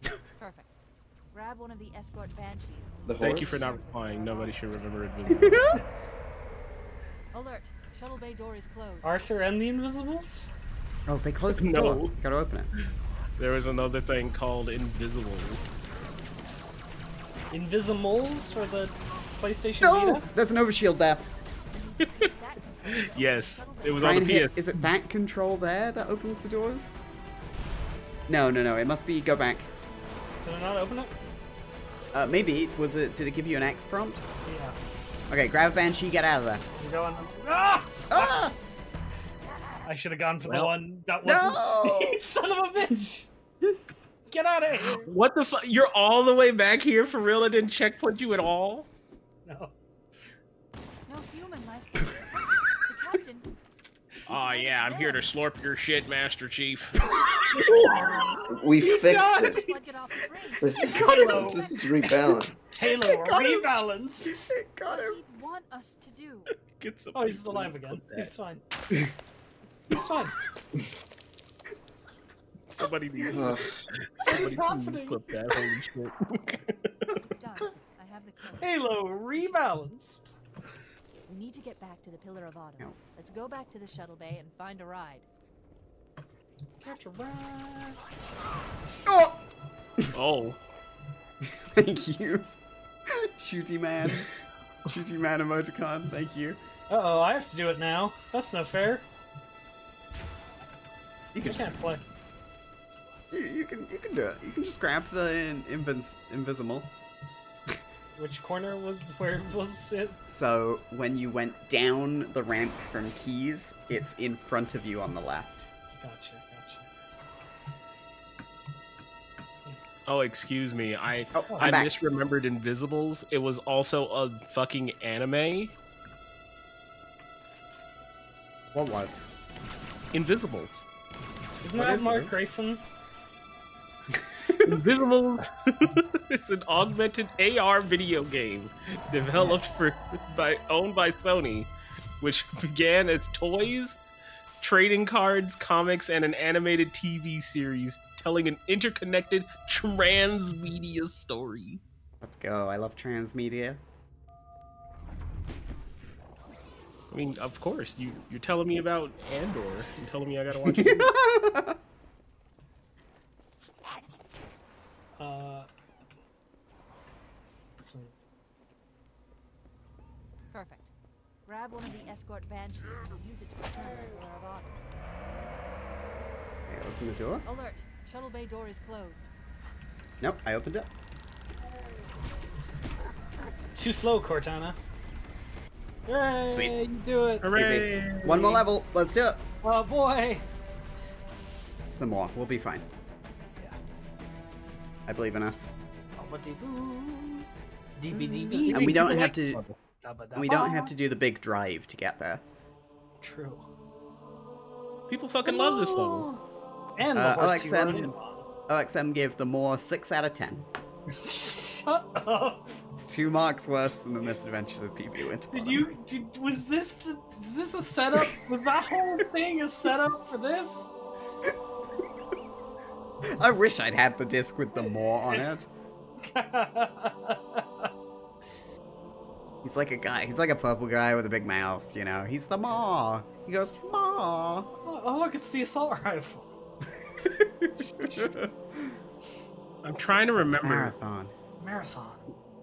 Perfect. Grab one of the escort banshees. The Thank you horse? for not replying. Nobody should remember Invisibles. Alert! Shuttle bay door is closed. Arthur and the Invisibles? Oh, they closed the No. door. You gotta open it. There was another thing called Invisibles. Invisimoles for the PlayStation No! Vita? There's an overshield there. Yes, it was Try on and the hit. PS. Is it that control there that opens the doors? No. It must be go back. Did I not open it? Maybe. Was it? Did it give you an X prompt? Yeah. Okay, grab a banshee, get out of there. I'm going. Ah! Ah! I should have gone for the Well, one that wasn't. No! Son of a bitch! Get out of here! What the fuck? You're all the way back here for real? It didn't checkpoint you at all? No. No human life support. The captain. Oh yeah, I'm here to slurp your shit, Master Chief. We fixed got this. Plug it off the brain. This is rebalanced. Halo got him. rebalanced. It got him. What want us to do? Get some Oh, he's alive again. He's fine. He's fine. Somebody needs to Ugh. What's please happening? clip that. Holy shit. It's done. I have the code. Halo rebalanced. We need to get back to the Pillar of Autumn. No. Let's go back to the shuttle bay and find a ride. Catch a ride. Oh! Oh. Thank you. Shooty man. Shooty man emoticon. Thank you. Uh-oh, I have to do it now. That's no fair. You I can can't just, play. you can do it. You can just grab the invisible. Which corner was where was it? So when you went down the ramp from keys, it's in front of you on the left. Gotcha. Oh, excuse me. I Oh, I I'm back. misremembered Invisibles. It was also a fucking anime. What was? Invisibles. Isn't What that is Mark this? Grayson? Invisibles. It's an augmented AR video game developed owned by Sony, which began as toys, trading cards, comics, and an animated TV series telling an interconnected transmedia story. Let's go. I love transmedia. I mean, of course, you're telling me about Andor. You're telling me I gotta watch it. So, Perfect. Grab one of the escort banshees and we'll use it to return to the Pillar of Autumn. I open the door. Alert! Shuttle bay door is closed. Nope, I opened it. too slow, Cortana. Hooray! Sweet. You do it. Hooray! Easy. One more level. Let's do it. Oh boy. It's the more. We'll be fine. Yeah. I believe in us. DBDB. And we don't have to. And we don't have to do the big drive to get there. True. People fucking love this level. And the horse you rode in OXM, on. OXM gave the more 6 out of 10. Shut up. It's 2 marks worse than the misadventures of PB Winterbottom. Is this a setup? Was that whole thing a setup for this? I wish I'd had the disc with the more on it. He's like a guy. He's like a purple guy with a big mouth, you know. He's the maw. He goes, maw. Oh, look, it's the assault rifle. I'm trying to remember. Marathon. Marathon.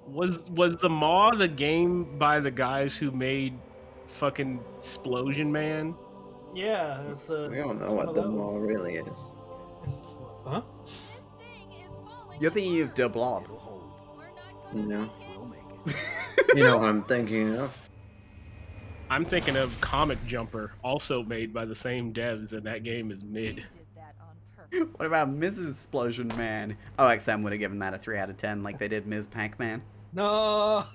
Was the Maw the game by the guys who made fucking Explosion Man? Yeah, it was, We all know it's one what of the those. mall really is. Huh? This thing is falling. You're thinking of De Blob. It'll hold. We're not gonna No. make We'll it. make it. You know what I'm thinking of? I'm thinking of Comic Jumper, also made by the same devs, and that game is We mid. did that on purpose. What about Mrs. Explosion Man? OXM would have given that a 3 out of 10 like they did Ms. Pac-Man. No.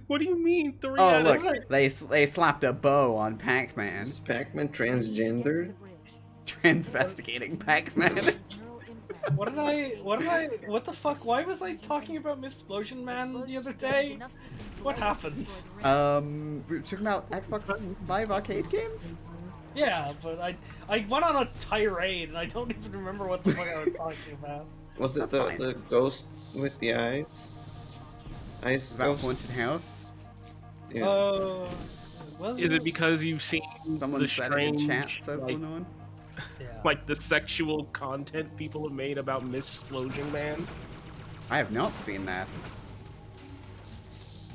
What do you mean? 3 Oh, out of look. They slapped a bow on Pac-Man. Is Pac-Man Get to transgendered? the bridge. Transvestigating Pac-Man. Neural impact What the fuck? Why was I talking about Missplosion Man the other day? What happened? We were talking about Xbox Live Arcade games? Yeah, but I went on a tirade and I don't even remember what the fuck I was talking about. Was it That's fine. the ghost with the eyes? Eyes It's about ghost? Haunted House. Yeah. Was Is it because you've seen Someone the said it in strange, chat, says like, Lenore. Yeah. like the sexual content people have made about Missplosion Man? I have not seen that.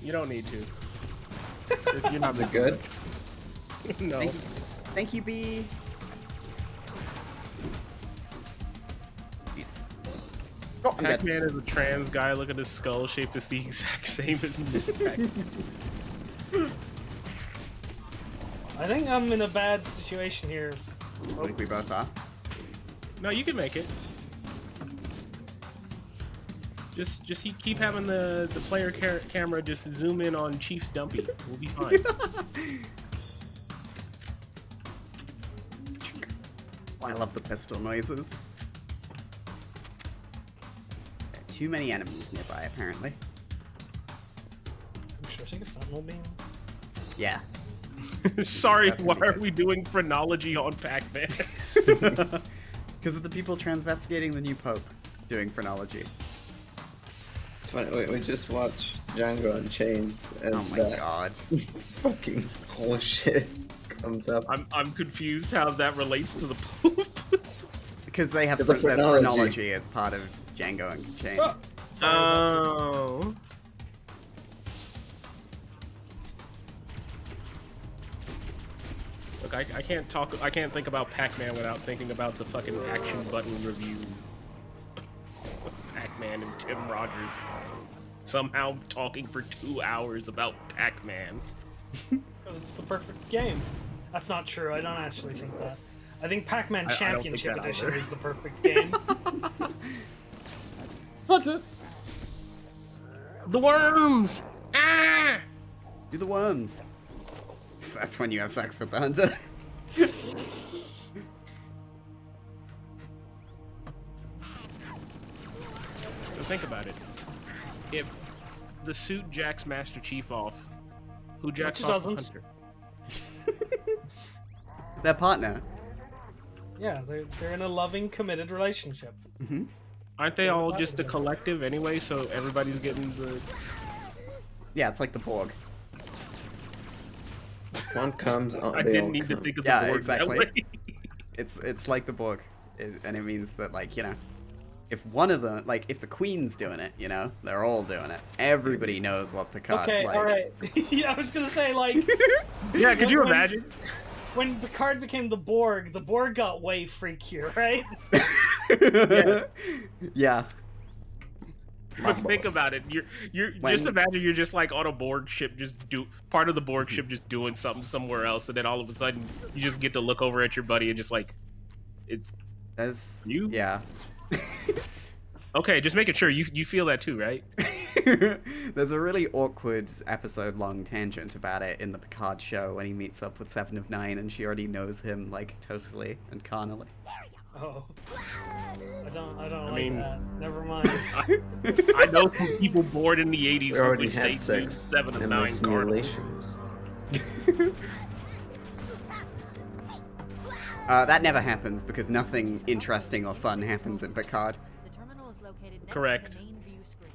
You don't need to. You're not Is it good? No. Thank you, B. Jeez. Oh, I'm dead. Pac-Man is a trans guy. Look at his skull shape. It's the exact same as Pac-Man. I think I'm in a bad situation here. I think we both are. No, you can make it. Just keep having the player camera just zoom in on Chief's dumpy. We'll be fine. Oh, I love the pistol noises. Too many enemies nearby, apparently. I'm sure take a sentinel beam. Yeah. Sorry, That's why gonna be are good. we doing phrenology on Pac-Man? Because of the people transvestigating the new Pope doing phrenology. It's funny, we just watched Django Unchained, and Oh my that god. fucking whole shit comes up. I'm confused how that relates to the Pope. Because they have Because of there's phrenology. phrenology as part of Django Unchained. Oh, sorry, Oh. Look, I can't talk. I can't think about Pac-Man without thinking about the fucking action button review. Pac-Man and Tim Rogers somehow talking for 2 hours about Pac-Man. because it's the perfect game. That's not true. I don't actually think that. I think Pac-Man I don't think Championship that Edition either. is the perfect game. What's it? The worms! Ah! Do the worms. That's when you have sex with the hunter. So think about it. If the suit jacks Master Chief off, who jacks Which off the doesn't. hunter? Their partner. Yeah, they're in a loving, committed relationship. Hmm. Aren't they all just a collective anyway, so everybody's getting the... Yeah, it's like the Borg. If one comes, I they all didn't need to come. think of Yeah, the Borg exactly. that way. It's like the Borg, and it means that, like, you know, if one of them, like, if the Queen's doing it, you know, they're all doing it. Everybody knows what Picard's Okay, like. alright. Yeah, I was gonna say, like, Yeah, could you When- imagine? when Picard became the Borg got way freakier, right? Yes. Yeah. But think about it. You're When- just imagine you're just like on a Borg ship, just part of the Borg ship, just doing something somewhere else, and then all of a sudden you just get to look over at your buddy and just like, it's That's You? Yeah. okay. Just making sure you feel that too, right? There's a really awkward episode-long tangent about it in the Picard show when he meets up with Seven of Nine, and she already knows him like totally and carnally. Oh. I don't like mean- that. Never mind. I know some people born in the '80s We who already wish had they sex 7 of in 9 the carnal. simulations. That never happens because nothing interesting or fun happens in Picard. The terminal is located next Correct. to the main view screen.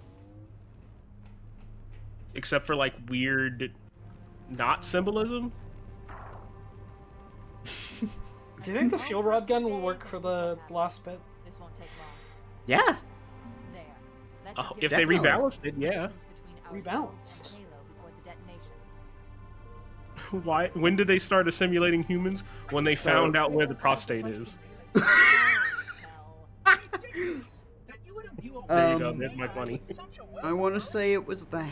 Except for like weird, not symbolism. Do you think the fuel rod gun will work for the last bit? This won't take long. Yeah. There. That should If give they us Definitely. rebalanced it, yeah. distance between ourselves Rebalanced. and Halo before the detonation. Why? When did they start assimilating humans? When they So- found out where the prostate is. Oh, hell. There you go. There's my funny. I want to say it was the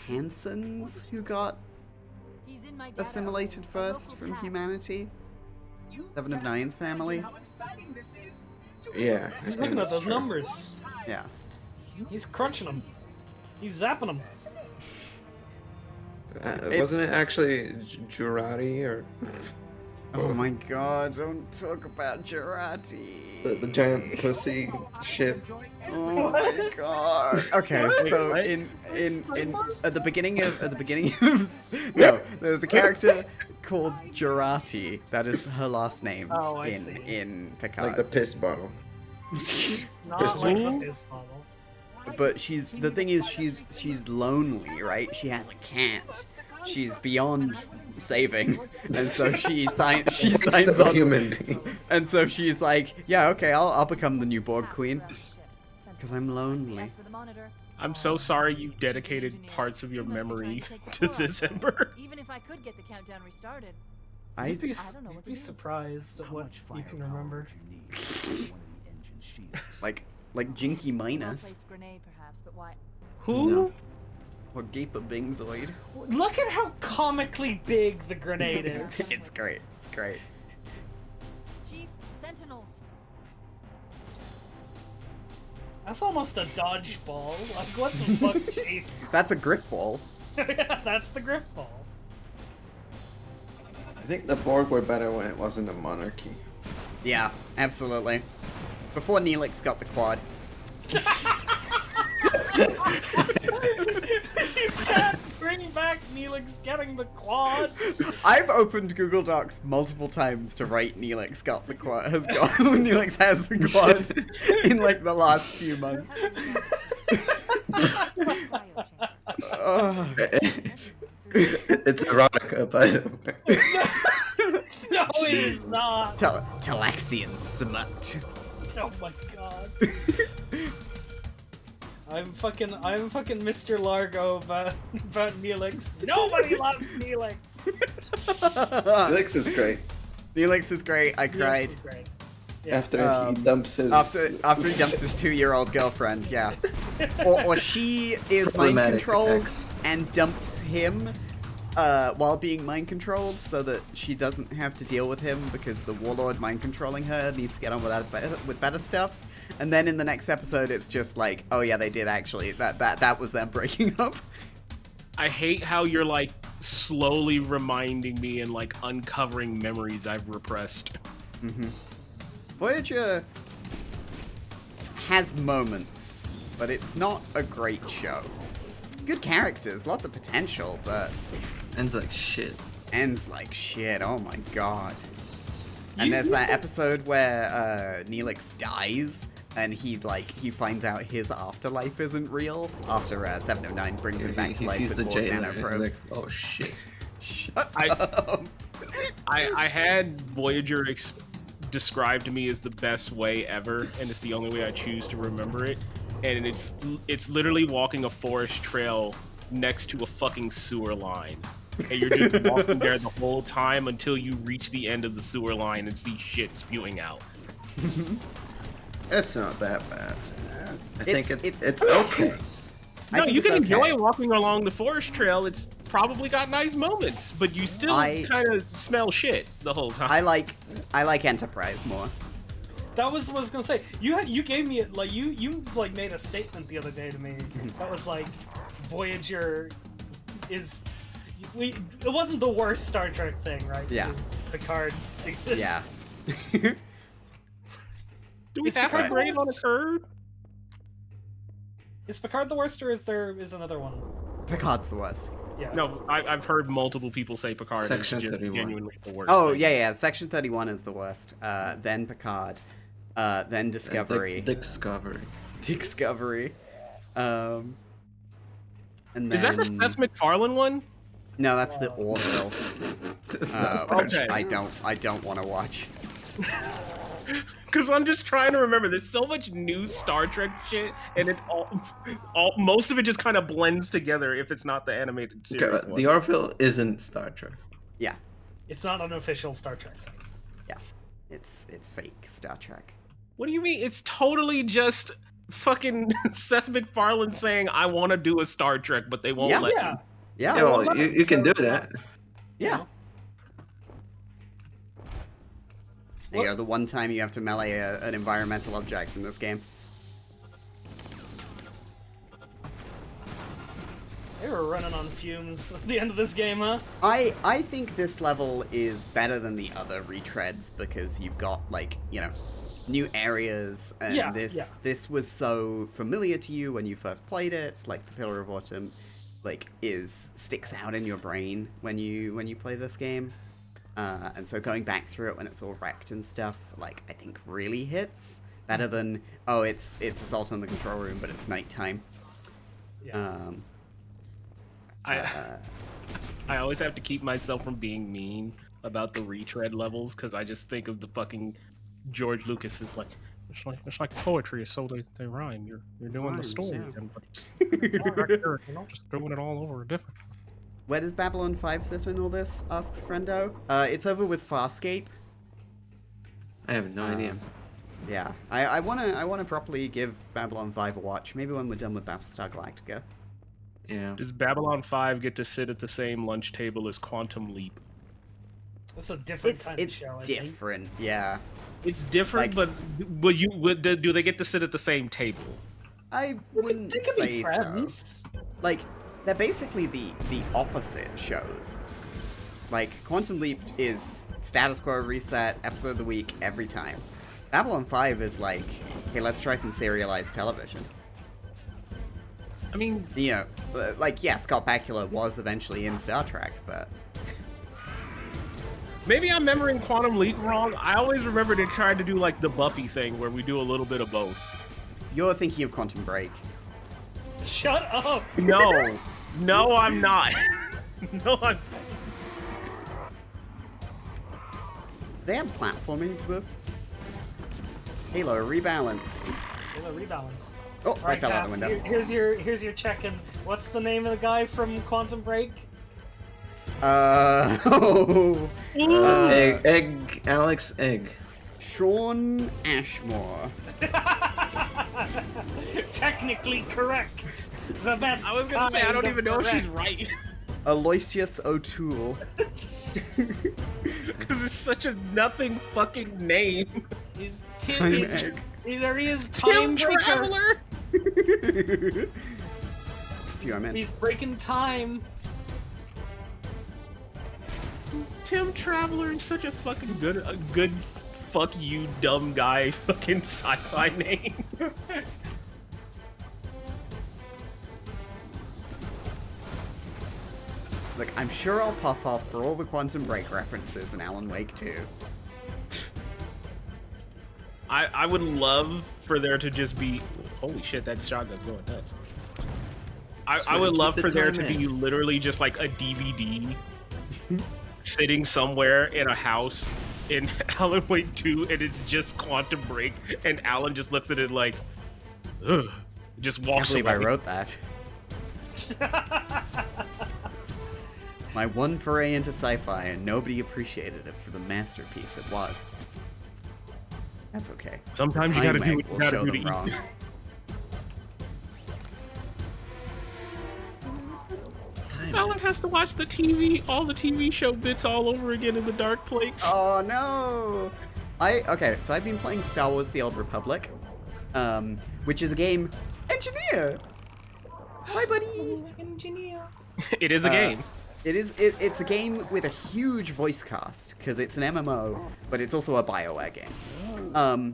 Hansons who got He's in my data assimilated room, a first local from tab. humanity. Seven of Nine's family. Yeah. I He's think looking at that's those true. numbers. Yeah. He's crunching them. He's zapping them. It's- Wasn't it actually Jurati or? Oh my god, don't talk about Jurati. The giant pussy ship. Oh my god. Okay, Wait, so what? in at the beginning of no, there's a character called Jurati. That is her last name Oh, I see. in Picard. Like the piss bottle. It's not like the fizz bottles. But the thing is she's lonely, right? She has a cat. She's beyond saving, and so she signs Still a on. human being. And so she's like, yeah, okay, I'll become the new Borg queen because I'm lonely. I'm so sorry you dedicated parts of your memory to this Ember. Even if I could get the countdown restarted. You'd be, don't know what you'd to be do. surprised at How what much you can remember. firepower would you need for one of the engine shields? like Jinky Minus Well-placed grenade, perhaps, but why? Who? No. or Gape of Bingzoid. Look at how comically big the grenade is. It's great. It's great. Chief, Sentinels. That's almost a dodgeball. Like, what the fuck, Chief? That's a griff ball. Yeah, that's the grip ball. I think the Borg were better when it wasn't a monarchy. Yeah, absolutely. Before Neelix got the quad. You can't bring back Neelix getting the quad. I've opened Google Docs multiple times to write Neelix got the quad. Neelix has the quad in like the last few months. Oh. It's erotica, by the way. No, it is not. Talaxian smut. Oh my god. I'm fucking Mr. Largo about Neelix. Nobody loves Neelix. Felix is great. Neelix is great. I Neelix cried. is great. Yeah. After he dumps his... After he dumps his 2-year-old girlfriend, yeah. Or she is mind Problematic controlled ex. and dumps him while being mind controlled so that she doesn't have to deal with him because the warlord mind controlling her needs to get on with better stuff. And then in the next episode, it's just like, oh yeah, they did actually. That was them breaking up. I hate how you're like slowly reminding me and like uncovering memories I've repressed. Mm-hmm. Voyager has moments, but it's not a great show. Good characters, lots of potential, but Ends like shit. ends like shit. Oh my god. And there's that episode where Neelix dies, and he finds out his afterlife isn't real after 709 brings him back to He life sees with the more jailer. and nanoprobes. he's like, oh shit. Shut I- up. I had Voyager described to me as the best way ever, and it's the only way I choose to remember it. And it's literally walking a forest trail next to a fucking sewer line. And you're just walking there the whole time until you reach the end of the sewer line and see shit spewing out. It's not that bad. I think It's- it's okay. I No, think you it's can okay. enjoy walking along the forest trail. It's probably got nice moments, but you still kind of smell shit the whole time. I like Enterprise more. That was what I was gonna say. You gave me like you like made a statement the other day to me that was like Voyager is it wasn't the worst Star Trek thing, right? Yeah. Because Picard exists. Yeah. Do we Is have Picard a grade the on a worst? curve? Is Picard the worst, or is another one? Picard's the worst. Yeah. No, I've heard multiple people say Picard Section is 31. genuinely the worst. Oh, thing. yeah. Section 31 is the worst. Then Picard. Then Discovery. Discovery. Discovery. And then... Is that the Seth MacFarlane one? No, that's the Orville. It's not Star Which Okay. I don't want to watch. Because I'm just trying to remember. There's so much new Star Trek shit, and it all most of it just kind of blends together if it's not the animated series. Okay, one. the Orville isn't Star Trek. Yeah, It's not an official Star Trek thing. yeah. It's fake Star Trek. What do you mean? It's totally just fucking Seth MacFarlane saying, "I want to do a Star Trek," but they won't Yeah. let Yeah. him. Yeah. Yeah, well, well, you can do so- that. Yeah. There you go, the one time you have to melee an environmental object in this game. They were running on fumes at the end of this game, huh? I think this level is better than the other retreads because you've got, like, you know, new areas, and Yeah, this was so familiar to you when you first played it. Like the Pillar of Autumn, like, sticks out in your brain when you play this game, and so going back through it when it's all wrecked and stuff, like, I think really hits better than, oh, it's Assault on the Control Room, but it's nighttime. Yeah. I always have to keep myself from being mean about the retread levels because I just think of the fucking George Lucas is like it's like poetry, so they rhyme. You're doing Rhymes, the story, yeah. and but it's all right there, you know, just doing it all over different. Where does Babylon 5 sit in all this? Asks Friendo. It's over with Farscape. I have no idea. Yeah, I wanna properly give Babylon 5 a watch. Maybe when we're done with Battlestar Galactica. Yeah. Does Babylon 5 get to sit at the same lunch table as Quantum Leap? That's a different It's kind of show. I think. different, yeah. It's different, Like- but do they get to sit at the same table? I wouldn't They could be say so. friends. Like, they're basically the opposite shows. Like, Quantum Leap is status quo reset, episode of the week, every time. Babylon 5 is like, hey, let's try some serialized television. I mean, You know, like, yeah, Scott Bakula was eventually in Star Trek, but... maybe I'm remembering Quantum Leap wrong. I always remember they tried to do like the Buffy thing where we do a little bit of both. You're thinking of Quantum Break. Shut up. No, no, I'm not. No, I'm. Do they have platforming to this? Halo Rebalanced. Halo Rebalance. Oh, All I right, fell out the Cass, window. here's your check-in. What's the name of the guy from Quantum Break? Egg, Alex Egg. Sean Ashmore. Technically correct. The best. I was gonna say I don't kind even of know if she's correct. right Aloysius O'Toole. because it's such a nothing fucking name. He's Tim. Time He's, egg. there he is. Tim Time breaker. Traveler. Few I meant. He's breaking time. Tim Traveler is such a fucking good fuck you dumb guy fucking sci-fi name. Look, I'm sure I'll pop off for all the Quantum Break references in Alan Wake 2. I would love for there to just be holy shit, that shotgun's going nuts. I would keep love the for there time to be literally just like a DVD sitting somewhere in a house in Alan Wake 2 and it's just Quantum Break and Alan just looks at it like ugh, just I can't walks believe away. I wrote that. My one foray into sci-fi, and nobody appreciated it for the masterpiece it was. That's okay. Sometimes you Time gotta do Mag what you will gotta show do them to wrong. eat. Alan has to watch the TV, all the TV show bits all over again in the dark place. Oh no! Okay, so I've been playing Star Wars: The Old Republic, which is a game. Engineer. Hi, buddy. Engineer. It is a game. It's a game with a huge voice cast because it's an MMO, but it's also a BioWare game.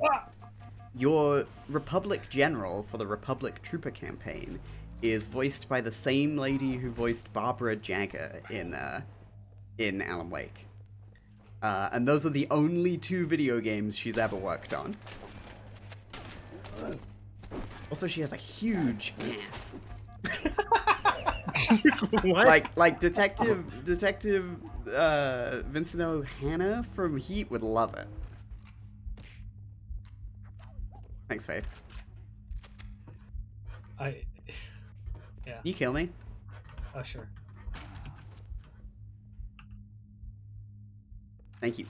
Your Republic General for the Republic Trooper campaign is voiced by the same lady who voiced Barbara Jagger in Alan Wake. And those are the only two video games she's ever worked on. Also, she has a huge ass. What? Like Detective Vincent O'Hanna from Heat would love it. Thanks, Fade. Yeah. Can you kill me? Oh, sure. Thank you.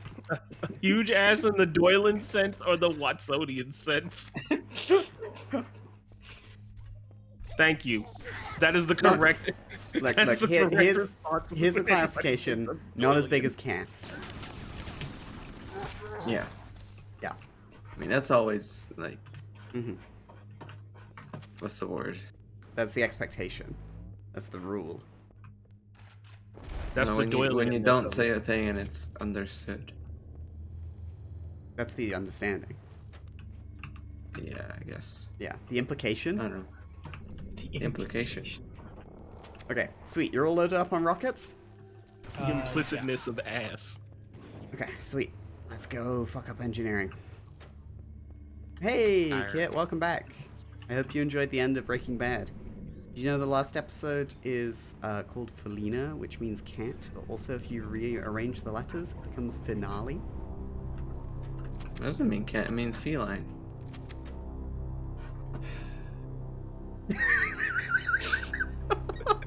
Huge ass in the Doylan sense or the Watsonian sense? Thank you. That is the It's not- correct. Look, that's the here's correct response the when clarification. anybody Not as says big as cats. Yeah. Yeah. I mean, that's always like, hmm what's the word? That's the expectation. That's the rule. That's No, the when doily. when you in don't this, say a thing and it's understood. That's the understanding. Yeah, I guess. Yeah, the I implication. don't know. The implication. Okay, sweet. You're all loaded up on rockets? The implicitness of ass. Okay, sweet. Let's go fuck up engineering. Hey, Kit, welcome back. I hope you enjoyed the end of Breaking Bad. Did you know the last episode is called Felina, which means cat, but also if you rearrange the letters, it becomes finale? It doesn't mean cat, it means feline.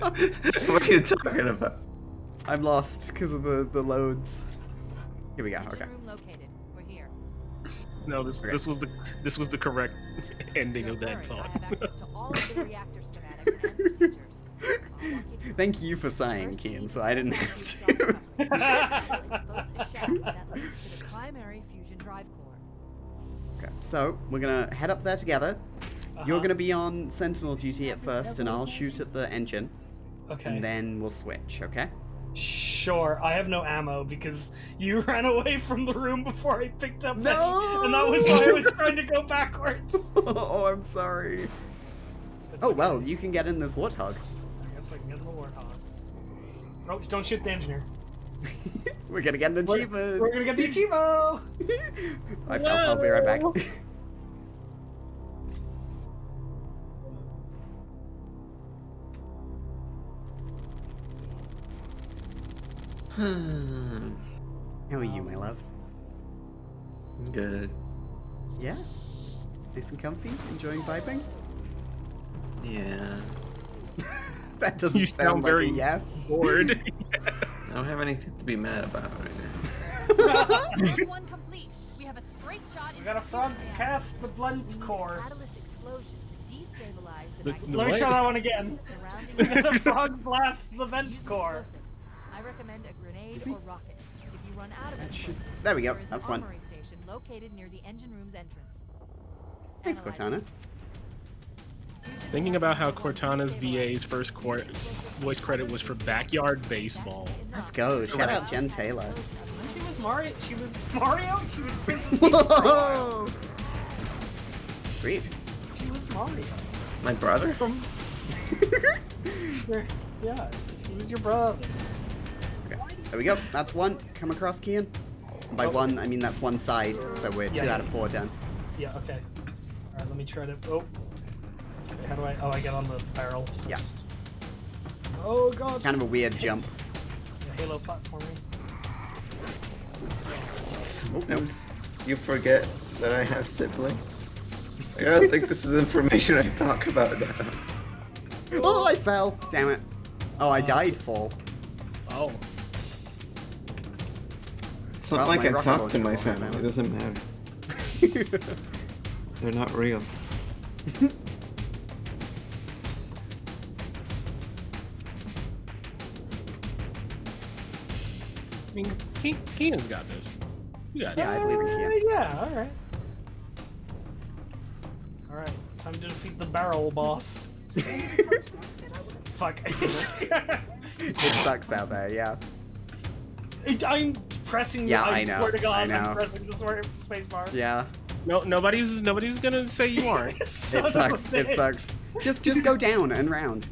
What are you talking about? I'm lost because of the loads. Here we go, Engine okay. room located. We're here. No, this was the correct ending Don't of that worry, thought. I have access to all of the reactor schematics and procedures. I'll walk you through. Thank you for saying, First, we Kian, need so to I didn't exhaust have to. couplings. We'll expose a shaft that leads to the primary fusion drive core. Okay, so we're gonna head up there together. You're Uh-huh. gonna be on sentinel duty at first, and I'll shoot at the engine, Okay. and then we'll switch, okay? Sure. I have no ammo because you ran away from the room before I picked up No! any, and that was why I was trying to go backwards. Oh, I'm sorry. It's Oh, okay. well, you can get in this warthog. I guess I can get in the warthog. Oh, don't shoot the engineer. We're gonna get an achievement. We're gonna get the achievo. I fell. I'll be right back. How are you, my love? Good. Yeah? Nice and comfy? Enjoying vibing? Yeah. That doesn't You sound sound like very a yes. bored. I don't have anything to be mad about right now. Mission 1 complete. We have a straight shot We into gotta the front fusion reactor. cast the We blunt need a core. catalyst explosion to destabilize the The- magnetic the Let me what? try that one again. surrounding We the gotta frog blast the Use vent an core. explosive. I recommend a grenade Excuse or rocket. If you run out of That should- explosives, there we go, there is that's an one. armory station located near the engine room's entrance. Thanks, Analyze. Cortana. Thinking about how Cortana's VA's first voice credit was for Backyard Baseball. Let's go. Shout out Jen Taylor. She was Mario. She was Mario. She was Princess Peach for a while. Whoa! Sweet. She was Mario. My brother? From yeah, she was your brother. Okay, there we go. That's one. Come across, Kian. By Oh. one, I mean that's one side, so we're Yeah, 2 yeah. out of 4 done. Yeah. Okay. All right. Let me try to. Oh. Okay, how do I? Oh, I get on the barrel Yeah. first. Oh god. Kind of a weird jump. Yeah, Halo platforming. Sometimes you forget that I have siblings. I don't think this is information I talk about now. Oh, I fell. Damn it. Oh, I died fall. Oh, It's not Well, like my I rocket talk to launcher my fall, family. man. It doesn't matter. They're not real. I mean, Keenan's got this. You got Yeah, it. I believe in Kian. Yeah. All right. All right. Time to defeat the barrel boss. Fuck. It sucks out there, yeah. I'm pressing. Yeah, I I know, swear to God, I know. I'm pressing the space bar. Yeah. No, nobody's gonna say you aren't. Son It of a sucks. It bitch. sucks. Just go down and round.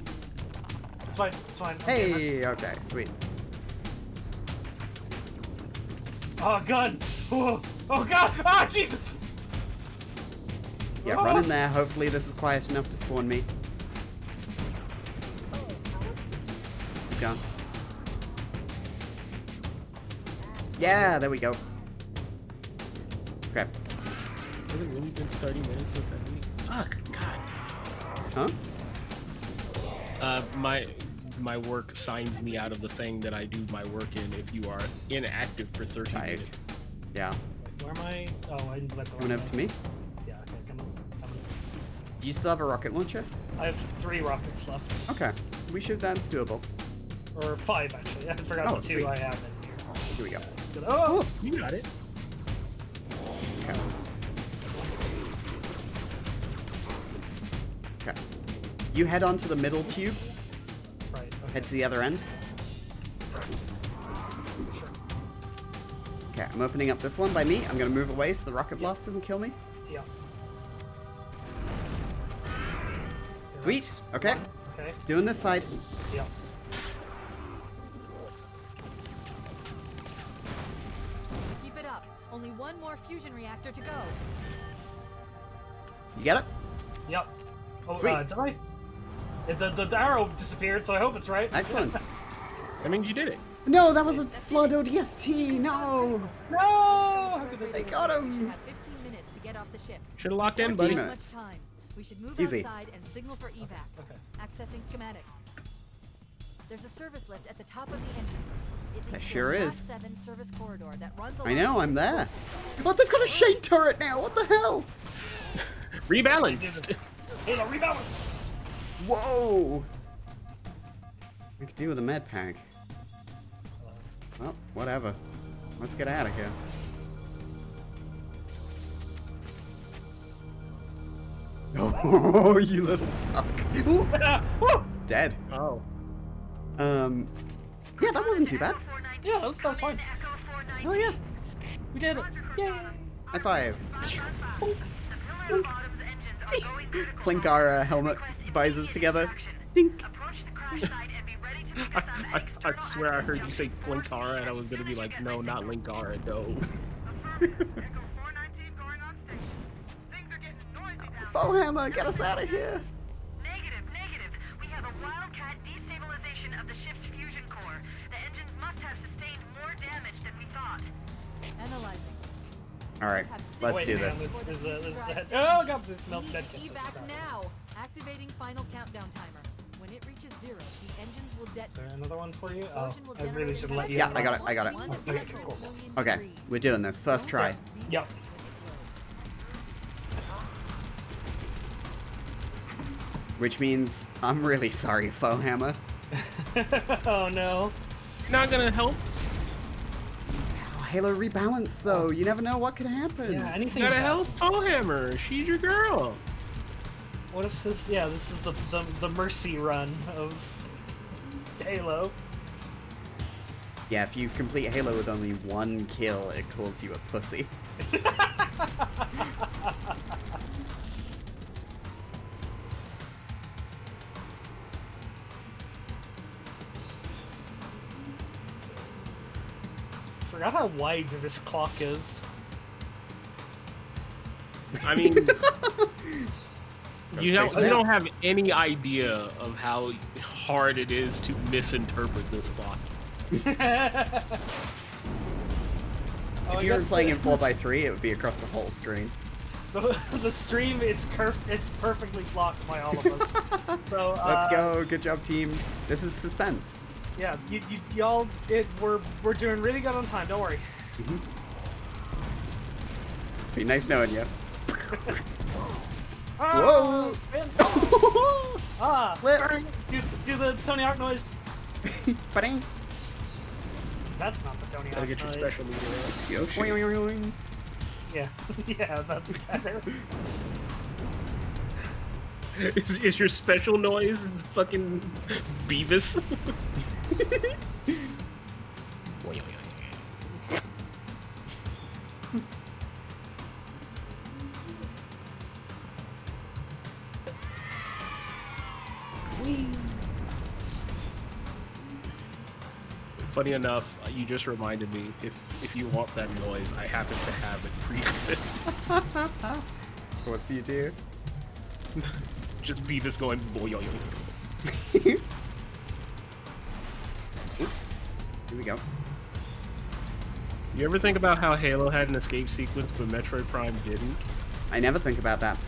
It's fine. It's fine. Okay, Hey, okay, sweet. Oh god. Oh, oh god. Ah, Jesus. Yeah, Oh. run in there. Hopefully this is quiet enough to spawn me. He's gone. Yeah, there we go. Okay. Has it really been 30 minutes of that week? Fuck, god. Huh? My work signs me out of the thing that I do my work in if you are inactive for 30 Right. minutes. Yeah. Where am I? Oh, I let the Coming over to me. Yeah, okay, come. Do you still have a rocket launcher? I have 3 rockets left. Okay. That's doable. Or 5, actually. I forgot Oh, the 2 sweet. I have in here. Here we go. Let's go. Oh! You got it. Okay. Okay. You head on to the middle tube. head to the other end. Okay, I'm opening up this one by me. I'm gonna move away so the rocket blast doesn't kill me. Yeah. Sweet. Okay. Okay. Doing this side. Yeah. Keep it up. Only one more fusion reactor to go. You get it? Yep. Oh, Sweet. Did I? The arrow disappeared, so I hope it's right. Excellent. That means you did it. No, that was a flood ODST. No. No! How could They they got We him. have 15 minutes to get off the ship. Should have locked in, Before buddy. you- Not minutes. much time. We should move Easy. outside and signal for evac. Okay. Accessing schematics. There's a service lift at the top of the engine. It There leads to sure a is. Class 7 service corridor that runs I along know, the I'm ship's there. core system. What? They've got a shade turret now. What the hell? Rebalanced. Halo rebalance. Whoa. We could do with a med pack. Well, whatever. Let's get out of here. Oh, you little fuck. Ooh, Woo! dead. Oh. Yeah, that wasn't too bad. Yeah, that was fine. Oh yeah. We did it. Yay! High five. Clink our helmet visors together. Dink. I swear I heard you say Linkara, and I was gonna be like, no, not Linkara, no. Foehammer, get us out of here. Negative. We have a wildcat destabilization of the ship's fusion core. The engines must have sustained more damage than we thought. Analyzing. All right, let's Wait, do hang on, this. there's oh god, this milk dead Need kits. evac now. Activating final countdown timer. When it reaches 0, the engines will Is detonate. there another one for you? Oh, Explosion will I really generate should let you. Yeah, I got it. I got it. 100 Okay, cool. million Okay, degrees. we're doing this. First try. Yep. Which means I'm really sorry, Foehammer. Oh no. Not gonna help. Oh, Halo rebalance though. You never know what could happen. Yeah, anything. Gotta help Hammer. She's your girl. What if this? Yeah, this is the mercy run of Halo. Yeah, if you complete Halo with only one kill, it calls you a pussy. Forgot how wide this clock is. I mean, you Let's face it. don't have any idea of how hard it is to misinterpret this clock. If you were playing in 4x3, it would be across the whole screen. The stream, it's perfectly blocked by all of us. So Let's go. Good job, team. This is suspense. Yeah, y'all, we're doing really good on time. Don't worry. It's been nice knowing you. Oh, spin. Flip. Burn. Do the Tony Hawk noise. Ba-ding. That's not the Tony Hawk Gotta get your noise. special meter. It's Yoshi. Boing, boing, boing. Yeah, yeah, that's better. Is your special noise fucking Beavis? Funny enough, you just reminded me, if you want that noise, I happen to have it pre-clipped. What's you do? Just Beavis going boy. Here we go. You ever think about how Halo had an escape sequence but Metroid Prime didn't? I never think about that.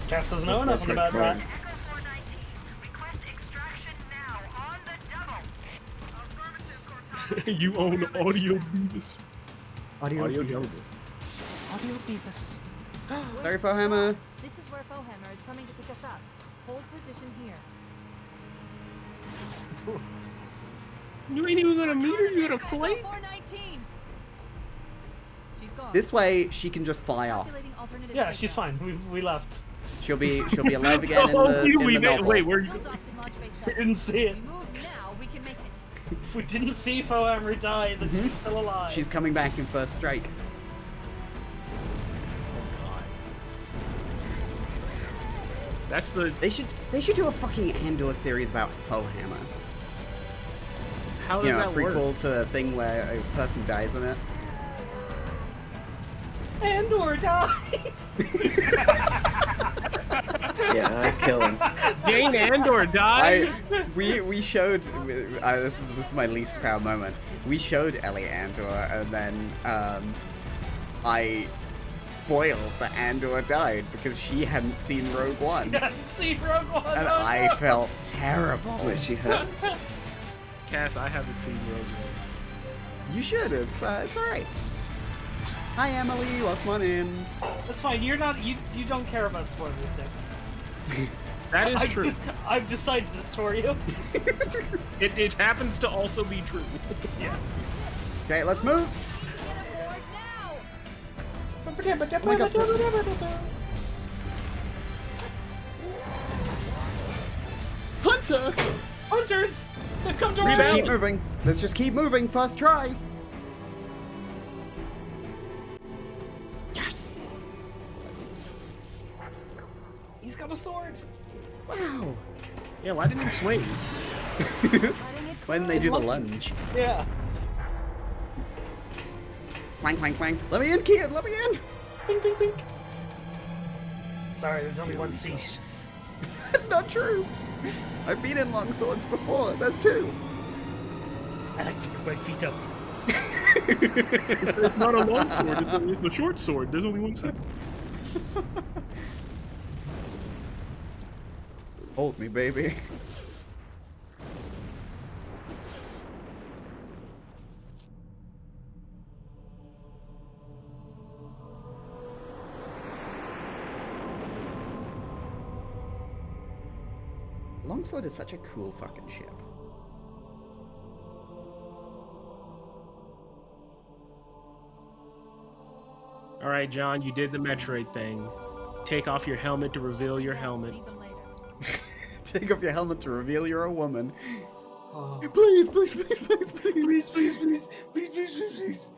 Cass doesn't know nothing about that. Echo 419. Request extraction now on the double. Affirmative, Cortana. You own Audio Beavis. Audio Jungle. Audio Beavis. Sorry, Foehammer. This is where Foehammer is coming to pick us up. Hold position here. You ain't even gonna meet her, you gonna Echo play? 419. She's gone. This way, she can just fly off. Calculating alternative Yeah, flight she's path. fine. We left. She'll be alive again in Oh, the wait, novel. we're Still docked in launch bay We 7. didn't see it. We move If we didn't see Fohammer die, then she's still alive. She's coming back in first strike. That's the. They should do a fucking Andor series about Fohammer. How does You know, a that work? prequel to a thing where a person dies in it. Andor dies! Yeah, I kill him. Jane Andor dies. We showed this is my least proud moment. We showed Ellie Andor, and then I spoiled that Andor died because she hadn't seen Rogue One, Hadn't seen Rogue One. and oh I no. felt terrible. Wait, she had. Cass, I haven't seen Rogue One. You should. It's all right. Hi Emily, welcome on in. That's fine. You're not. You don't care about spoilers, Dick. That is true. I've decided this for you. It happens to also be true. Yeah. Okay, let's move. Get aboard now! Oh my God, Hunter! Hunters! They've come to our Let's just keep island! moving. Let's just keep moving. First try. Yes. He's got a sword. Wow. Yeah, why didn't he swing? When they do the lunge. Yeah. Clank, clank, clank. Let me in, kid. Let me in. Bing, bing, bing. Sorry, there's only one seat. That's not true. I've been in long swords before. There's two. I like to put my feet up. It's not a long sword, it's a short sword. There's only one set. Hold me, baby. Longsword is such a cool fucking ship. All right, John, you did the Metroid thing. Take off your helmet to reveal your helmet. Leave them later. Take off your helmet to reveal you're a woman. Oh. Please, please, please, please, please. Please, please, please, please, please, please, please.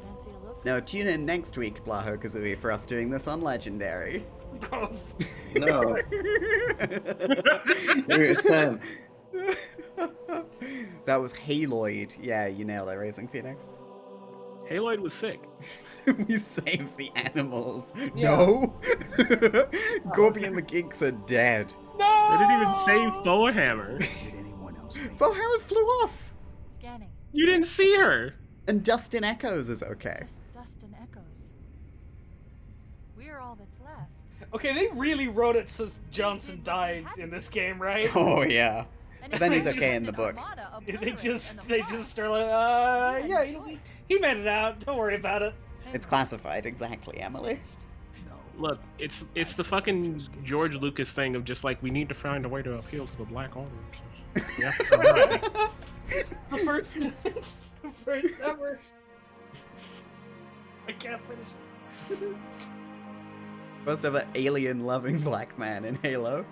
Fancy a look? Now tune in next week, Blaho Kazooie, for us doing this on Legendary. No. You're Sam. That was Haloid. Yeah, you nailed it, Raising Phoenix. Haloid was sick. We saved the animals. Yeah. No. Gorby and the Geeks are dead. No! They didn't even save Fohammer. Did anyone else make Fohammer flew off. Scanning. You didn't see her. And Dustin Echoes is okay. Just dust and echoes. We're all that's left. Okay, they really wrote it so Johnson died in this game, right? Oh, yeah. And Then if he's we okay send in the an book. armada of They Lurrus just and the they flood, just are like, you had yeah, no choice. he made it out. Don't worry about it. It's classified, exactly, Emily. No. Look, it's the fucking George Lucas thing of just like we need to find a way to appeal to the black audience. Yeah, it's all right. The first, the first ever. I can't finish it. First ever alien-loving black man in Halo.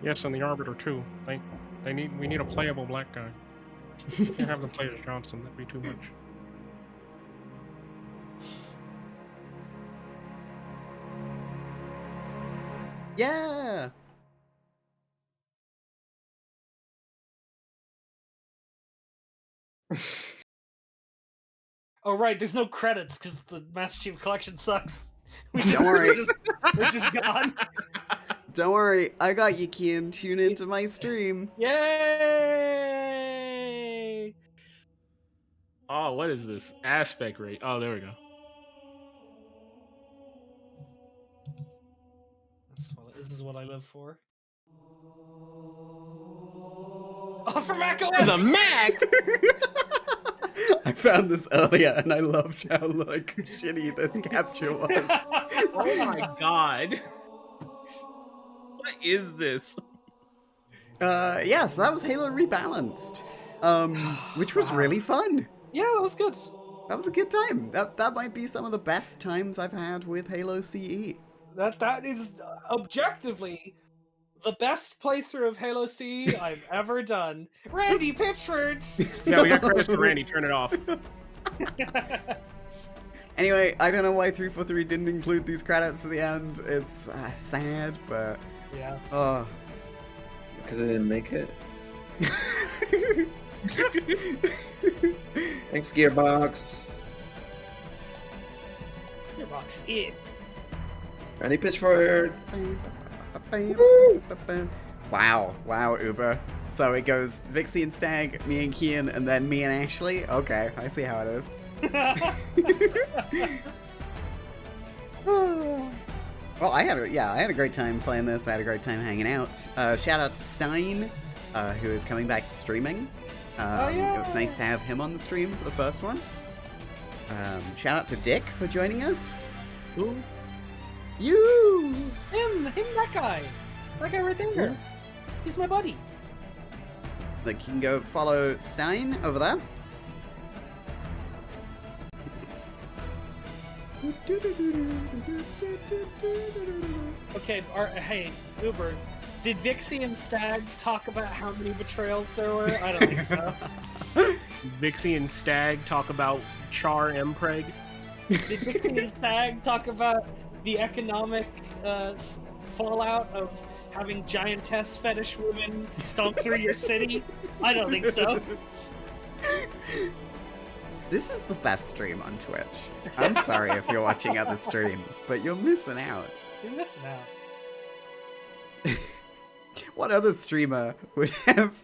Yes, and the Arbiter too. We need a playable black guy. Can't have them play as Johnson. That'd be too much. Yeah! Oh right, there's no credits because the Master Chief Collection sucks. Don't worry. We're just gone. Don't worry, I got you, Kian. Tune into my stream. Yay! Oh, what is this? Aspect rate. Oh, there we go. This is what I live for. Oh, for macOS! There's a Mac! I found this earlier and I loved how like shitty this capture was. Oh my god. What is this? Yeah, so that was Halo Rebalanced. Which was really fun. Yeah, that was good. That was a good time. That might be some of the best times I've had with Halo CE. That is objectively the best playthrough of Halo CE I've ever done. Randy Pitchford! Yeah, we got credits for Randy. Turn it off. Anyway, I don't know why 343 didn't include these credits at the end. It's sad, but Yeah. oh. Because I didn't make it. Thanks, Gearbox. Gearbox in. Randy Pitchford. Wow, Uber. So it goes Vixie and Stag, me and Kian, and then me and Ashley. Okay, I see how it is. Well, I had a great time playing this. I had a great time hanging out. Shout out to Stein, who is coming back to streaming. It was nice to have him on the stream for the first one. Shout out to Dick for joining us. Who? You! Him, that guy right there. He's my buddy. Like, you can go follow Stein over there. Okay, hey, Uber, did Vixie and Stag talk about how many betrayals there were? I don't think so. Vixie and Stag talk about Char Mpreg. Did Vixie and Stag talk about the economic fallout of having giantess fetish women stomp through your city? I don't think so. This is the best stream on Twitch. I'm sorry if you're watching other streams, but you're missing out. You're missing out. What other streamer would have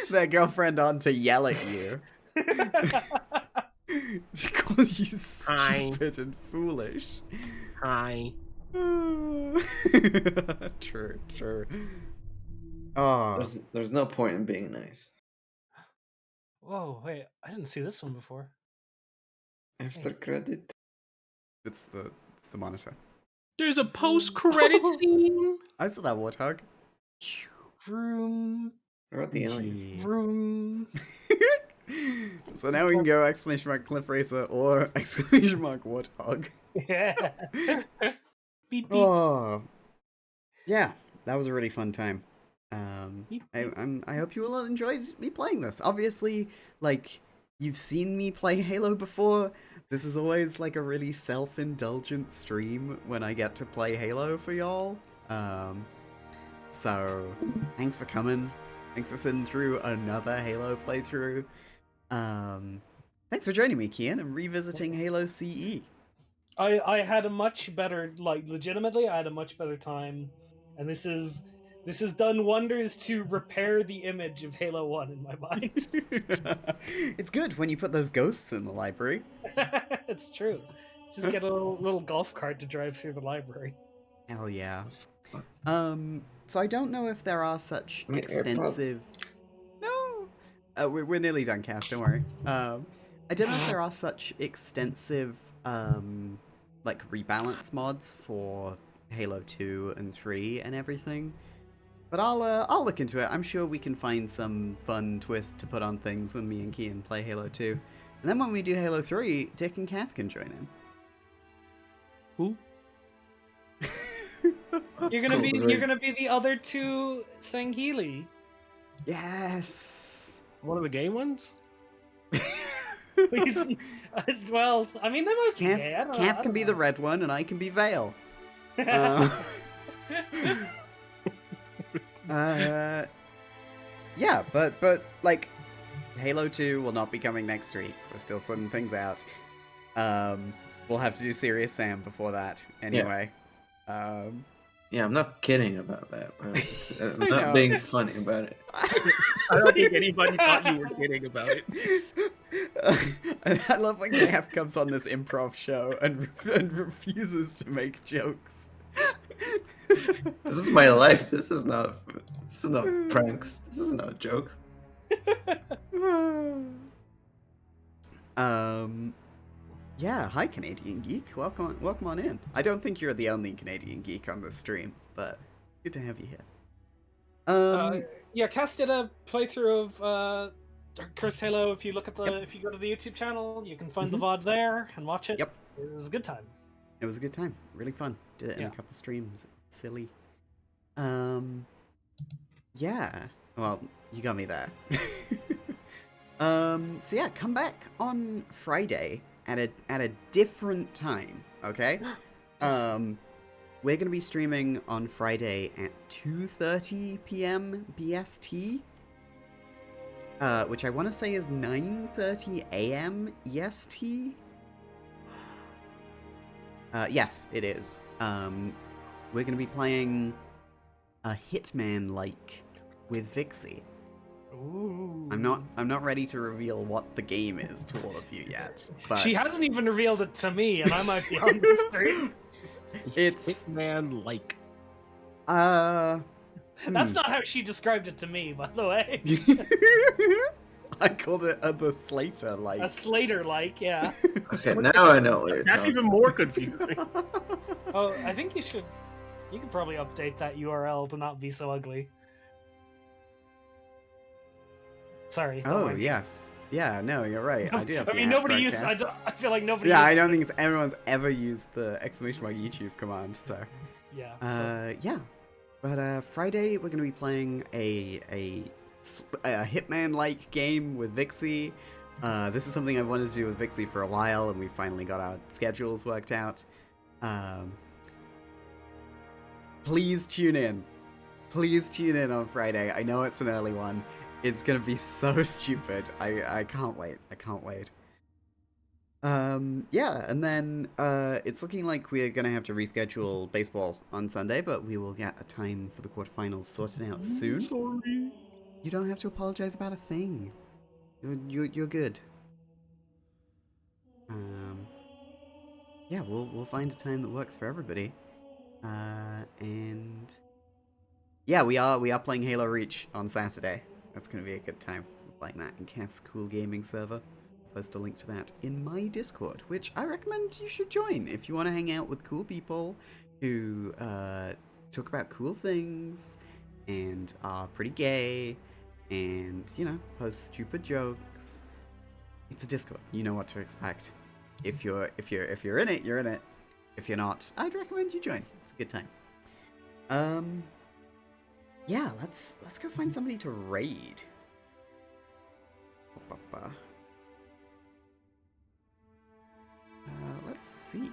their girlfriend on to yell at you? She calls you stupid and foolish. Hi. True. Oh. There's no point in being nice. Whoa, wait, I didn't see this one before. After credit. It's the monitor. There's a post-credit scene. I saw that warthog. Vroom. What about the alien? Vroom. So now we can go exclamation mark cliff racer or exclamation mark warthog. Yeah. Beep beep. Oh. Yeah, that was a really fun time. Beep, I hope you all enjoyed me playing this. Obviously, like, you've seen me play Halo before. This is always like a really self-indulgent stream when I get to play Halo for y'all. So thanks for coming. Thanks for sitting through another Halo playthrough. Thanks for joining me, Kian, and revisiting Halo CE. I had a much better, like, legitimately, I had a much better time, and this has done wonders to repair the image of Halo 1 in my mind. It's good when you put those ghosts in the library. It's true. Just get a little golf cart to drive through the library. Hell yeah. So I don't know if there are such extensive... No! We're nearly done, Cass, don't worry. I don't know if there are such extensive, like, rebalance mods for Halo 2 and 3 and everything. But I'll look into it. I'm sure we can find some fun twist to put on things when me and Kian play Halo 2. And then when we do Halo 3, Dick and Kath can join in. Who? You're gonna be the other two Sangheili. Yes! One of the gay ones? Well, I mean, they might be gay. I don't know. Kath can be the red one, and I can be Vale. Yeah, but like, Halo 2 will not be coming next week. We're still sorting things out. We'll have to do Serious Sam before that, anyway. Yeah, I'm not kidding about that. I'm not being funny about it. I don't think anybody thought you were kidding about it. I love when Kath comes on this improv show and refuses to make jokes. This is my life. This is not pranks. This is not jokes. Yeah, hi Canadian Geek. Welcome on in. I don't think you're the only Canadian Geek on this stream, but good to have you here. Yeah, Cass did a playthrough of Cursed Halo. If you look at the, if you go to the YouTube channel, you can find the VOD there and watch it. Yep. It was a good time. It was a good time. Really fun. Did it in a Yeah. couple streams. Silly. Yeah. Well, you got me there. So yeah, come back on Friday at a different time, okay? We're gonna be streaming on Friday at 2:30 p.m. BST, which I want to say is 9:30 a.m. EST. Yes, it is. We're gonna be playing a Hitman-like with Vixie. Ooh. I'm not ready to reveal what the game is to all of you yet. But She hasn't even revealed it to me, and I might be on the stream. It's Hitman like. That's not how she described it to me, by the way. I called it the Slater like. A Slater-like, yeah. Okay, now I know what you're That's talking even more confusing. Oh, I think you should. You could probably update that URL to not be so ugly. Sorry. don't Oh mind me. yes, yeah. No, you're right. I do have. I the mean, at nobody used. broadcast. I feel like nobody. Yeah, used I don't think anyone's ever used the exclamation mark YouTube command. So. Yeah. Yeah. But Friday we're gonna be playing a Hitman-like game with Vixie. This is something I've wanted to do with Vixie for a while, and we finally got our schedules worked out. Please tune in. Please tune in on Friday. I know it's an early one. It's gonna be so stupid. I can't wait. I can't wait. Yeah, and then it's looking like we're gonna have to reschedule baseball on Sunday, but we will get a time for the quarterfinals sorted out soon. Sorry. You don't have to apologize about a thing. You're good. Yeah, we'll find a time that works for everybody. And yeah, we are playing Halo Reach on Saturday. That's gonna be a good time. We're playing that in Cath's cool gaming server. Post a link to that in my Discord, which I recommend you should join if you want to hang out with cool people who talk about cool things and are pretty gay and, you know, post stupid jokes. It's a Discord. You know what to expect. If you're in it, you're in it. If you're not, I'd recommend you join. It's a good time. Yeah, let's go find somebody to raid. Let's see.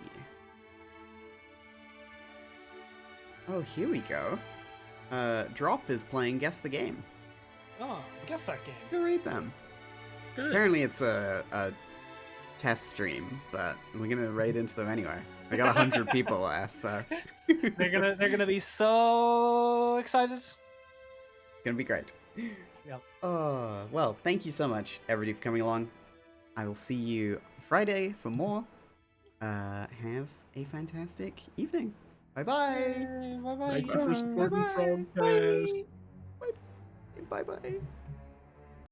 Oh, here we go. Drop is playing Guess the Game. Oh, guess that game. Go raid them. Good. Apparently it's a test stream, but we're gonna raid into them anyway. I got 100 people there, so They're gonna be so excited. gonna be great. Yep. Oh, well, thank you so much, everybody, for coming along. I will see you Friday for more. Have a fantastic evening. Bye-bye. Bye bye. Thank you for supporting Frogcast. Bye-bye.